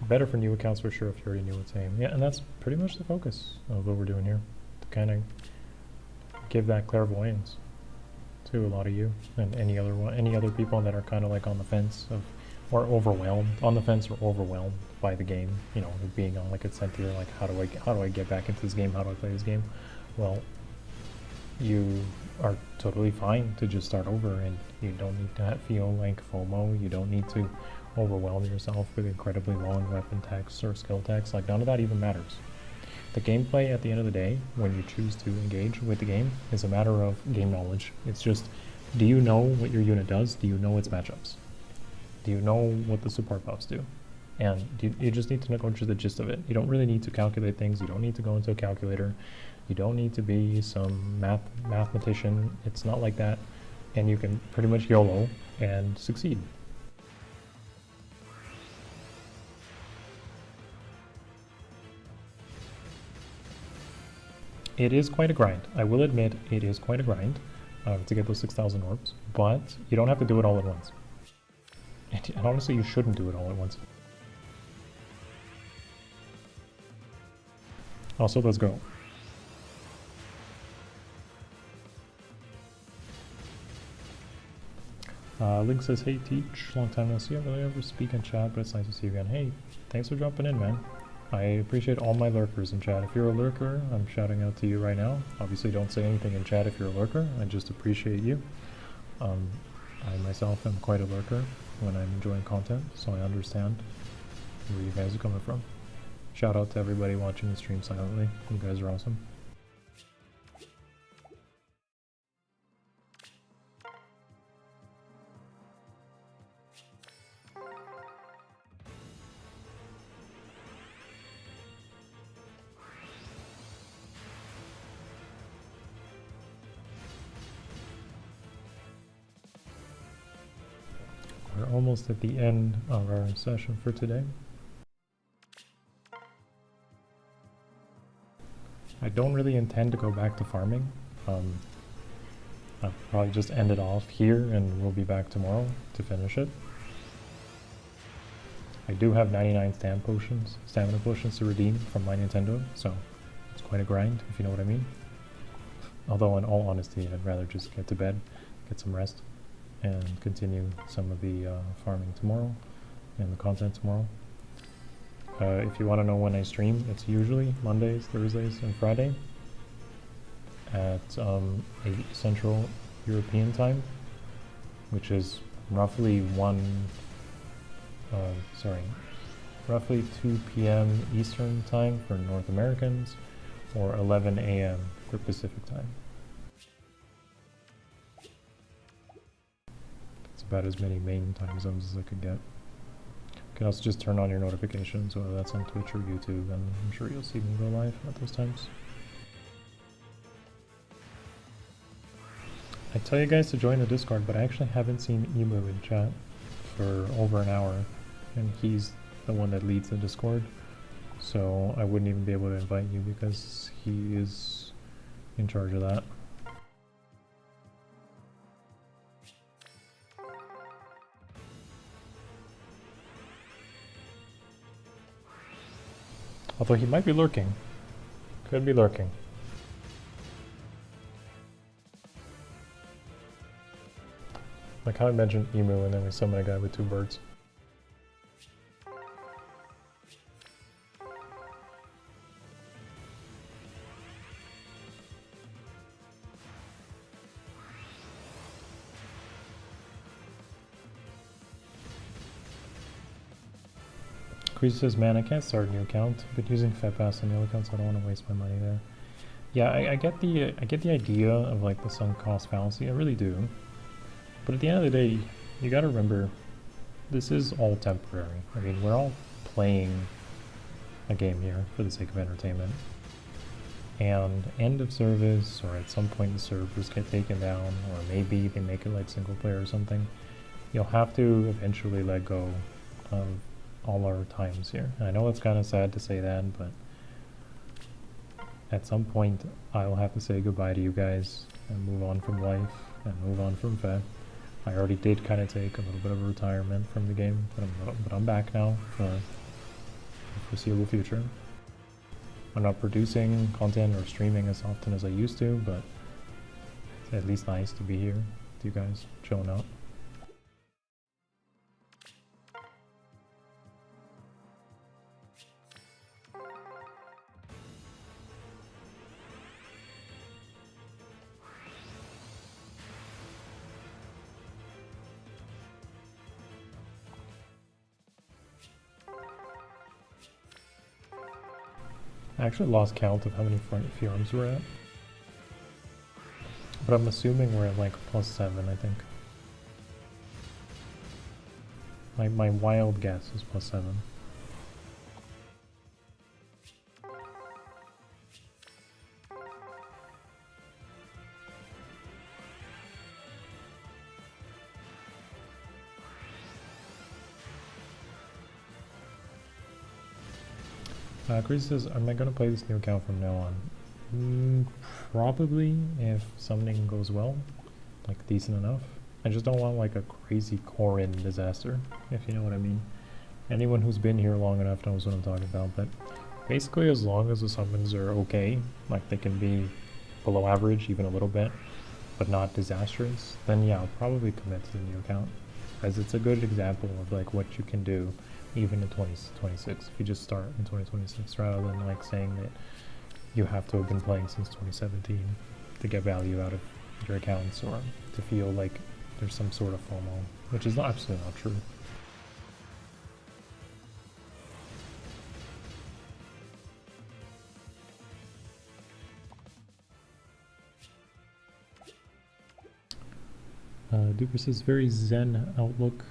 Better for new accounts for sure if you already knew what's aim. Yeah, and that's pretty much the focus of what we're doing here, to kind of give that clairvoyance to a lot of you and any other people that are kind of like on the fence or overwhelmed, on the fence or overwhelmed by the game, you know, being on like a center, like how do I get back into this game, how do I play this game? Well, you are totally fine to just start over, and you don't need to feel like FOMO. You don't need to overwhelm yourself with incredibly long weapon text or skill text. Like, none of that even matters. The gameplay at the end of the day, when you choose to engage with the game, is a matter of game knowledge. It's just, do you know what your unit does? Do you know its matchups? Do you know what the support buffs do? And you just need to know the gist of it. You don't really need to calculate things. You don't need to go into a calculator. You don't need to be some mathematician. It's not like that. And you can pretty much YOLO and succeed. It is quite a grind. I will admit it is quite a grind to get those 6,000 orbs, but you don't have to do it all at once. And honestly, you shouldn't do it all at once. Also, let's go. Link says, hey Teach, long time no see. I really ever speak in chat, but it's nice to see you again. Hey, thanks for jumping in, man. I appreciate all my lurkers in chat. If you're a lurker, I'm shouting out to you right now. Obviously, don't say anything in chat if you're a lurker. I just appreciate you. I myself am quite a lurker when I'm enjoying content, so I understand where you guys are coming from. Shout out to everybody watching the stream silently. You guys are awesome. We're almost at the end of our session for today. I don't really intend to go back to farming. I'll probably just end it off here and we'll be back tomorrow to finish it. I do have 99 stamina potions to redeem from my Nintendo, so it's quite a grind, if you know what I mean. Although in all honesty, I'd rather just get to bed, get some rest, and continue some of the farming tomorrow and the content tomorrow. If you want to know when I stream, it's usually Mondays, Thursdays, and Friday at 8 Central European time, which is roughly roughly 2 p.m. Eastern time for North Americans, or 11 a.m. for Pacific time. It's about as many main time zones as I could get. You can also just turn on your notifications, whether that's on Twitch or YouTube, and I'm sure you'll see me go live at those times. I tell you guys to join the Discord, but I actually haven't seen Emu in chat for over an hour, and he's the one that leads the Discord, so I wouldn't even be able to invite you because he is in charge of that. Although he might be lurking. Could be lurking. Like how I mentioned Emu and then we summon a guy with 2 birds. Akariss says, man, I can't start a new account. I've been using FedPass on the other account, so I don't want to waste my money there. Yeah, I get the idea of like the sunk cost fallacy. I really do. But at the end of the day, you gotta remember, this is all temporary. I mean, we're all playing a game here for the sake of entertainment. And end of service, or at some point the servers get taken down, or maybe they make it like single player or something, you'll have to eventually let go of all our times here. And I know it's kind of sad to say that, but at some point I'll have to say goodbye to you guys and move on from life and move on from Fed. I already did kind of take a little bit of a retirement from the game, but I'm back now for the foreseeable future. I'm not producing content or streaming as often as I used to, but it's at least nice to be here with you guys, chilling out. I actually lost count of how many fjords we're at. But I'm assuming we're at like +7, I think. My wild guess is +7. Akariss says, am I going to play this new account from now on? Probably, if summoning goes well, like decent enough. I just don't want like a crazy Corin disaster, if you know what I mean. Anyone who's been here long enough knows what I'm talking about, but basically as long as the summons are okay, like they can be below average even a little bit, but not disastrous, then yeah, I'll probably commit to the new account. As it's a good example of like what you can do even in 2026 if you just start in 2026 rather than like saying that you have to have been playing since 2017 to get value out of your accounts or to feel like there's some sort of FOMO, which is absolutely not true. Duper says, very zen outlook.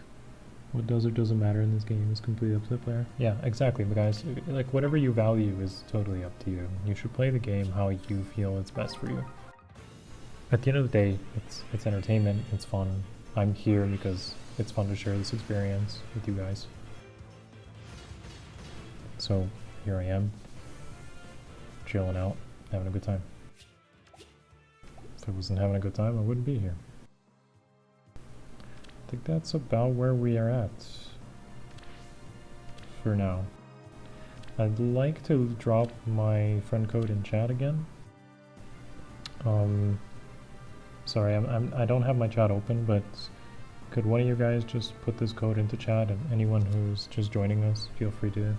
What does or doesn't matter in this game is completely up to the player. Yeah, exactly, but guys, like whatever you value is totally up to you. You should play the game how you feel it's best for you. At the end of the day, it's entertainment, it's fun. I'm here because it's fun to share this experience with you guys. So here I am, chilling out, having a good time. If I wasn't having a good time, I wouldn't be here. I think that's about where we are at for now. I'd like to drop my friend code in chat again. Sorry, I don't have my chat open, but could one of you guys just put this code into chat, and anyone who's just joining us, feel free to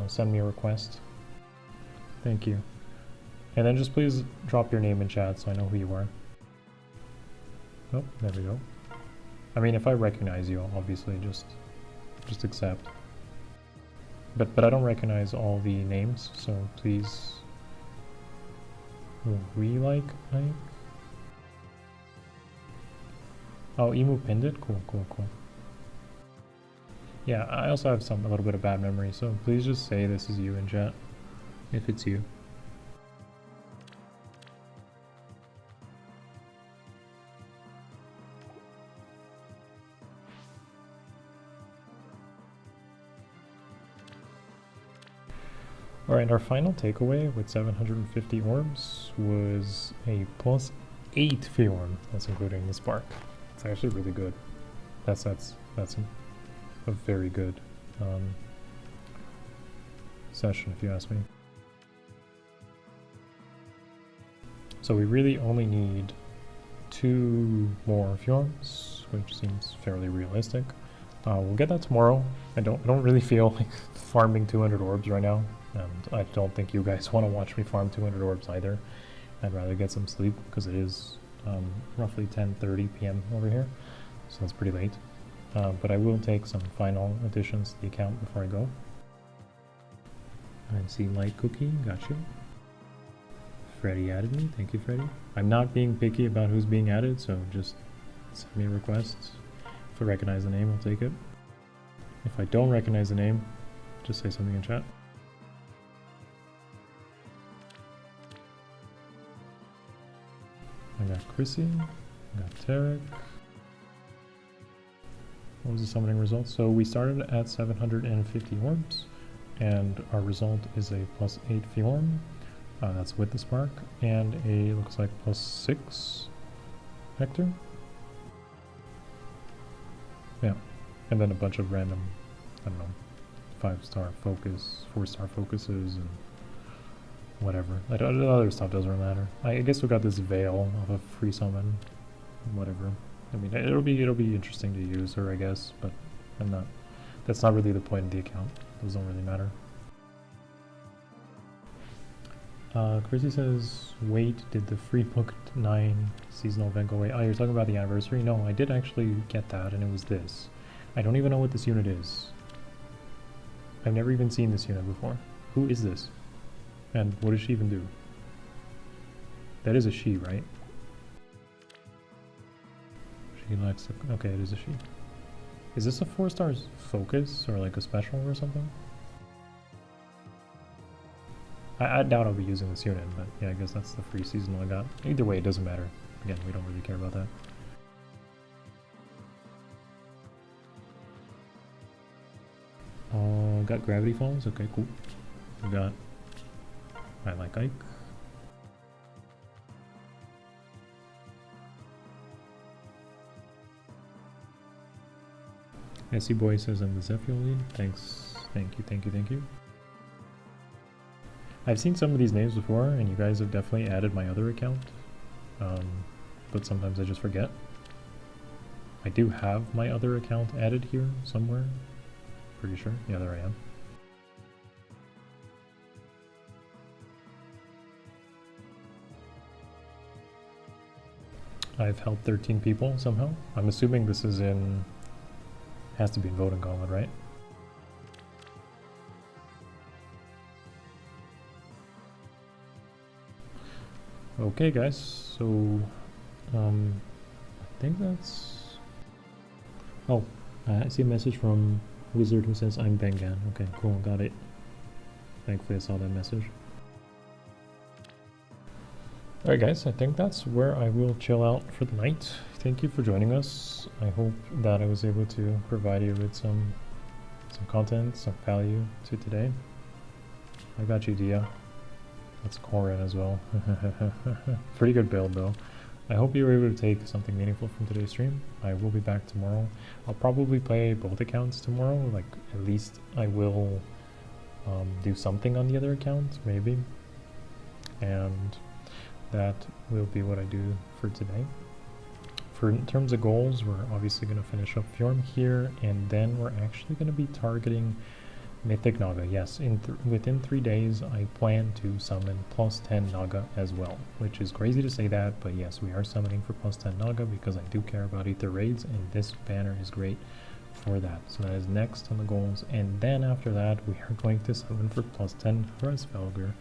send me a request. Thank you. And then just please drop your name in chat so I know who you are. Oh, there we go. I mean, if I recognize you, obviously just accept. But I don't recognize all the names, so please. We like Ike? Oh, Emu pinned it? Cool, cool, cool. Yeah, I also have a little bit of bad memory, so please just say this is you in chat, if it's you. Alright, our final takeaway with 750 orbs was a +8 Fjorm. That's including the spark. It's actually really good. That's a very good session, if you ask me. So we really only need 2 more Fjorms, which seems fairly realistic. We'll get that tomorrow. I don't really feel like farming 200 orbs right now. And I don't think you guys want to watch me farm 200 orbs either. I'd rather get some sleep because it is roughly 10:30 p.m. over here, so that's pretty late. But I will take some final additions to the account before I go. I see Light Cookie, got you. Freddy added me, thank you Freddy. I'm not being picky about who's being added, so just send me requests. If I recognize the name, I'll take it. If I don't recognize the name, just say something in chat. I got Chrissy, I got Tarek. What was the summoning result? So we started at 750 orbs, and our result is a +8 Fjorm. That's with the spark, and a, looks like +6 Hector. Yeah, and then a bunch of random, I don't know, 5-star focus, 4-star focuses, and whatever. The other stuff doesn't really matter. I guess we got this veil of a free summon, whatever. I mean, it'll be interesting to use her, I guess, but that's not really the point of the account. Those don't really matter. Chrissy says, wait, did the free booked 9 seasonal event go away? Oh, you're talking about the anniversary? No, I did actually get that, and it was this. I don't even know what this unit is. I've never even seen this unit before. Who is this? And what does she even do? That is a she, right? She likes to, okay, it is a she. Is this a 4-star focus or like a special or something? I doubt I'll be using this unit, but yeah, I guess that's the free seasonal I got. Either way, it doesn't matter. Again, we don't really care about that. Got gravity falls, okay, cool. We got I like Ike. SC Boy says I'm the Zephyr lead. Thanks. Thank you, thank you, thank you. I've seen some of these names before, and you guys have definitely added my other account. But sometimes I just forget. I do have my other account added here somewhere. Pretty sure. Yeah, there I am. I've helped 13 people somehow. I'm assuming this is in... has to be in Voting Gauntlet, right? Okay, guys, so... I think that's... Oh, I see a message from Wizard who says I'm Bengan. Okay, cool, got it. Thankfully I saw that message. Alright guys, I think that's where I will chill out for the night. Thank you for joining us. I hope that I was able to provide you with some content, some value to today. I got you, Dia. That's Corin as well. Pretty good build though. I hope you were able to take something meaningful from today's stream. I will be back tomorrow. I'll probably play both accounts tomorrow. Like, at least I will do something on the other account, maybe. And that will be what I do for today. In terms of goals, we're obviously going to finish up Fjorm here, and then we're actually going to be targeting Mythic Naga. Yes, within 3 days, I plan to summon +10 Naga as well, which is crazy to say that, but yes, we are summoning for +10 Naga because I do care about Ether Raids, and this banner is great for that. So that is next on the goals, and then after that, we are going to summon for +10 Hresvelgr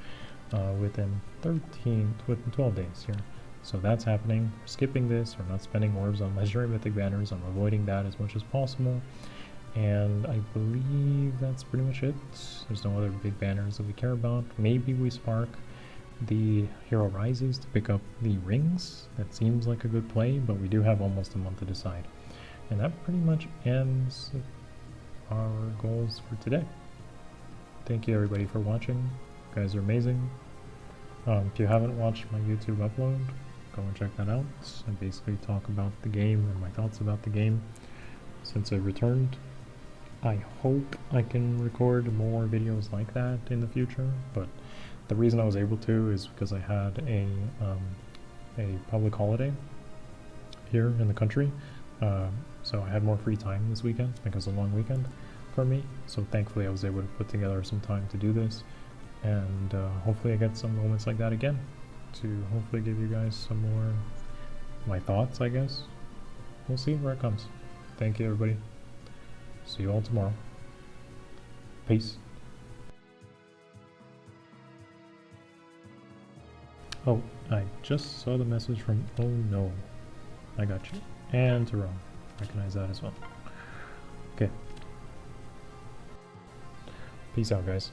within 12 days here. So that's happening. We're skipping this. We're not spending orbs on legendary mythic banners. I'm avoiding that as much as possible. And I believe that's pretty much it. There's no other big banners that we care about. Maybe we spark the Hero Rises to pick up the rings. That seems like a good play, but we do have almost a month to decide. And that pretty much ends our goals for today. Thank you everybody for watching. You guys are amazing. If you haven't watched my YouTube upload, go and check that out. I basically talk about the game and my thoughts about the game since I returned. I hope I can record more videos like that in the future, but the reason I was able to is because I had a public holiday here in the country, so I had more free time this weekend because it's a long weekend for me. So thankfully I was able to put together some time to do this, and hopefully I get some moments like that again to hopefully give you guys some more my thoughts, I guess. We'll see where it comes. Thank you everybody. See you all tomorrow. Peace. Oh, I just saw the message from Oh No. I got you. And Tyrone. Recognize that as well. Okay. Peace out, guys.